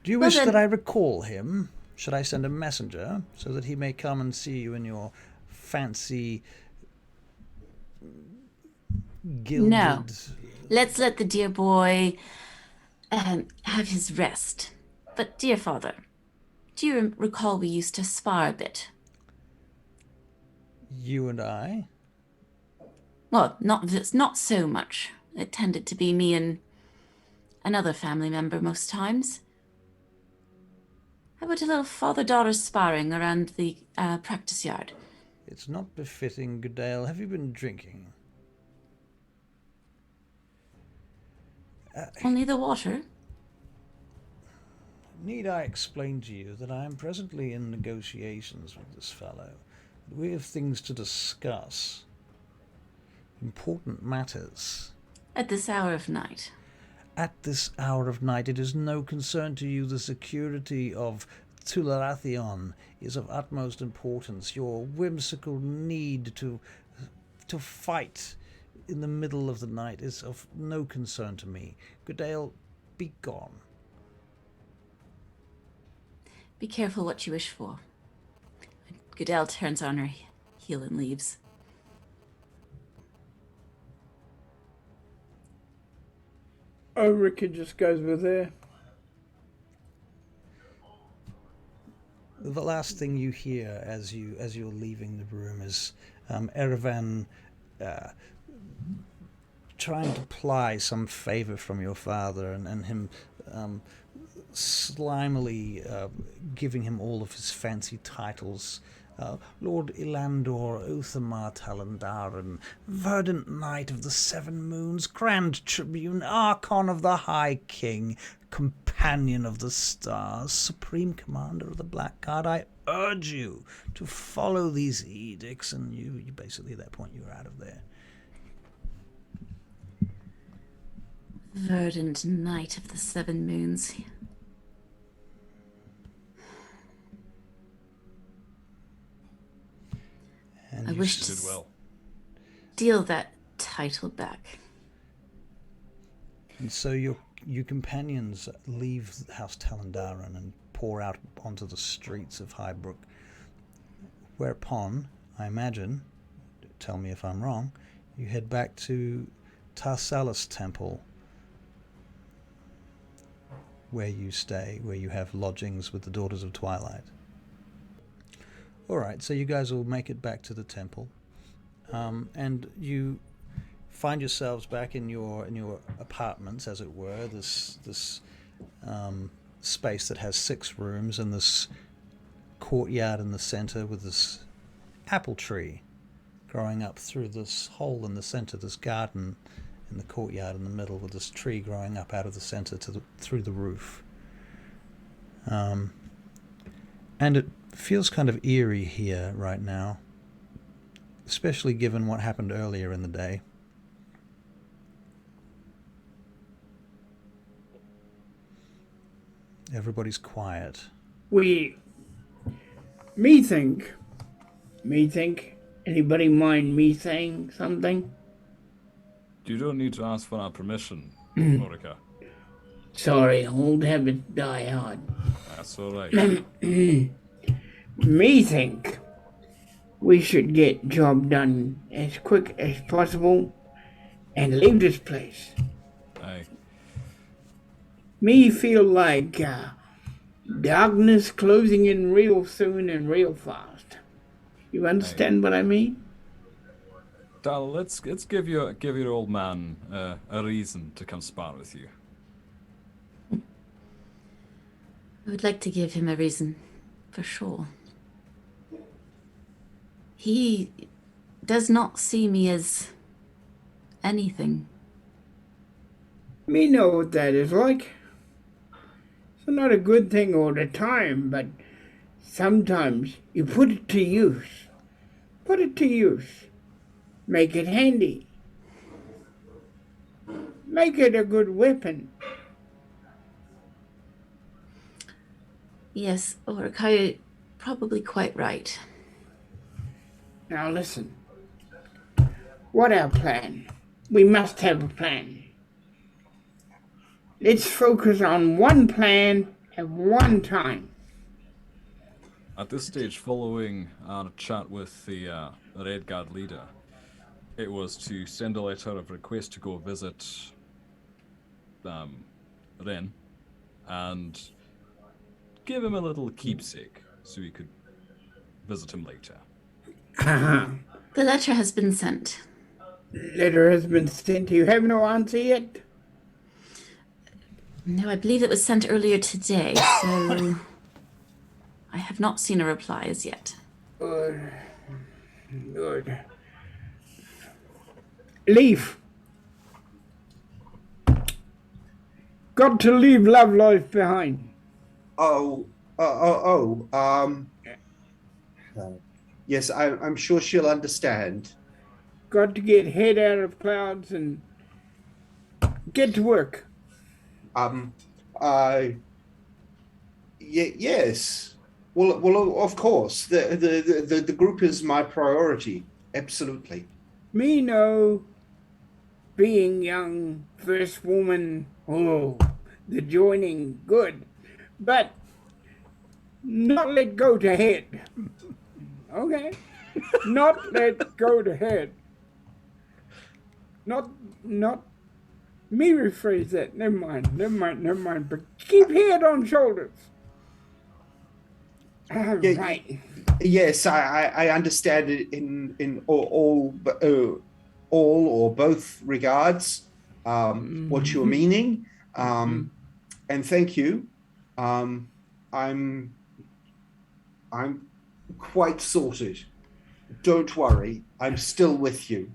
Do you wish that I recall him? Should I send a messenger so that he may come and see you in your fancy gilded... No. Let's let the dear boy have his rest. But, dear Father, do you recall we used to spar a bit? You and I? Well, not so much. It tended to be me and another family member most times. How about a little father-daughter sparring around the practice yard? It's not befitting, Gudael. Have you been drinking? Only the water? Need I explain to you that I am presently in negotiations with this fellow? We have things to discuss. Important matters. At this hour of night? At this hour of night, it is no concern to you. The security of Tularathion is of utmost importance. Your whimsical need to fight in the middle of the night is of no concern to me. Gudael, be gone. Be careful what you wish for. Gudael turns on her Keelan leaves. Orika just goes with her. The last thing you hear as you're leaving the room is Erevan trying to ply some favor from your father, and him slimily giving him all of his fancy titles. Lord Ilandor, Othamar Talandaran, Verdant Knight of the Seven Moons, Grand Tribune, Archon of the High King, Companion of the Stars, Supreme Commander of the Black Guard. I urge you to follow these edicts, and you basically at that point you're out of there. Verdant Knight of the Seven Moons. And I wish to did well. steal that title back. And so your companions leave House Talandaran and pour out onto the streets of Highbrook, whereupon, I imagine, tell me if I'm wrong, you head back to Tarsellis Temple, where you stay, where you have lodgings with the Daughters of Twilight. Alright, so you guys will make it back to the temple, and you find yourselves back in your apartments, as it were, this space that has 6 rooms and this courtyard in the center with this apple tree growing up through this hole in the center, this garden in the courtyard in the middle with this tree growing up out of the center through the roof. And it feels kind of eerie here right now, especially given what happened earlier in the day. Everybody's quiet. Me think, anybody mind me saying something? You don't need to ask for our permission, Orika. Sorry, old habits die hard. That's all right. Me think we should get job done as quick as possible and leave this place. Aye. Me feel like darkness closing in real soon and real fast. You understand what I mean? Dal, let's give your old man a reason to come spar with you. I would like to give him a reason, for sure. He does not see me as anything. Me know what that is like. It's not a good thing all the time, but sometimes you put it to use. Put it to use. Make it handy. Make it a good weapon. Yes, Orika, you're probably quite right. Now listen. What our plan? We must have a plan. Let's focus on one plan at one time. At this stage, following our chat with the Red Guard leader, it was to send a letter of request to go visit Ren and give him a little keepsake so we could visit him later. The letter has been sent. Letter has been sent. You have no answer yet? No, I believe it was sent earlier today, so I have not seen a reply as yet. Good. Good. Leith. Got to leave love life behind. Yes, I'm sure she'll understand. Got to get head out of clouds and get to work. Yes. Well, of course. The group is my priority. Absolutely. Me know, being young, first woman, the joining, good. But not let go to head. Okay. Not let go to head. Not. Me rephrase that. Never mind. But keep head on shoulders. Right. Yes, I understand it in all or both regards. What you're meaning, and thank you. I'm quite sorted. Don't worry, I'm still with you.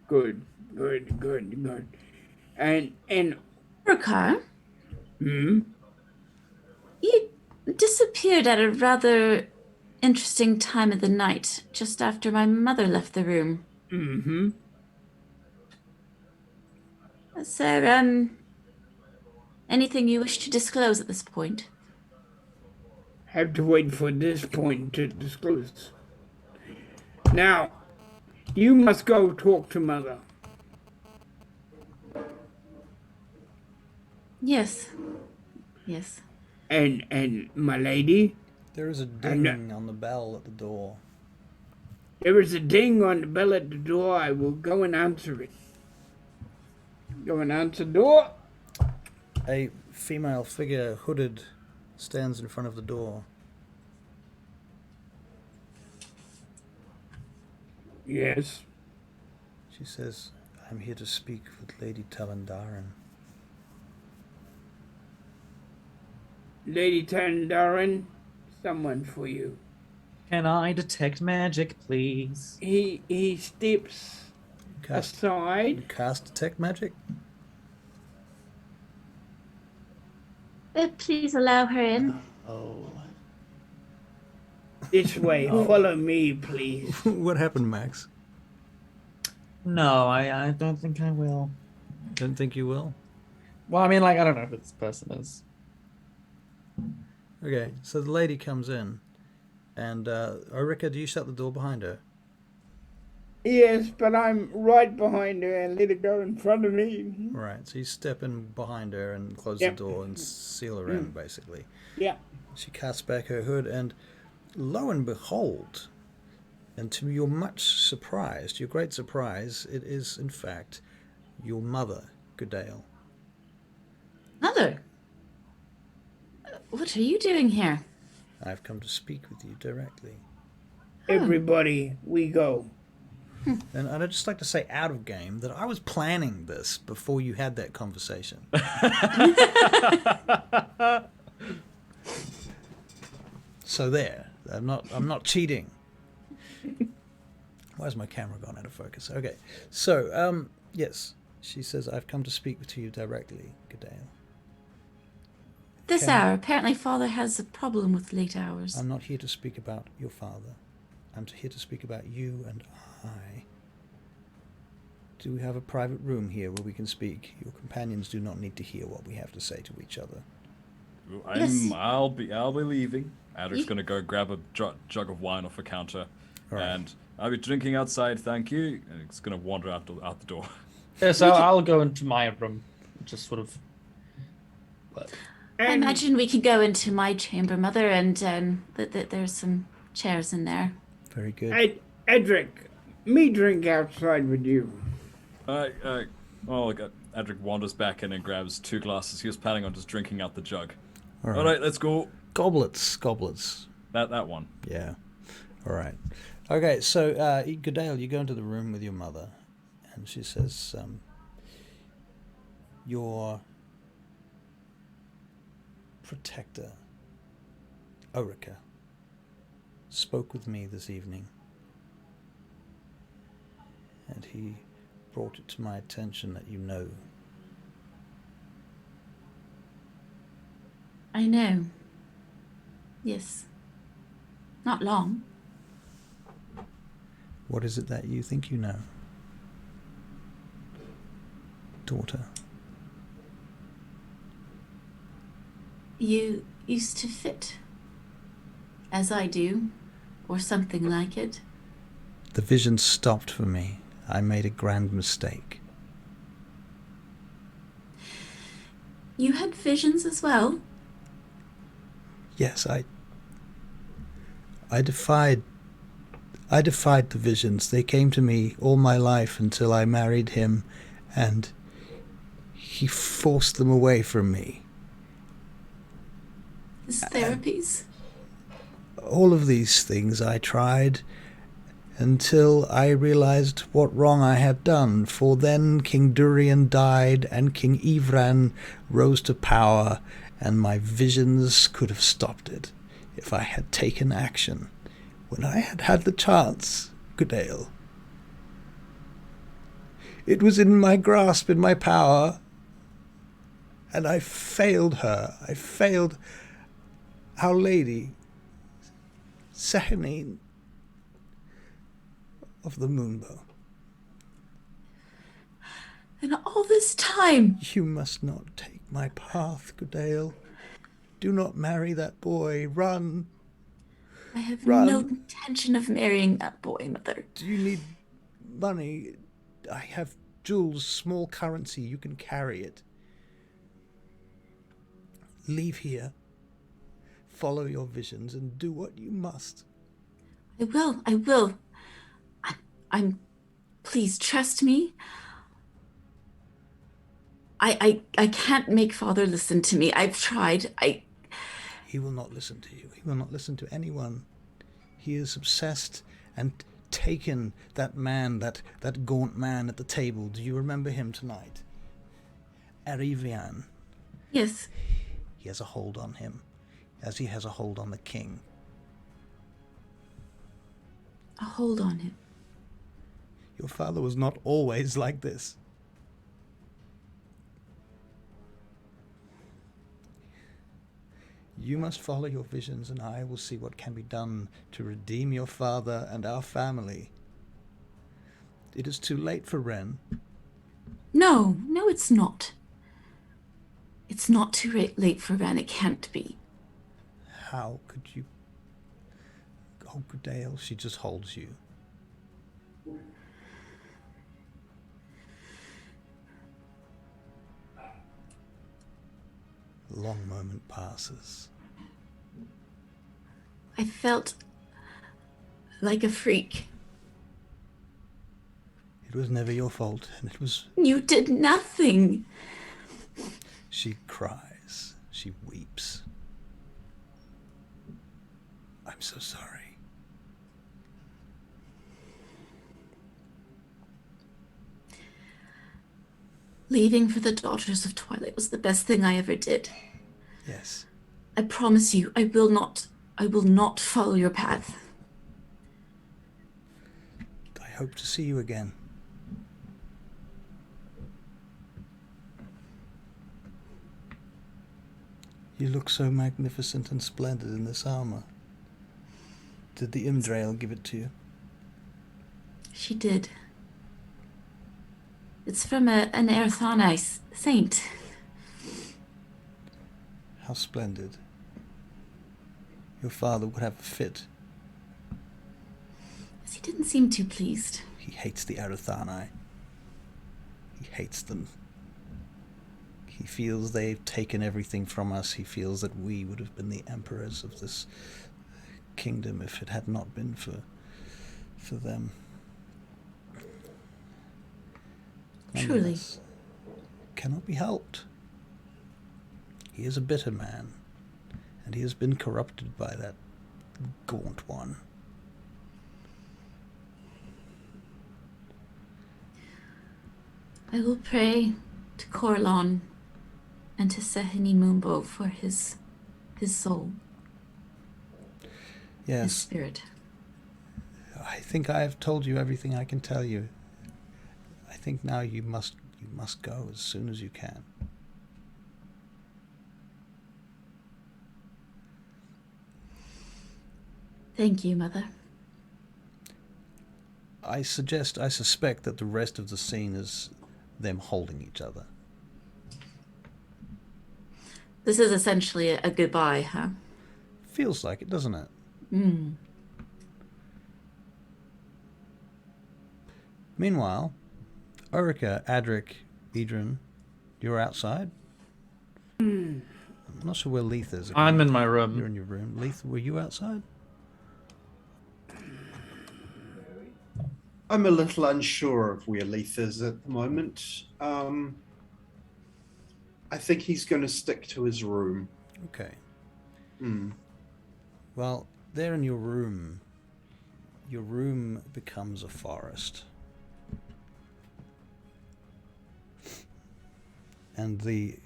Good. And Orika, hmm? you disappeared at a rather interesting time of the night, just after my mother left the room. Mm-hmm. Is there, anything you wish to disclose at this point? Have to wait for this point to disclose. Now, you must go talk to Mother. Yes. And my lady, There is a ding on the bell at the door. there is a ding on the bell at the door. I will go and answer it. Go and answer the door. A female figure, hooded, stands in front of the door. Yes. She says, I'm here to speak with Lady Talandaran. Lady Talandaran, someone for you. Can I detect magic, please? He steps aside. Cast detect magic? Please allow her in. Oh. This way. Follow me, please. What happened, Max? No, I don't think I will. Don't think you will? Well, I mean, like, I don't know who this person is. Okay, so the lady comes in, and Orika, do you shut the door behind her? Yes, but I'm right behind her and let her go in front of me. Right, so you step in behind her and close Yep. the door and seal her in, basically. Yeah. She casts back her hood, and lo and behold, and to your much surprise, your great surprise, it is, in fact, your mother, Gudael. Mother? What are you doing here? I've come to speak with you directly. Everybody, we go. And I'd just like to say out of game that I was planning this before you had that conversation. So there. I'm not cheating. Why's my camera gone out of focus? Okay. So, yes. She says, I've come to speak to you directly, Gudael. This hour. Apparently Father has a problem with late hours. I'm not here to speak about your father. I'm here to speak about you and I. Do we have a private room here where we can speak? Your companions do not need to hear what we have to say to each other. Yes. I'll be leaving. Adrik's gonna go grab a jug of wine off a counter, and I'll be drinking outside. Thank you. And it's gonna wander out the door. Yeah, so I'll go into my room, just sort of. I imagine we could go into my chamber, Mother, and there's some chairs in there. Very good. Adrik, me drink outside with you. Adrik wanders back in and grabs 2 glasses. He was planning on just drinking out the jug. All All right, let's go. Goblets. That one. Yeah. All right. Okay, so, Gudael, you go into the room with your mother, and she says, your protector, Orika, spoke with me this evening, and he brought it to my attention that you know. I know. Yes. Not long. What is it that you think you know, daughter? You used to fit. As I do. Or something like it. The vision stopped for me. I made a grand mistake. You had visions as well? Yes, I defied I defied the visions. They came to me all my life until I married him, and he forced them away from me. His therapies? All of these things I tried until I realized what wrong I had done, for then King Durian died and King Ivran rose to power, and my visions could have stopped it if I had taken action when I had had the chance, Gudael. It was in my grasp, in my power, and I failed her. I failed Our Lady, Sehanine of the Moonbow. And all this time... You must not take my path, Gudael. Do not marry that boy. Run. I have Run. no intention of marrying that boy, Mother. Do you need money? I have jewels, small currency. You can carry it. Leave here. Follow your visions and do what you must. I will. I'm... Please, trust me. I can't make Father listen to me. I've tried. He will not listen to you. He will not listen to anyone. He is obsessed and taken that man, that gaunt man at the table. Do you remember him tonight? Arivian. Yes. He has a hold on him, as he has a hold on the king. A hold on him. Your father was not always like this. You must follow your visions, and I will see what can be done to redeem your father and our family. It is too late for Ren. No, it's not. It's not too late for Ren. It can't be. How could you... Oh, Gudael, she just holds you. A long moment passes. I felt like a freak. It was never your fault, and it was... You did nothing. She cries. She weeps. I'm so sorry. Leaving for the Daughters of Twilight was the best thing I ever did. Yes. I promise you, I will not follow your path. I hope to see you again. You look so magnificent and splendid in this armor. Did the Imdrail give it to you? She did. It's from an Earthonai saint. How splendid. Your father would have a fit. Yes, he didn't seem too pleased. He hates the Arathani. He hates them. He feels they've taken everything from us. He feels that we would have been the emperors of this kingdom if it had not been for them. Truly. Cannot be helped. He is a bitter man, and he has been corrupted by that gaunt one. I will pray to Corlon and to Seheni Moonbow for his soul. Yes. His spirit. I think I have told you everything I can tell you. I think now you must go as soon as you can. Thank you, Mother. I suspect that the rest of the scene is them holding each other. This is essentially a goodbye, huh? Feels like it, doesn't it? Hmm. Meanwhile, Orika, Adrik, Edryn, you're outside? I'm not sure where Leith is. I'm in my room. You're in your room. Leith, were you outside? I'm a little unsure of where Leith is at the moment. I think he's going to stick to his room. Okay. Hmm. Well, there in your room becomes a forest. And the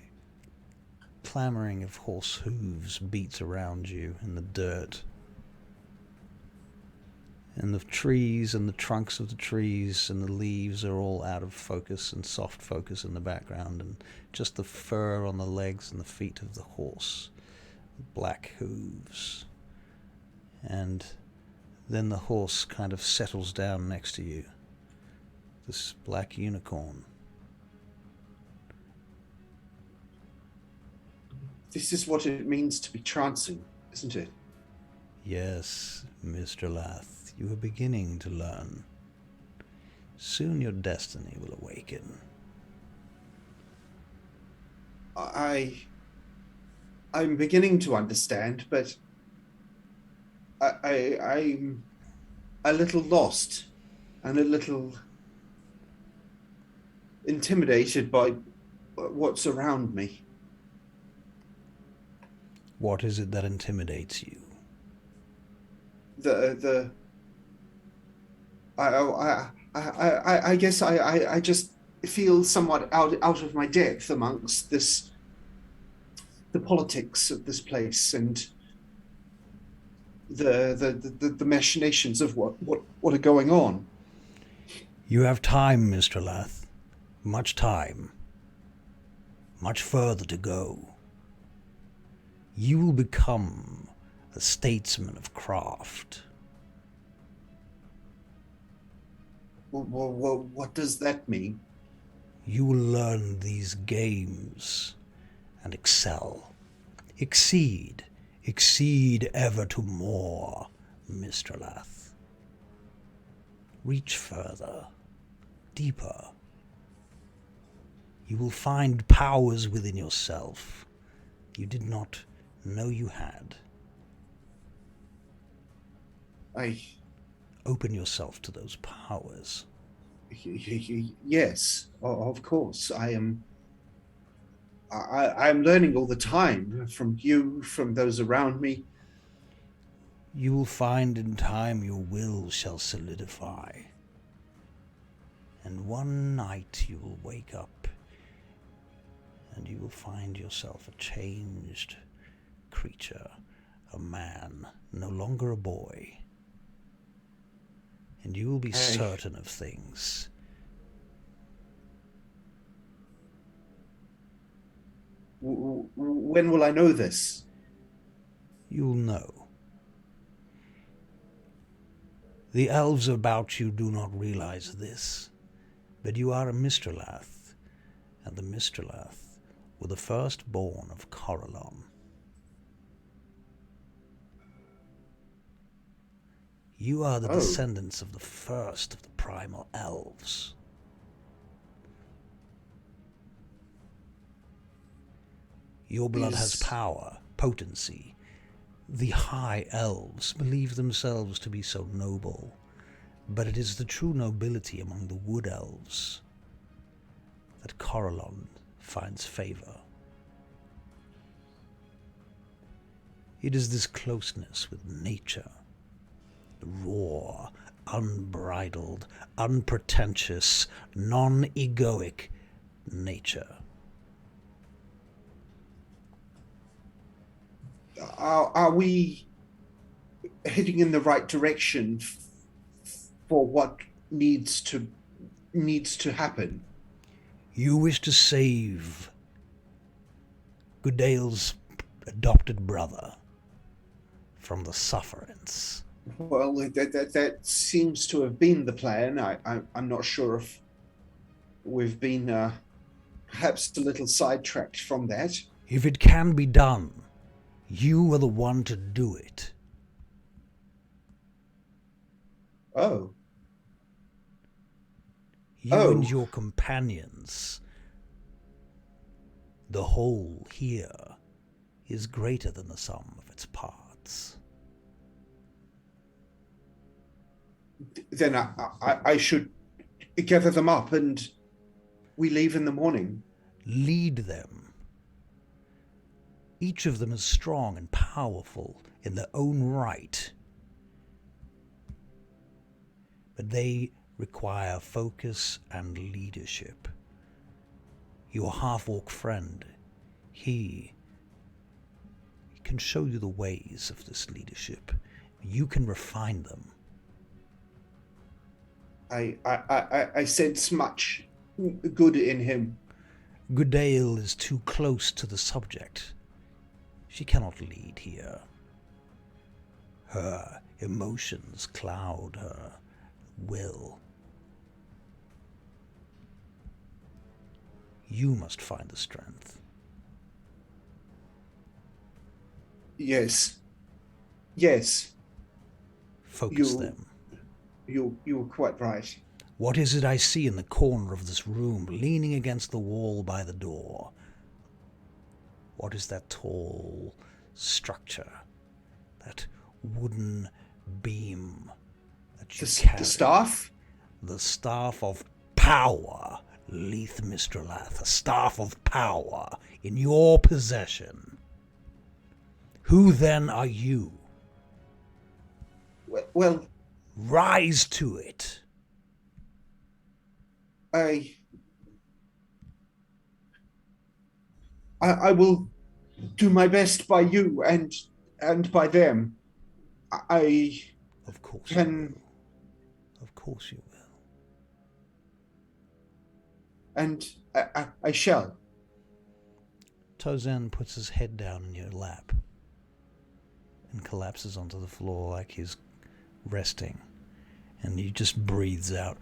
clamoring of horse hooves beats around you in the dirt. And the trees and the trunks of the trees and the leaves are all out of focus and soft focus in the background, and just the fur on the legs and the feet of the horse, black hooves. And then the horse kind of settles down next to you, this black unicorn. This is what it means to be trancing, isn't it? Yes, Mystralath, you are beginning to learn. Soon your destiny will awaken. I'm beginning to understand, but I'm a little lost and a little intimidated by what's around me. What is it that intimidates you? I guess I just feel somewhat out of my depth amongst the politics of this place and the machinations of what are going on. You have time, Mystralath. Much time. Much further to go. You will become a statesman of craft. Well, what does that mean? You will learn these games and excel. Exceed ever to more, Mystralath. Reach further, deeper. You will find powers within yourself you did not know you had. Open yourself to those powers. Yes, of course. I'm learning all the time from you, from those around me. You will find in time your will shall solidify. And one night you will wake up and you will find yourself a changed creature, a man, no longer a boy. And you will be certain of things. When will I know this? You'll know. The elves about you do not realize this, but you are a Mystralath, and the Mystralath were the firstborn of Corellon. You are the descendants of the first of the primal elves. Your blood has power, potency. The high elves believe themselves to be so noble, but it is the true nobility among the wood elves that Corellon finds favor. It is this closeness with nature, the raw, unbridled, unpretentious, non-egoic nature. Are we heading in the right direction for what needs to happen? You wish to save Gudael's adopted brother from the sufferance. Well, that seems to have been the plan. I'm not sure if we've been perhaps a little sidetracked from that. If it can be done, you are the one to do it. Oh. You and your companions. The whole here is greater than the sum of its parts. Then I should gather them up and we leave in the morning. Lead them. Each of them is strong and powerful in their own right. But they require focus and leadership. Your half-orc friend, he can show you the ways of this leadership. You can refine them. I sense much good in him. Gudael is too close to the subject. She cannot lead here. Her emotions cloud her will. You must find the strength. Yes. Focus them. You were quite right. What is it I see in the corner of this room, leaning against the wall by the door? What is that tall structure? That wooden beam that you carry? The staff? The staff of power, Leith Mystralath. A staff of power in your possession. Who then are you? Well, rise to it. I will do my best by you and by them. Of course can. You will. Of course you will. And I shall. Tozen puts his head down in your lap and collapses onto the floor like he's resting, and he just breathes out,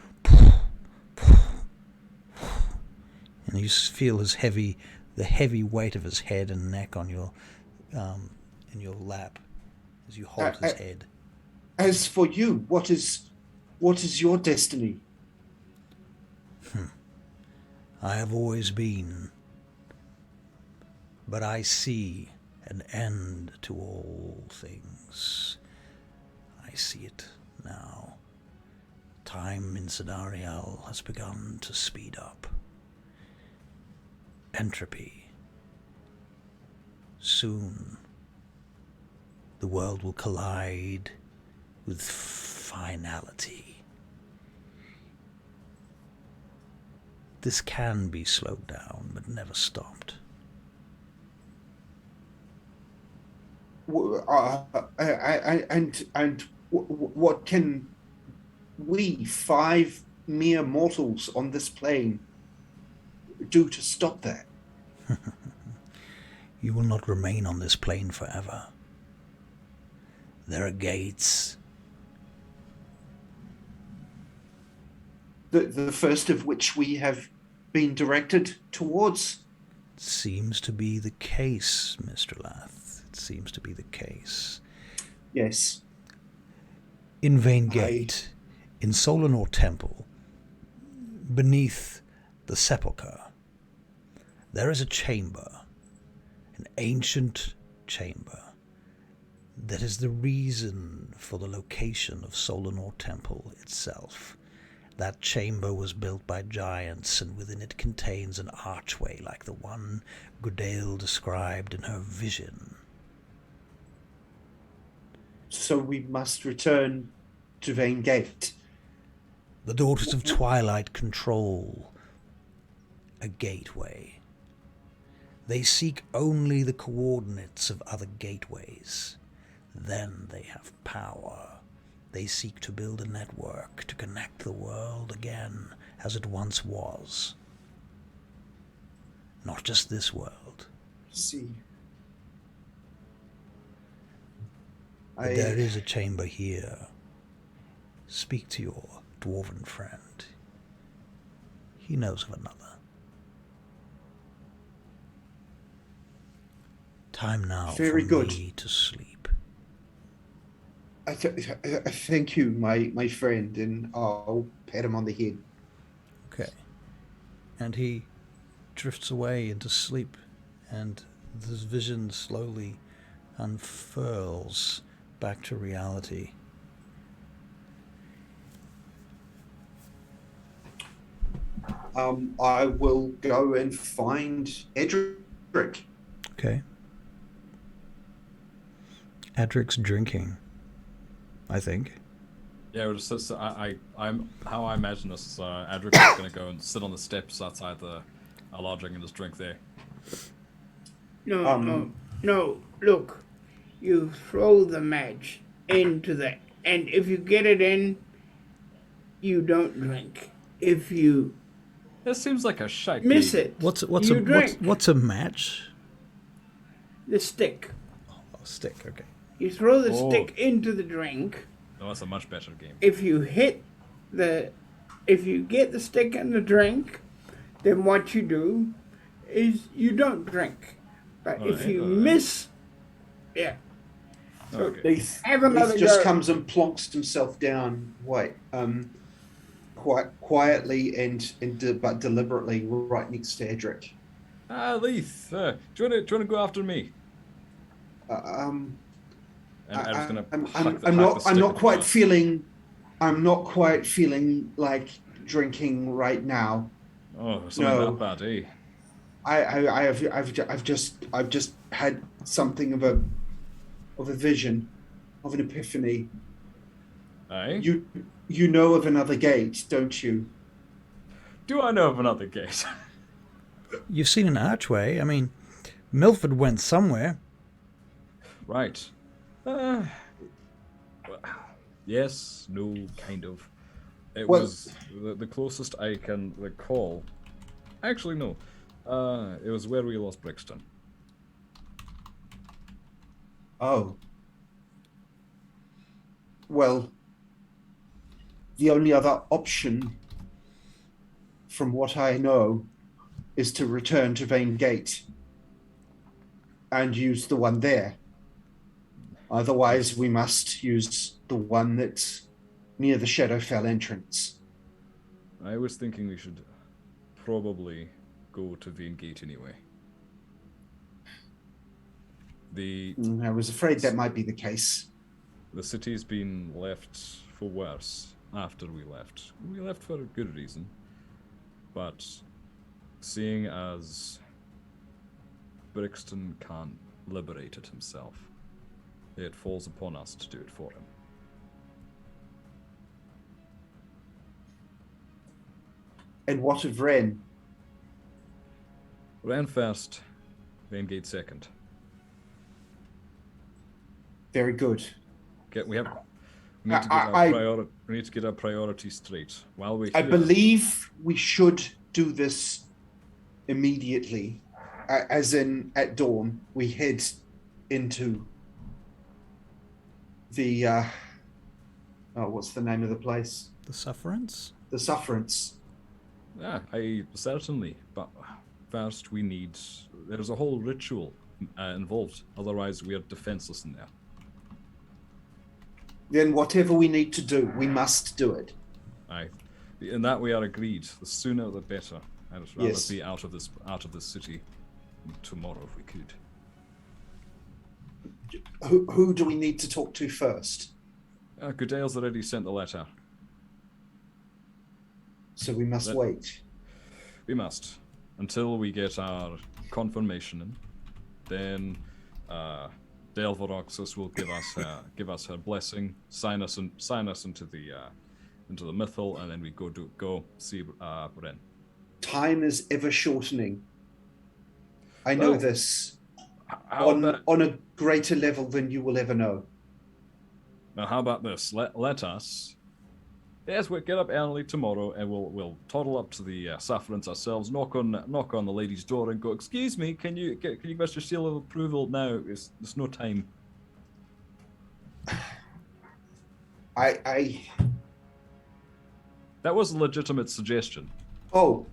and you feel the heavy weight of his head and neck on your in your lap as you hold his head. As for you, what is your destiny? I have always been, but I see an end to all things. I see it now. Time in Sedarial has begun to speed up. Entropy. Soon, the world will collide with finality. This can be slowed down, but never stopped. And what can we, 5 mere mortals on this plane, do to stop that? You will not remain on this plane forever. There are gates. The first of which we have been directed towards? Seems to be the case, Mr. Lath. It seems to be the case. Yes. In Vaingate, in Solanor Temple, beneath the sepulchre, there is a chamber, an ancient chamber, that is the reason for the location of Solanor Temple itself. That chamber was built by giants, and within it contains an archway like the one Gudael described in her vision. So we must return to Vaingate. The Daughters of Twilight control a gateway. They seek only the coordinates of other gateways. Then they have power. They seek to build a network to connect the world again as it once was. Not just this world. See. But there is a chamber here. Speak to your dwarven friend. He knows of another. Time now Very for good. me to sleep. I thank you, my friend, and I'll pat him on the head. Okay. And he drifts away into sleep, and this vision slowly unfurls back to reality. I will go and find Edric. Okay. Adrik's drinking, I think. Yeah, I'm how I imagine this. Adrik is going to go and sit on the steps outside the lodging and just drink there. No. Look, you throw the match into the, and if you get it in, you don't drink. If you This seems like a shite miss game. it, What's you drink. what's a match? The stick. Oh, stick. Okay. You throw the stick into the drink. No, that's a much better game. If you get the stick in the drink, then what you do is you don't drink. But if you miss, yeah. So Okay. have another Leith just go. comes and plonks himself down, quite quietly but deliberately, right next to Edric. Leith, do you want to go after me? I'm And Adrik's gonna not quite feeling like drinking right now. Oh, something that bad, eh? I've just had something of a vision, of an epiphany. Aye? You know of another gate, don't you? Do I know of another gate? You've seen an archway. I mean, Milford went somewhere. Right. Yes, no, kind of. It was the closest I can recall. Actually, no. It was where we lost Brixton. Oh. Well, the only other option, from what I know, is to return to Vaingate and use the one there. Otherwise, we must use the one that's near the Shadowfell entrance. I was thinking we should probably go to Vaingate anyway. I was afraid that might be the case. The city's been left for worse after we left. We left for a good reason. But seeing as Brixton can't liberate it himself, it falls upon us to do it for him. And what of Ren? Ren first, Vaingate second. Very good. We need to get our priorities straight while we're I here. believe we should do this immediately, as in at dawn. We head into the what's the name of the place? The Sufferance? The Sufferance. Yeah, certainly. But first, there's a whole ritual involved. Otherwise, we are defenseless in there. Then whatever we need to do, we must do it. Aye, in that we are agreed. The sooner the better. I'd rather Yes. be out of this city tomorrow if we could. Who do we need to talk to first? Gudael's already sent the letter. So we must wait. We must until we get our confirmation in. Then Delvaroxus will give us her blessing, sign us into the mythal, and then we go see Ren. Time is ever shortening. I know this on a greater level than you will ever know. Now, how about this? Let us. Yes, we'll get up early tomorrow, and we'll toddle up to the Sufferance ourselves. Knock on the lady's door, and go. Excuse me, can you give us your seal of approval now? There's no time. That was a legitimate suggestion. Oh,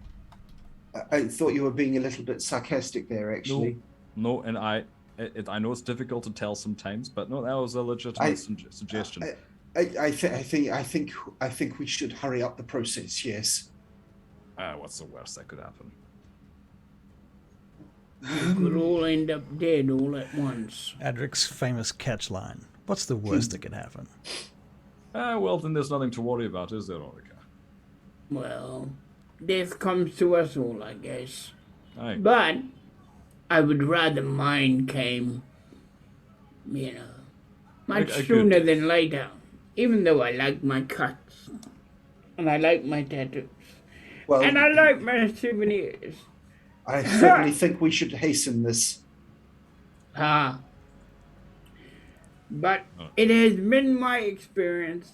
I thought you were being a little bit sarcastic there, actually. No, and I know it's difficult to tell sometimes, but no, that was a legitimate suggestion. I think we should hurry up the process. Yes. What's the worst that could happen? We could all end up dead all at once. Adrik's famous catch line. What's the worst that could happen? Well, then there's nothing to worry about, is there, Orika? Well, death comes to us all, I guess. Aye. But I would rather mine came, much A good sooner death. than later. Even though I like my cuts. And I like my tattoos. Well, And I like my souvenirs. I certainly think we should hasten this. But it has been my experience,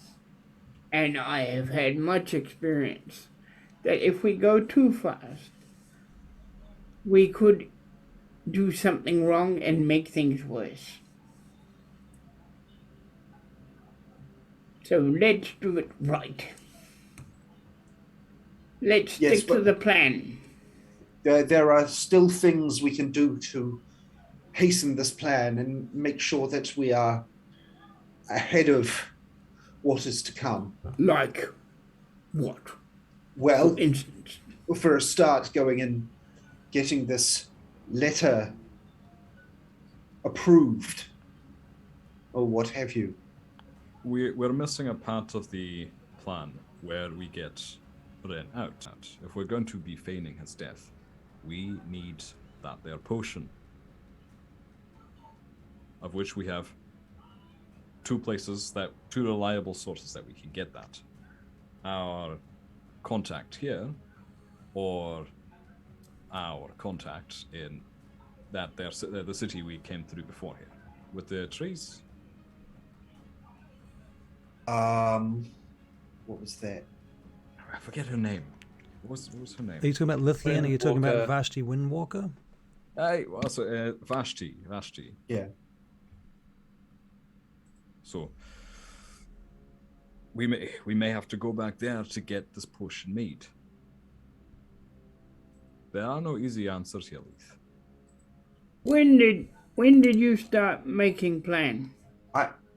and I have had much experience, that if we go too fast, we could do something wrong and make things worse. So let's do it right. Let's Yes, stick to but- the plan. There are still things we can do to hasten this plan and make sure that we are ahead of what is to come. Like what? Well, For instance. for a start, going and getting this letter approved or what have you. We're missing a part of the plan where we get Ren out. If we're going to be feigning his death, we need that there potion, of which we have two reliable sources that we can get that. Our contact here, or our contact in the city we came through before here, with the trees. What was that? I forget her name. What was her name? Are you talking about Lithian? Are you talking about Windwalker. Vashti Windwalker? Also, Vashti. Yeah. So we may have to go back there to get this potion made. There are no easy answers here, Leith. When did you start making plan?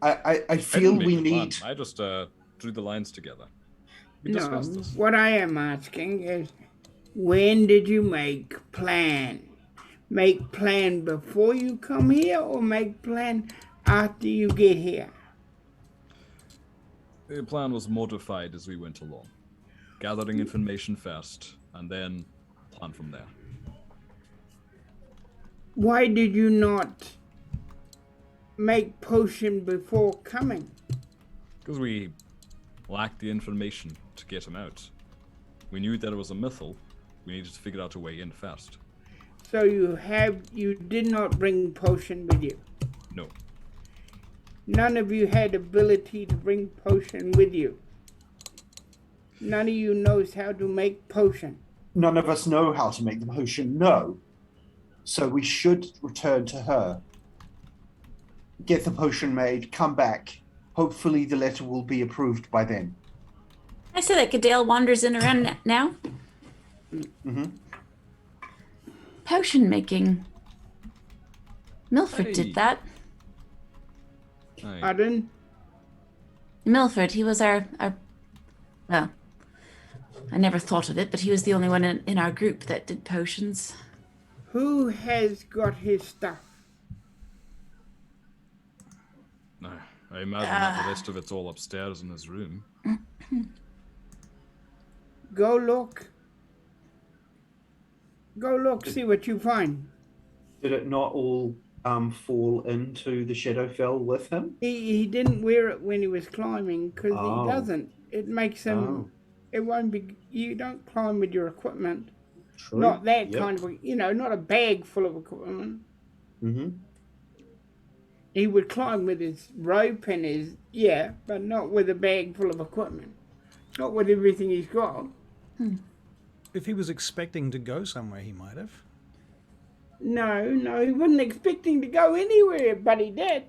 I feel didn't we make the plan. need. I just drew the lines together. We No, discussed this. what I am asking is, when did you make plan? Make plan before you come here, or make plan after you get here? The plan was modified as we went along, gathering information first, and then plan from there. Why did you not make potion before coming? Because we lacked the information to get him out. We knew that it was a mythal. We needed to figure out a way in first. So you did not bring potion with you. No. None of you had ability to bring potion with you. None of you knows how to make potion. None of us know how to make the potion, no. So we should return to her. Get the potion made, come back. Hopefully the letter will be approved by then. I say that Gudael wanders in around now. Mm-hmm. Potion making. Milford Hey. did that. Aye. Pardon? Milford, he was our well, I never thought of it, but he was the only one in our group that did potions. Who has got his stuff? No. I imagine that the rest of it's all upstairs in his room. Go look. Go look, see what you find. Did it not all fall into the Shadowfell with him? He didn't wear it when he was climbing because Oh. he doesn't. It makes him. Oh. It won't be. You don't climb with your equipment. True. Not that Yep. kind of. Not a bag full of equipment. Mm-hmm. He would climb with his rope and his but not with a bag full of equipment. Not with everything he's got. If he was expecting to go somewhere, he might have. No, he wasn't expecting to go anywhere, but he did.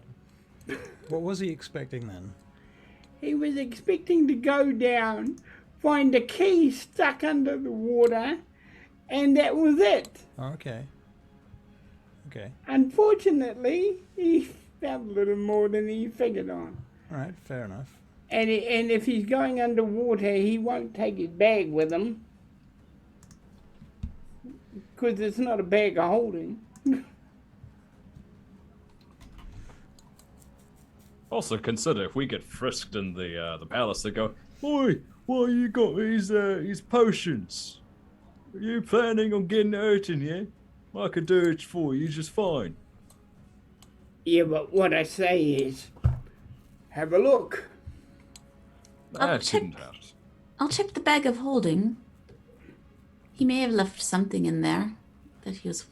What was he expecting then? He was expecting to go down, find a key stuck under the water, and that was it. Oh, okay. Okay. Unfortunately, he found a little more than he figured on. All right. Fair enough. And if he's going underwater, he won't take his bag with him. Because it's not a bag of holding. Also, consider if we get frisked in the palace, they go, "Oi, why you got his potions?" Are you planning on getting Edryn, yeah? I could do it for you just fine. Yeah, but what I say is, have a look. That shouldn't hurt. I'll check the bag of holding. He may have left something in there that he was.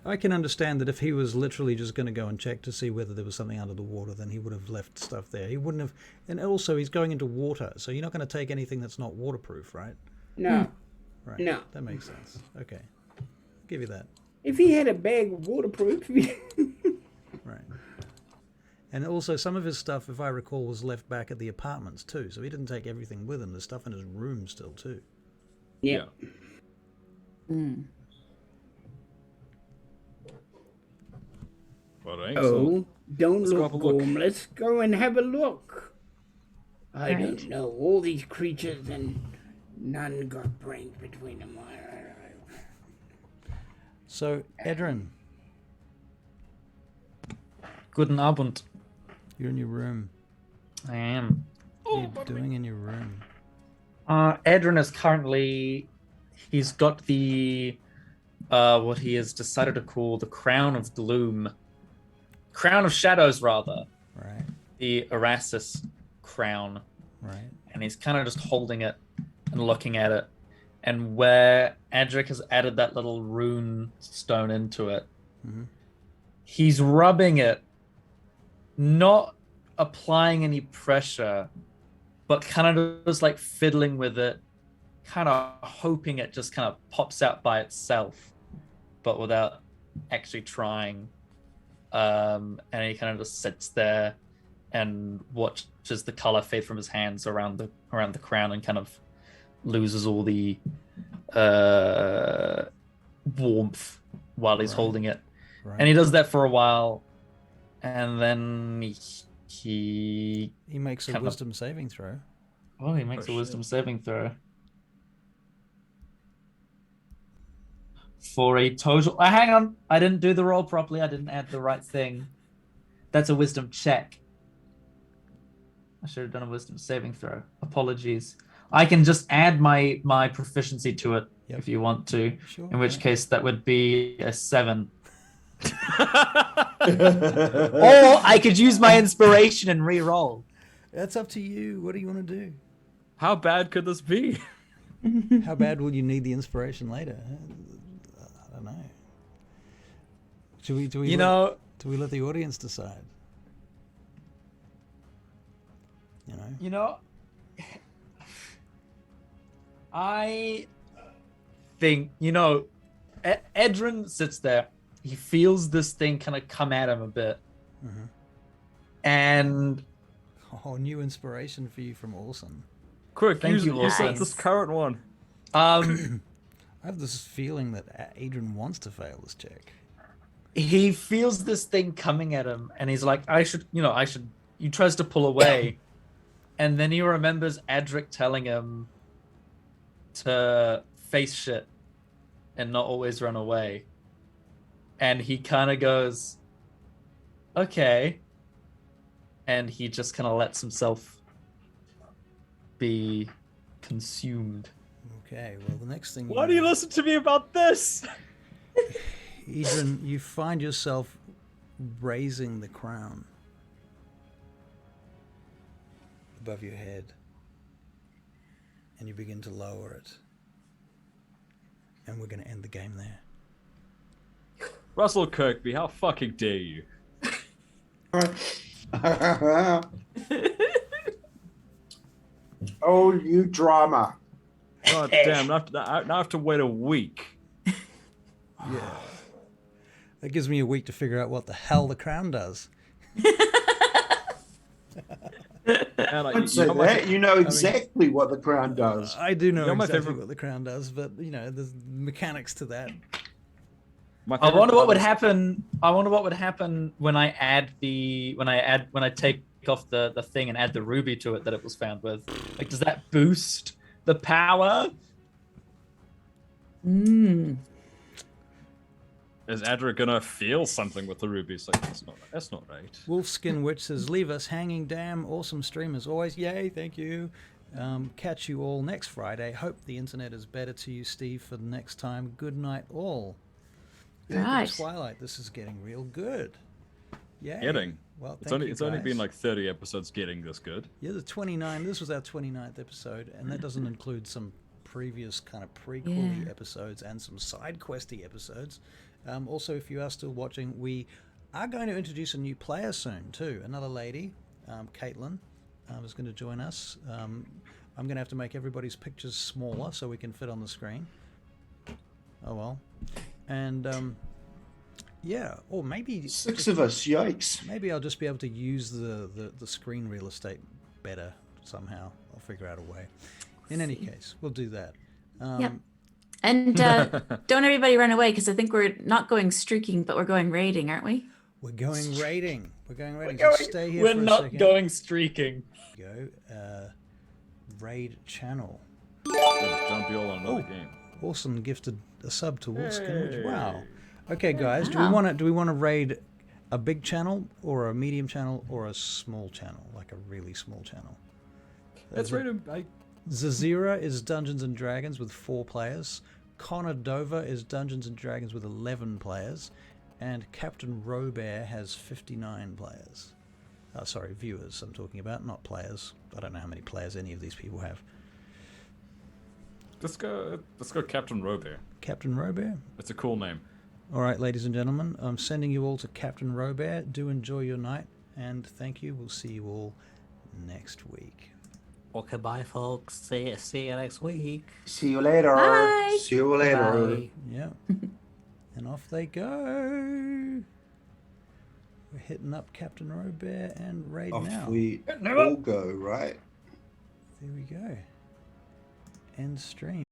I can understand that if he was literally just going to go and check to see whether there was something under the water, then he would have left stuff there. He wouldn't have, and also he's going into water, so you're not going to take anything that's not waterproof, right? No. Right. No. That makes sense. Okay. Give you that. If he had a bag of waterproof. Right. And also some of his stuff, if I recall, was left back at the apartments too, so he didn't take everything with him. There's stuff in his room still too. Yeah. All right, Oh, don't let's go look, have a look. Gorm. Let's go and have a look. I don't know. All these creatures and none got brains between them. So, Edryn, Guten Abend. you're in your room. I am. What are you doing in your room? Edryn is currently. He's got the. What he has decided to call the Crown of Gloom. Crown of Shadows, rather. Right. The Erasus crown. Right. And he's kind of just holding it and looking at it. And where Adrik has added that little rune stone into it, he's rubbing it, not applying any pressure, but kind of just like fiddling with it, kind of hoping it just kind of pops out by itself, but without actually trying. And he kind of just sits there and watches the color fade from his hands around the crown and kind of loses all the warmth while he's holding it. Right. And he does that for a while, and then he makes a wisdom saving throw. Oh, he makes a wisdom saving throw. For a total... hang on. I didn't do the roll properly. I didn't add the right thing. That's a wisdom check. I should have done a wisdom saving throw. Apologies. I can just add my proficiency to it if you want to. Sure, in which case that would be a 7. Or I could use my inspiration and re-roll. That's up to you. What do you want to do? How bad could this be? How bad will you need the inspiration later? I don't know. Do we let the audience decide? I think, Edryn sits there. He feels this thing kind of come at him a bit. And... Oh, new inspiration for you from Orson. Quick, Thank you, use Orson. this current one. I have this feeling that Edryn wants to fail this check. He feels this thing coming at him, and he's like, he tries to pull away. And then he remembers Adrik telling him to face shit and not always run away. And he kind of goes, okay. And he just kind of lets himself be consumed. Okay, well, the next thing... Why do you listen to me about this? Edryn, you find yourself raising the crown above your head, and you begin to lower it. And we're going to end the game there. Russell Kirkby, how fucking dare you? Oh, you drama. God damn, now I have to wait a week. Yeah. That gives me a week to figure out what the hell the crown does. Don't say that. You know exactly what the crown does. I do know my exactly favorite... what the crown does, but there's mechanics to that. I wonder what would happen. I wonder what would happen when I take off the thing and add the ruby to it that it was found with. Like, does that boost the power? Is Adrik gonna feel something with the rubies? Like, that's not right. Wolfskin Witch says, leave us hanging, damn, awesome stream as always. Yay, thank you. Catch you all next Friday. Hope the internet is better to you, Steve, for the next time. Good night, all. Right. Twilight, this is getting real good. Yeah. Getting. Well, it's only been like 30 episodes getting this good. Yeah, the 29. This was our 29th episode, and that doesn't include some previous kind of prequel-y episodes and some side questy episodes. Also, if you are still watching, we are going to introduce a new player soon too. Another lady, Caitlin, is going to join us. I'm going to have to make everybody's pictures smaller so we can fit on the screen. Oh well. And yeah, or maybe 6 of us. Yikes! Maybe I'll just be able to use the screen real estate better somehow. I'll figure out a way. In any case, we'll do that. Yep. And don't everybody run away, because I think we're not going streaking, but we're going raiding, aren't we? We're going raiding. So stay here We're for a not second. going streaking. Go raid channel. Jump you all on another game. Awesome, gifted a sub to Wolfskin. Wow. Okay, guys, do we want to raid a big channel or a medium channel or a small channel, like a really small channel? Let's raid him. Zazira is Dungeons and Dragons with 4 players. Connor Dover is Dungeons and Dragons with 11 players, and Captain Robert has 59 players. Sorry, viewers I'm talking about, not players. I don't know how many players any of these people have. Let's go Captain Robert. Captain Robert? That's a cool name. All right, ladies and gentlemen, I'm sending you all to Captain Robert. Do enjoy your night, and thank you. We'll see you all next week. Okay, bye, folks. See you next week. See you later. Bye. See you later. Bye. Yeah. And off they go. We're hitting up Captain Robert and raid now. Off we all go, right? There we go. End stream.